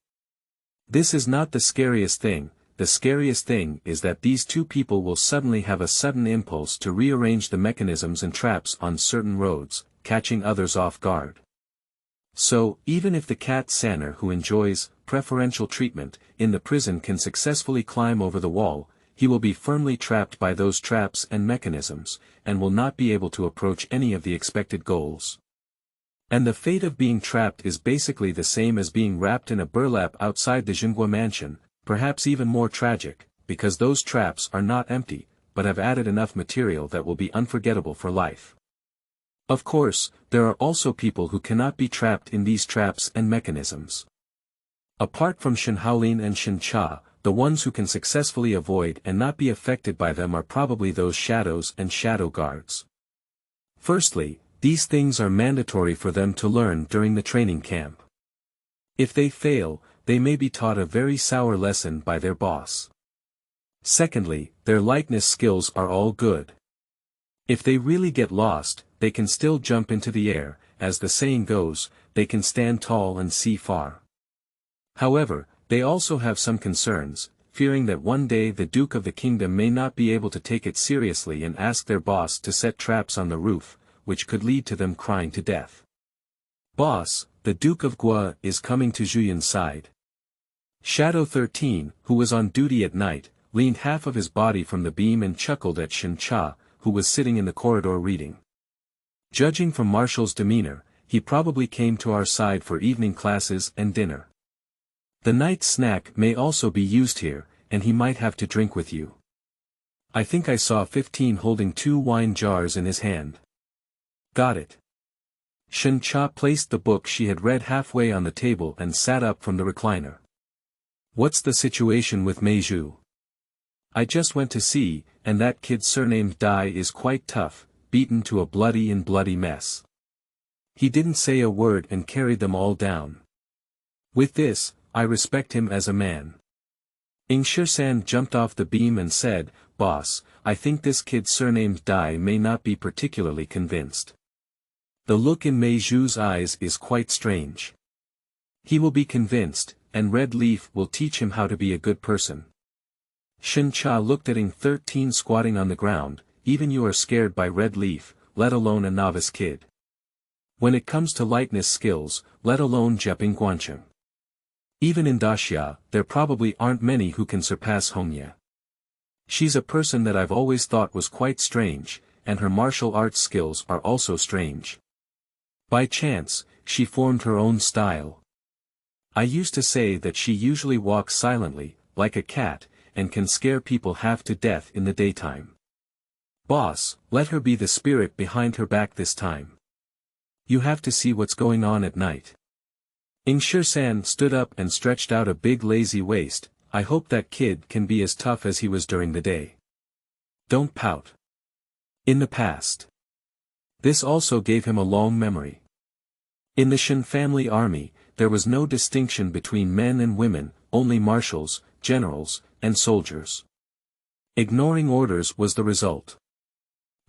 This is not the scariest thing. The scariest thing is that these two people will suddenly have a sudden impulse to rearrange the mechanisms and traps on certain roads, catching others off guard. So, even if the cat Sanner who enjoys preferential treatment in the prison can successfully climb over the wall, he will be firmly trapped by those traps and mechanisms, and will not be able to approach any of the expected goals. And the fate of being trapped is basically the same as being wrapped in a burlap outside the Jinghua mansion, perhaps even more tragic, because those traps are not empty, but have added enough material that will be unforgettable for life. Of course, there are also people who cannot be trapped in these traps and mechanisms. Apart from Shen Haolin and Shen Cha, the ones who can successfully avoid and not be affected by them are probably those shadows and shadow guards. Firstly, these things are mandatory for them to learn during the training camp. If they fail, they may be taught a very sour lesson by their boss. Secondly, their likeness skills are all good. If they really get lost, they can still jump into the air, as the saying goes, they can stand tall and see far. However, they also have some concerns, fearing that one day the Duke of the Kingdom may not be able to take it seriously and ask their boss to set traps on the roof, which could lead to them crying to death. Boss, the Duke of Gua is coming to Zhuyun's side. Shadow 13, who was on duty at night, leaned half of his body from the beam and chuckled at Shen Cha, who was sitting in the corridor reading. Judging from Marshall's demeanor, he probably came to our side for evening classes and dinner. The night snack may also be used here, and he might have to drink with you. I think I saw 15 holding 2 wine jars in his hand. Got it. Shen Cha placed the book she had read halfway on the table and sat up from the recliner. What's the situation with Meizhu? I just went to see, and that kid surnamed Dai is quite tough, beaten to a bloody mess. He didn't say a word and carried them all down. With this, I respect him as a man. Ershen jumped off the beam and said, Boss, I think this kid surnamed Dai may not be particularly convinced. The look in Mei Zhu's eyes is quite strange. He will be convinced, and Red Leaf will teach him how to be a good person. Shen Cha looked at Ing 13 squatting on the ground. Even you are scared by Red Leaf, let alone a novice kid. When it comes to lightness skills, let alone Jiaping Guancheng. Even in Daxia, there probably aren't many who can surpass Hongye. She's a person that I've always thought was quite strange, and her martial arts skills are also strange. By chance, she formed her own style. I used to say that she usually walks silently, like a cat, and can scare people half to death in the daytime. Boss, let her be the spirit behind her back this time. You have to see what's going on at night. Ershen stood up and stretched out a big lazy waist. I hope that kid can be as tough as he was during the day. Don't pout. In the past. This also gave him a long memory. In the Shen family army, there was no distinction between men and women, only marshals, generals, and soldiers. Ignoring orders was the result.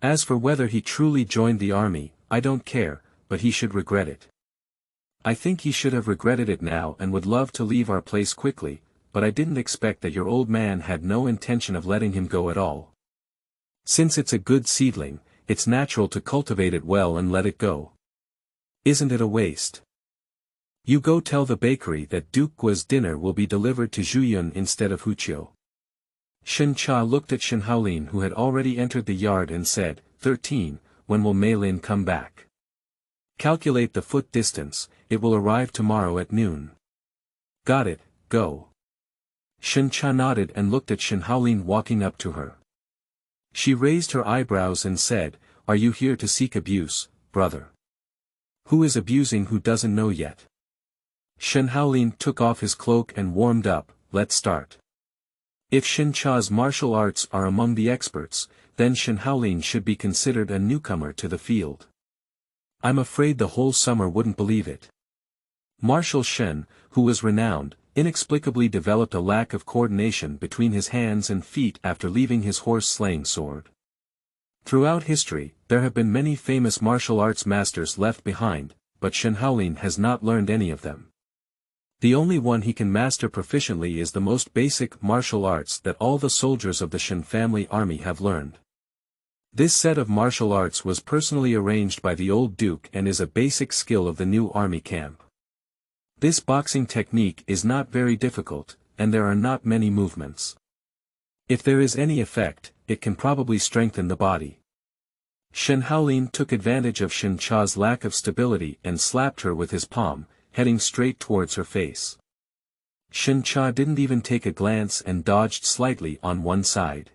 As for whether he truly joined the army, I don't care, but he should regret it. I think he should have regretted it now and would love to leave our place quickly, but I didn't expect that your old man had no intention of letting him go at all. Since it's a good seedling, it's natural to cultivate it well and let it go. Isn't it a waste? You go tell the bakery that Duke Gua's dinner will be delivered to Zhuyun instead of Huqiu. Shen Cha looked at Shen Haolin, who had already entered the yard, and said, 13, when will Mei Lin come back? Calculate the foot distance, it will arrive tomorrow at noon. Got it, go. Shen Cha nodded and looked at Shen Haolin walking up to her. She raised her eyebrows and said, Are you here to seek abuse, brother? Who is abusing who doesn't know yet? Shen Haolin took off his cloak and warmed up. Let's start. If Shen Cha's martial arts are among the experts, then Shen Haolin should be considered a newcomer to the field. I'm afraid the whole summer wouldn't believe it. Marshal Shen, who was renowned, inexplicably developed a lack of coordination between his hands and feet after leaving his horse-slaying sword. Throughout history, there have been many famous martial arts masters left behind, but Shen Haolin has not learned any of them. The only one he can master proficiently is the most basic martial arts that all the soldiers of the Shen family army have learned. This set of martial arts was personally arranged by the old duke and is a basic skill of the new army camp. This boxing technique is not very difficult, and there are not many movements. If there is any effect, it can probably strengthen the body. Shen Haolin took advantage of Shen Cha's lack of stability and slapped her with his palm, heading straight towards her face. Shen Cha didn't even take a glance and dodged slightly on one side.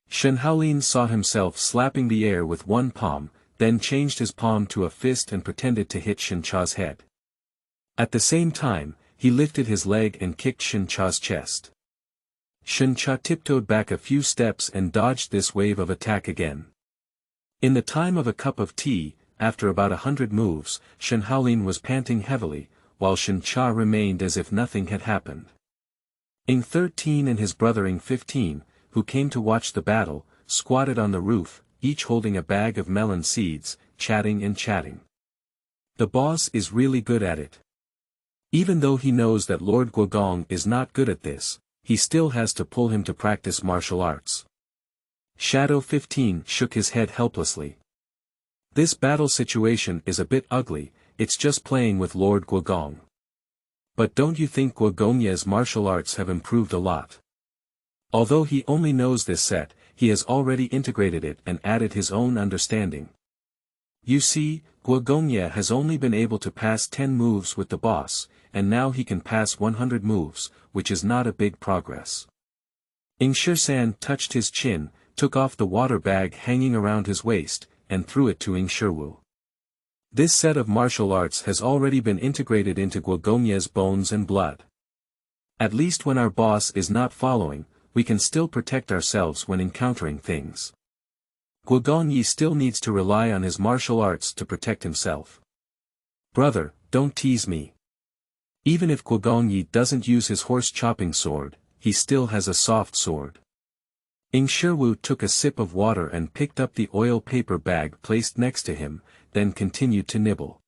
Shen Haolin saw himself slapping the air with one palm, then changed his palm to a fist and pretended to hit Shen Cha's head. At the same time, he lifted his leg and kicked Shen Cha's chest. Shen Cha tiptoed back a few steps and dodged this wave of attack again. In the time of a cup of tea, after about 100 moves, Shen Haolin was panting heavily, while Shen Cha remained as if nothing had happened. Ing 13 and his brother Ing 15, who came to watch the battle, squatted on the roof, each holding a bag of melon seeds, chatting and chatting. The boss is really good at it. Even though he knows that Lord Guogong is not good at this, he still has to pull him to practice martial arts. Shadow 15 shook his head helplessly. This battle situation is a bit ugly, it's just playing with Lord Guogong. But don't you think Guogongye's martial arts have improved a lot? Although he only knows this set, he has already integrated it and added his own understanding. You see, Guogongye has only been able to pass 10 moves with the boss, and now he can pass 100 moves, which is not a big progress. Yishi touched his chin, took off the water bag hanging around his waist, and threw it to Yishi. This set of martial arts has already been integrated into Guogongye's bones and blood. At least when our boss is not following, we can still protect ourselves when encountering things. Guogongye still needs to rely on his martial arts to protect himself. Brother, don't tease me. Even if Guogongye doesn't use his horse-chopping sword, he still has a soft sword. Yishi took a sip of water and picked up the oil paper bag placed next to him, then continued to nibble.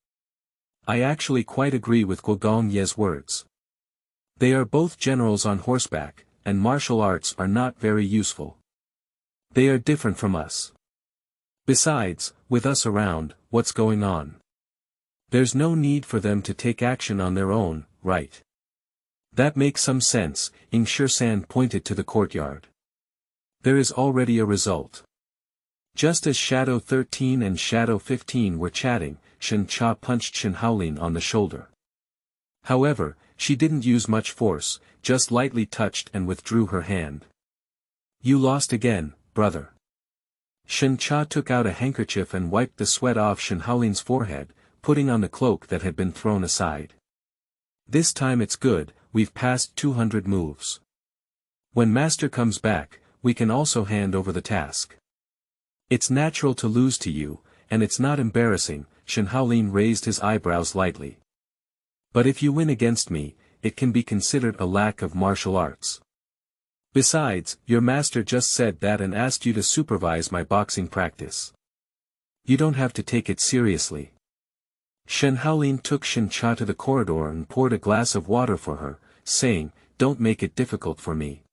I actually quite agree with Guogongye's words. They are both generals on horseback, and martial arts are not very useful. They are different from us. Besides, with us around, what's going on? There's no need for them to take action on their own, right? That makes some sense. Yishi pointed to the courtyard. There is already a result. Just as Shadow 13 and Shadow 15 were chatting, Shen punched Shen Haolin on the shoulder. However, she didn't use much force, just lightly touched and withdrew her hand. You lost again, brother. Shen took out a handkerchief and wiped the sweat off Shen Haolin's forehead, putting on the cloak that had been thrown aside. This time it's good, we've passed 200 moves. When Master comes back, we can also hand over the task. It's natural to lose to you, and it's not embarrassing. Shen Haolin raised his eyebrows lightly. But if you win against me, it can be considered a lack of martial arts. Besides, your master just said that and asked you to supervise my boxing practice. You don't have to take it seriously. Shen Haolin took Shen to the corridor and poured a glass of water for her, saying, Don't make it difficult for me.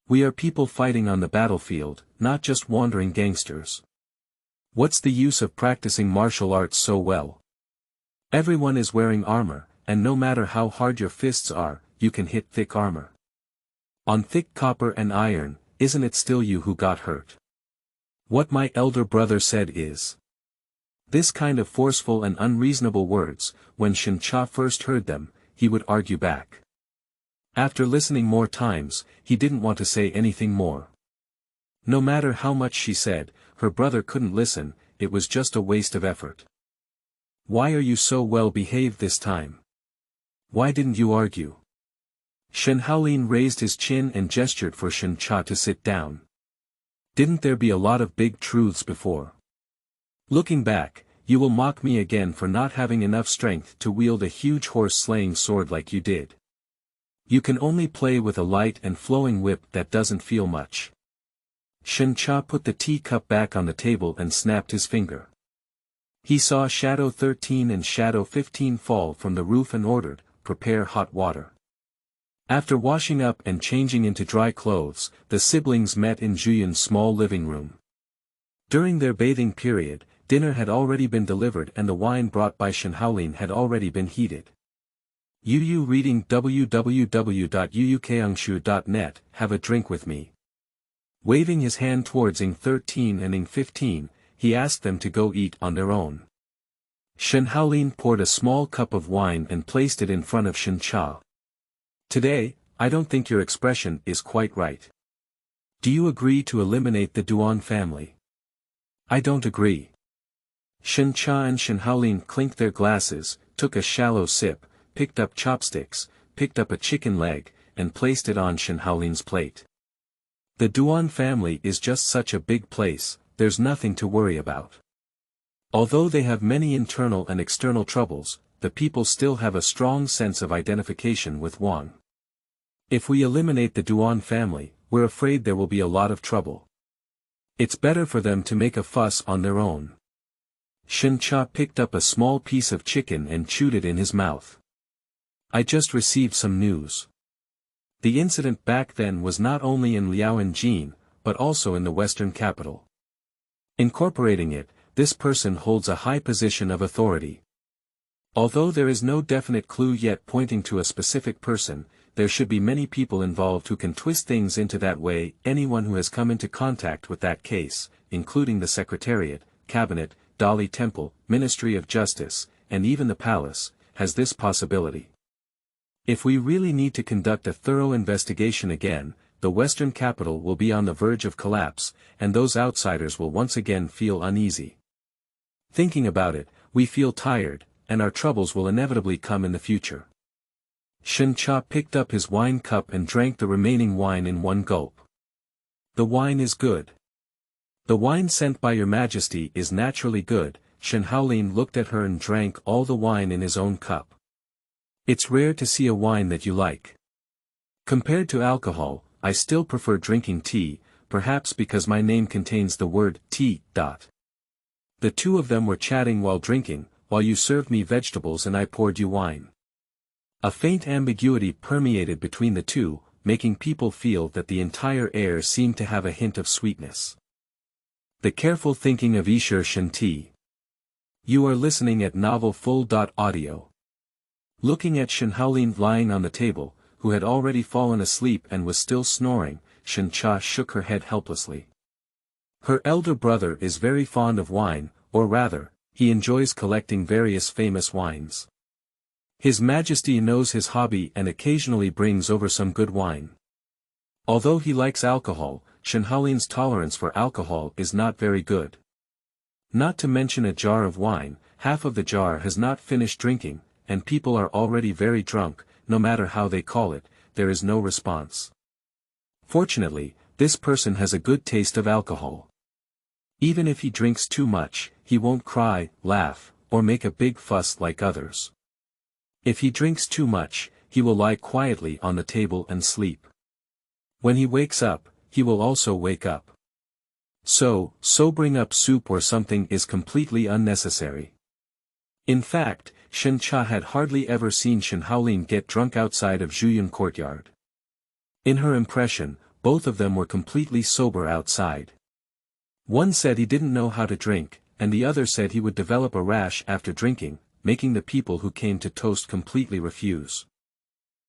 We are people fighting on the battlefield, not just wandering gangsters. What's the use of practicing martial arts so well? Everyone is wearing armor, and no matter how hard your fists are, you can hit thick armor. On thick copper and iron, isn't it still you who got hurt? What my elder brother said is. This kind of forceful and unreasonable words, when Shen first heard them, he would argue back. After listening more times, he didn't want to say anything more. No matter how much she said, her brother couldn't listen, it was just a waste of effort. Why are you so well behaved this time? Why didn't you argue? Shen Haolin raised his chin and gestured for Shen to sit down. Didn't there be a lot of big truths before? Looking back, you will mock me again for not having enough strength to wield a huge horse-slaying sword like you did. You can only play with a light and flowing whip that doesn't feel much. Shen put the teacup back on the table and snapped his finger. He saw Shadow 13 and Shadow 15 fall from the roof and ordered, Prepare hot water. After washing up and changing into dry clothes, the siblings met in Zhuyun's small living room. During their bathing period, dinner had already been delivered and the wine brought by Shen Haolin had already been heated. Yu reading www.yuukangshu.net, have a drink with me. Waving his hand towards Ing 13 and Ing 15, he asked them to go eat on their own. Shen Haolin poured a small cup of wine and placed it in front of Shen. Today, I don't think your expression is quite right. Do you agree to eliminate the Duan family? I don't agree. Shen and Shen Haolin clinked their glasses, took a shallow sip, picked up chopsticks, picked up a chicken leg, and placed it on Shen Haolin's plate. The Duan family is just such a big place, there's nothing to worry about. Although they have many internal and external troubles, the people still have a strong sense of identification with Wang. If we eliminate the Duan family, we're afraid there will be a lot of trouble. It's better for them to make a fuss on their own. Shen picked up a small piece of chicken and chewed it in his mouth. I just received some news. The incident back then was not only in Liaoyinjin, but also in the western capital. Incorporating it, this person holds a high position of authority. Although there is no definite clue yet pointing to a specific person, there should be many people involved who can twist things into that way. Anyone who has come into contact with that case, including the Secretariat, Cabinet, Dali Temple, Ministry of Justice, and even the Palace, has this possibility. If we really need to conduct a thorough investigation again, the Western capital will be on the verge of collapse, and those outsiders will once again feel uneasy. Thinking about it, we feel tired, and our troubles will inevitably come in the future. Shen Cha picked up his wine cup and drank the remaining wine in one gulp. The wine is good. The wine sent by your majesty is naturally good. Shen Haolin looked at her and drank all the wine in his own cup. It's rare to see a wine that you like. Compared to alcohol, I still prefer drinking tea, perhaps because my name contains the word tea. The two of them were chatting while drinking, while you served me vegetables and I poured you wine. A faint ambiguity permeated between the two, making people feel that the entire air seemed to have a hint of sweetness. The careful thinking of Ershen T. You are listening at Novel Full. Audio. Looking at Shen Haolin lying on the table, who had already fallen asleep and was still snoring, Shen Cha shook her head helplessly. Her elder brother is very fond of wine, or rather, he enjoys collecting various famous wines. His Majesty knows his hobby and occasionally brings over some good wine. Although he likes alcohol, Shen Haolin's tolerance for alcohol is not very good. Not to mention a jar of wine, half of the jar has not finished drinking, and people are already very drunk. No matter how they call it, there is no response. Fortunately, this person has a good taste of alcohol. Even if he drinks too much, he won't cry, laugh, or make a big fuss like others. If he drinks too much, he will lie quietly on the table and sleep. When he wakes up, he will also wake up. Sobering up soup or something is completely unnecessary. In fact, Shen Cha had hardly ever seen Shen Haolin get drunk outside of Zhuyun courtyard. In her impression, both of them were completely sober outside. One said he didn't know how to drink, and the other said he would develop a rash after drinking, making the people who came to toast completely refuse.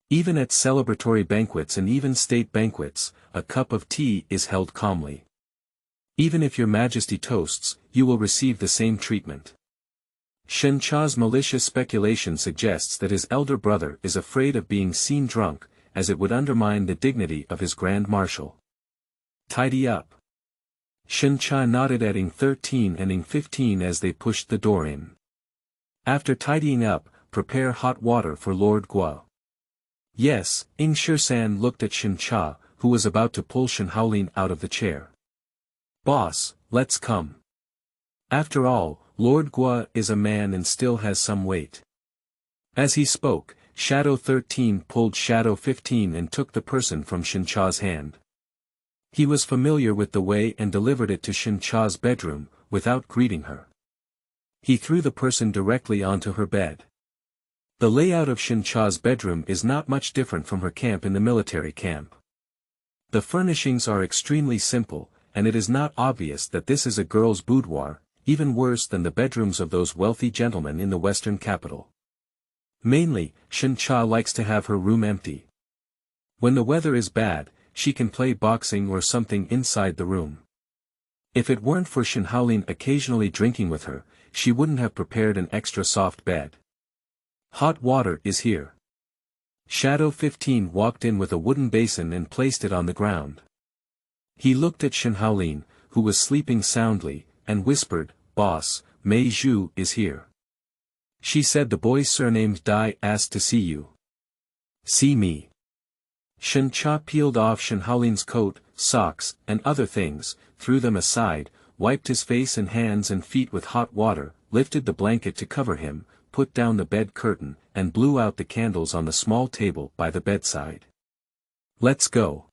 Even at celebratory banquets and even state banquets, a cup of tea is held calmly. Even if your majesty toasts, you will receive the same treatment. Shen Cha's malicious speculation suggests that his elder brother is afraid of being seen drunk, as it would undermine the dignity of his grand marshal. Tidy up. Shen Cha nodded at Ing 13 and Ing 15 as they pushed the door in. After tidying up, prepare hot water for Lord Guo. Yes, Ing Shisan looked at Shen Cha, who was about to pull Shen Haolin out of the chair. Boss, let's come. After all, Lord Guo is a man and still has some weight. As he spoke, Shadow 13 pulled Shadow 15 and took the person from Shen Cha's hand. He was familiar with the way and delivered it to Shen Cha's bedroom, without greeting her. He threw the person directly onto her bed. The layout of Shen Cha's bedroom is not much different from her camp in the military camp. The furnishings are extremely simple, and it is not obvious that this is a girl's boudoir, even worse than the bedrooms of those wealthy gentlemen in the western capital. Mainly, Shen Cha likes to have her room empty. When the weather is bad, she can play boxing or something inside the room. If it weren't for Shen Haolin occasionally drinking with her, she wouldn't have prepared an extra soft bed. Hot water is here. Shadow 15 walked in with a wooden basin and placed it on the ground. He looked at Shen Haolin, who was sleeping soundly, and whispered, "Boss, Mei Zhu is here. She said the boy surnamed Dai asked to see you." "See me." Shen Cha peeled off Shen Haolin's coat, socks, and other things, threw them aside, wiped his face and hands and feet with hot water, lifted the blanket to cover him, put down the bed curtain, and blew out the candles on the small table by the bedside. "Let's go."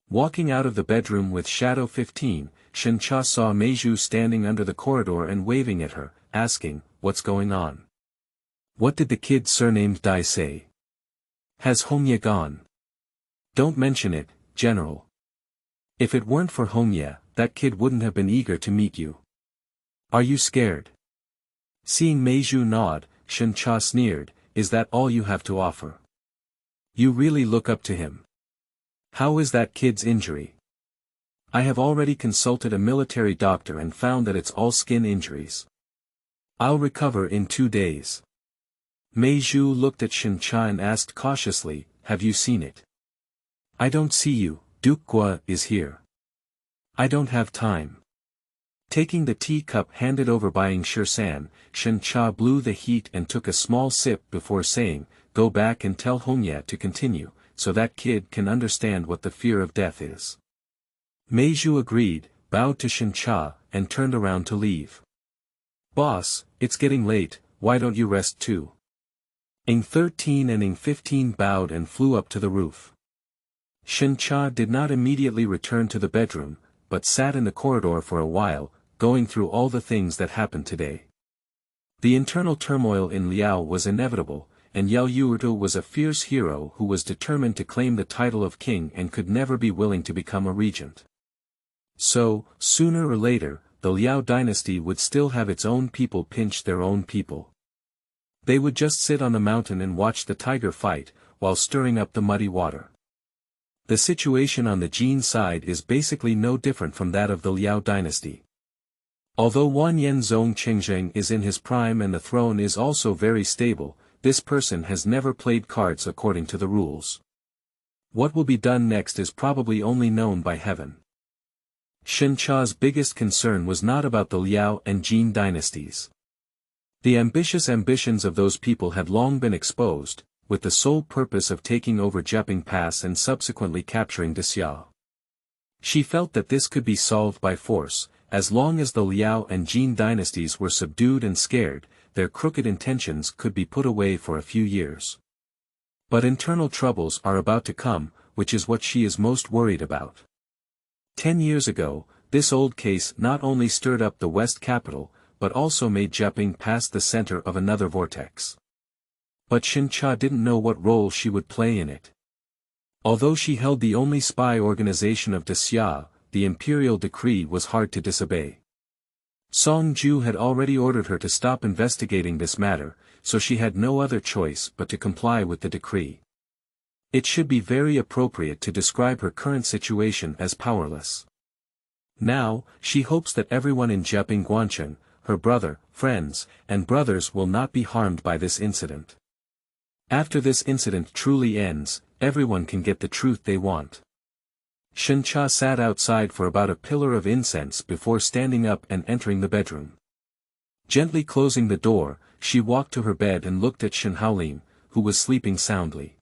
Walking out of the bedroom with Shadow 15, Shen Cha saw Mei Zhu standing under the corridor and waving at her, asking, "What's going on? What did the kid surnamed Dai say? Has Hongye gone?" "Don't mention it, General. If it weren't for Hongye, that kid wouldn't have been eager to meet you. Are you scared?" Seeing Mei Zhu nod, Shen Cha sneered, is that all you have to offer? You really look up to him. How is that kid's injury? I have already consulted a military doctor and found that it's all skin injuries. I'll recover in 2 days. Mei Zhu looked at Shen Cha and asked cautiously, have you seen it? I don't see you, Duke Gua is here. I don't have time. Taking the teacup handed over by Ershen, Shen Cha blew the heat and took a small sip before saying, go back and tell Hongya to continue, so that kid can understand what the fear of death is. Mei Zhu agreed, bowed to Shen Cha, and turned around to leave. Boss, it's getting late, why don't you rest too? Ing 13 and Ing 15 bowed and flew up to the roof. Shen Cha did not immediately return to the bedroom, but sat in the corridor for a while, going through all the things that happened today. The internal turmoil in Liao was inevitable, and Yao Yuertu was a fierce hero who was determined to claim the title of king and could never be willing to become a regent. So, sooner or later, the Liao dynasty would still have its own people pinch their own people. They would just sit on the mountain and watch the tiger fight, while stirring up the muddy water. The situation on the Jin side is basically no different from that of the Liao dynasty. Although Wanyan Zong Qingzheng is in his prime and the throne is also very stable, this person has never played cards according to the rules. What will be done next is probably only known by heaven. Shen Cha's biggest concern was not about the Liao and Jin dynasties. The ambitious ambitions of those people had long been exposed, with the sole purpose of taking over Jiaping Pass and subsequently capturing Desia. She felt that this could be solved by force, as long as the Liao and Jin dynasties were subdued and scared, their crooked intentions could be put away for a few years. But internal troubles are about to come, which is what she is most worried about. 10 years ago, this old case not only stirred up the West capital, but also made Jiaping Pass the center of another vortex. But Shen Cha didn't know what role she would play in it. Although she held the only spy organization of Desia, the imperial decree was hard to disobey. Song Ju had already ordered her to stop investigating this matter, so she had no other choice but to comply with the decree. It should be very appropriate to describe her current situation as powerless. Now, she hopes that everyone in Jiaping Guancheng, her brother, friends, and brothers will not be harmed by this incident. After this incident truly ends, everyone can get the truth they want. Shen Cha sat outside for about a pillar of incense before standing up and entering the bedroom. Gently closing the door, she walked to her bed and looked at Shen Haolin, who was sleeping soundly.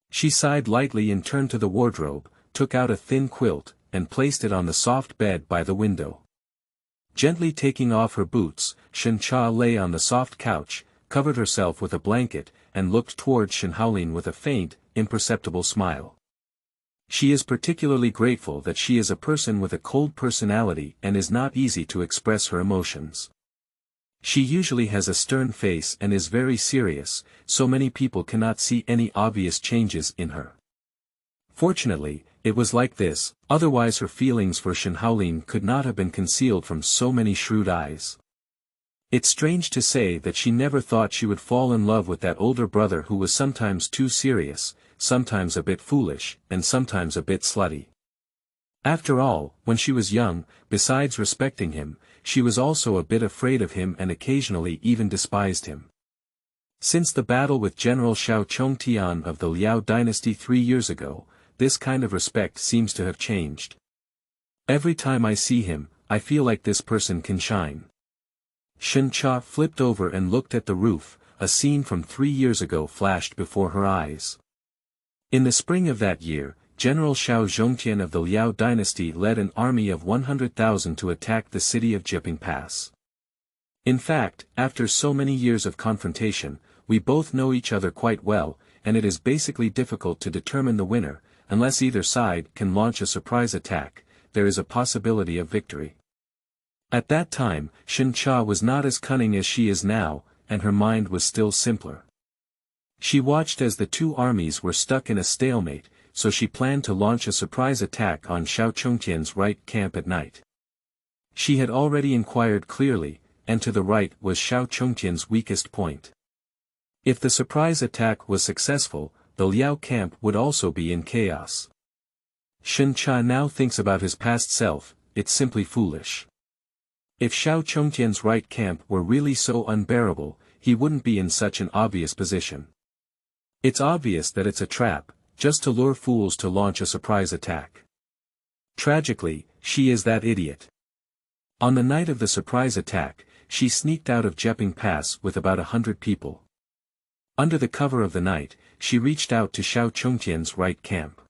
She sighed lightly and turned to the wardrobe, took out a thin quilt, and placed it on the soft bed by the window. Gently taking off her boots, Shen Cha lay on the soft couch, covered herself with a blanket, and looked toward Shen Haolin with a faint, imperceptible smile. She is particularly grateful that she is a person with a cold personality and is not easy to express her emotions. She usually has a stern face and is very serious, so many people cannot see any obvious changes in her. Fortunately, it was like this, otherwise her feelings for Shen Haolin could not have been concealed from so many shrewd eyes. It's strange to say that she never thought she would fall in love with that older brother who was sometimes too serious, sometimes a bit foolish, and sometimes a bit slutty. After all, when she was young, besides respecting him, she was also a bit afraid of him and occasionally even despised him. Since the battle with General Xiao Chongtian of the Liao dynasty 3 years ago, this kind of respect seems to have changed. Every time I see him, I feel like this person can shine. Shen Cha flipped over and looked at the roof, a scene from 3 years ago flashed before her eyes. In the spring of that year, General Xiao Zhongtian of the Liao dynasty led an army of 100,000 to attack the city of Jiaping Pass. In fact, after so many years of confrontation, we both know each other quite well, and it is basically difficult to determine the winner, unless either side can launch a surprise attack, there is a possibility of victory. At that time, Shen Cha was not as cunning as she is now, and her mind was still simpler. She watched as the two armies were stuck in a stalemate, so she planned to launch a surprise attack on Xiao Chongtian's right camp at night. She had already inquired clearly, and to the right was Xiao Chongtian's weakest point. If the surprise attack was successful, the Liao camp would also be in chaos. Shen Cha now thinks about his past self, it's simply foolish. If Xiao Chongtian's right camp were really so unbearable, he wouldn't be in such an obvious position. It's obvious that it's a trap, just to lure fools to launch a surprise attack. Tragically, she is that idiot. On the night of the surprise attack, she sneaked out of Jiaping Pass with about 100 people. Under the cover of the night, she reached out to Xiao Chongtian's right camp.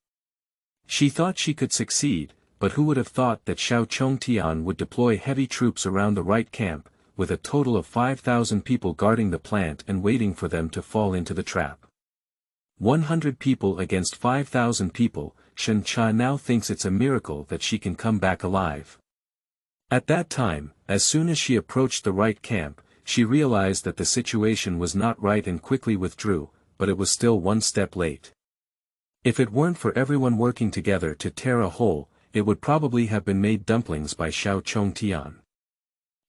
She thought she could succeed, but who would have thought that Xiao Chongtian would deploy heavy troops around the right camp, with a total of 5,000 people guarding the plant and waiting for them to fall into the trap. 100 people against 5,000 people, Shen Cha now thinks it's a miracle that she can come back alive. At that time, as soon as she approached the right camp, she realized that the situation was not right and quickly withdrew, but it was still one step late. If it weren't for everyone working together to tear a hole, it would probably have been made dumplings by Xiao Chongtian.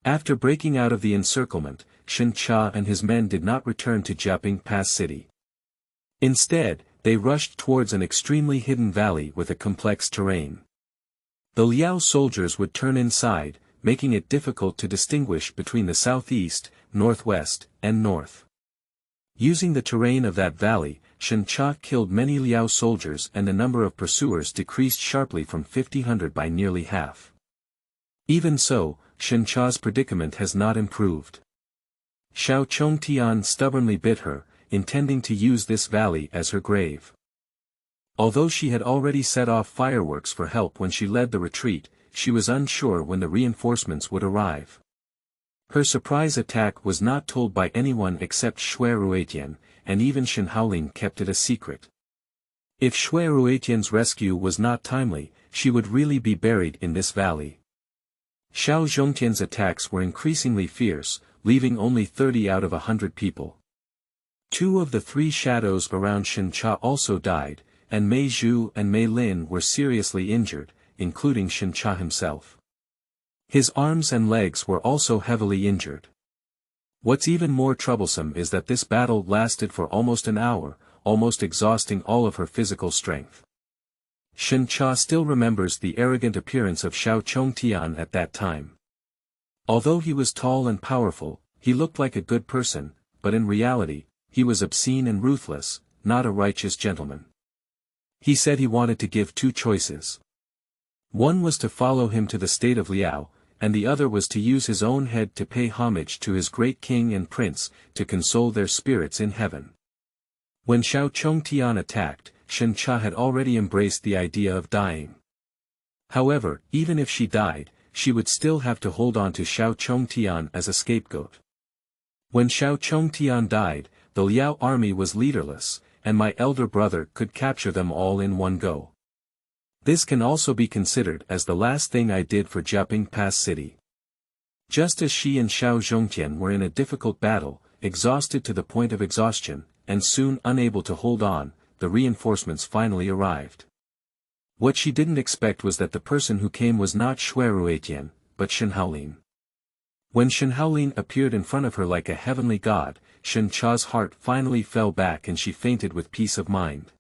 After breaking out of the encirclement, Shen Cha and his men did not return to Jiaping Pass city. Instead, they rushed towards an extremely hidden valley with a complex terrain. The Liao soldiers would turn inside, making it difficult to distinguish between the southeast, northwest, and north. Using the terrain of that valley, Shen Cha killed many Liao soldiers and the number of pursuers decreased sharply from 1,500 by nearly half. Even so, Shen Cha's predicament has not improved. Xiao Chongtian stubbornly bit her, intending to use this valley as her grave. Although she had already set off fireworks for help when she led the retreat, she was unsure when the reinforcements would arrive. Her surprise attack was not told by anyone except Shui Ruetian, and even Shen Haolin kept it a secret. If Shui Ruetian's rescue was not timely, she would really be buried in this valley. Xiao Zhongtian's attacks were increasingly fierce, leaving only 30 out of 100 people. 2 of the 3 shadows around Shen Cha also died, and Mei Zhu and Mei Lin were seriously injured, including Shen Cha himself. His arms and legs were also heavily injured. What's even more troublesome is that this battle lasted for almost an hour, almost exhausting all of her physical strength. Shen Cha still remembers the arrogant appearance of Xiao Chongtian at that time. Although he was tall and powerful, he looked like a good person, but in reality, he was obscene and ruthless, not a righteous gentleman. He said he wanted to give 2 choices. One was to follow him to the state of Liao, and the other was to use his own head to pay homage to his great king and prince, to console their spirits in heaven. When Xiao Chongtian attacked, Shen Cha had already embraced the idea of dying. However, even if she died, she would still have to hold on to Xiao Chongtian as a scapegoat. When Xiao Chongtian died, the Liao army was leaderless, and my elder brother could capture them all in one go. This can also be considered as the last thing I did for Jiaping Pass city. Just as she and Xiao Zhongtian were in a difficult battle, exhausted to the point of exhaustion, and soon unable to hold on, the reinforcements finally arrived. What she didn't expect was that the person who came was not Shui Ruetian, but Shen Haolin. When Shen Haolin appeared in front of her like a heavenly god, Shen Cha's heart finally fell back and she fainted with peace of mind.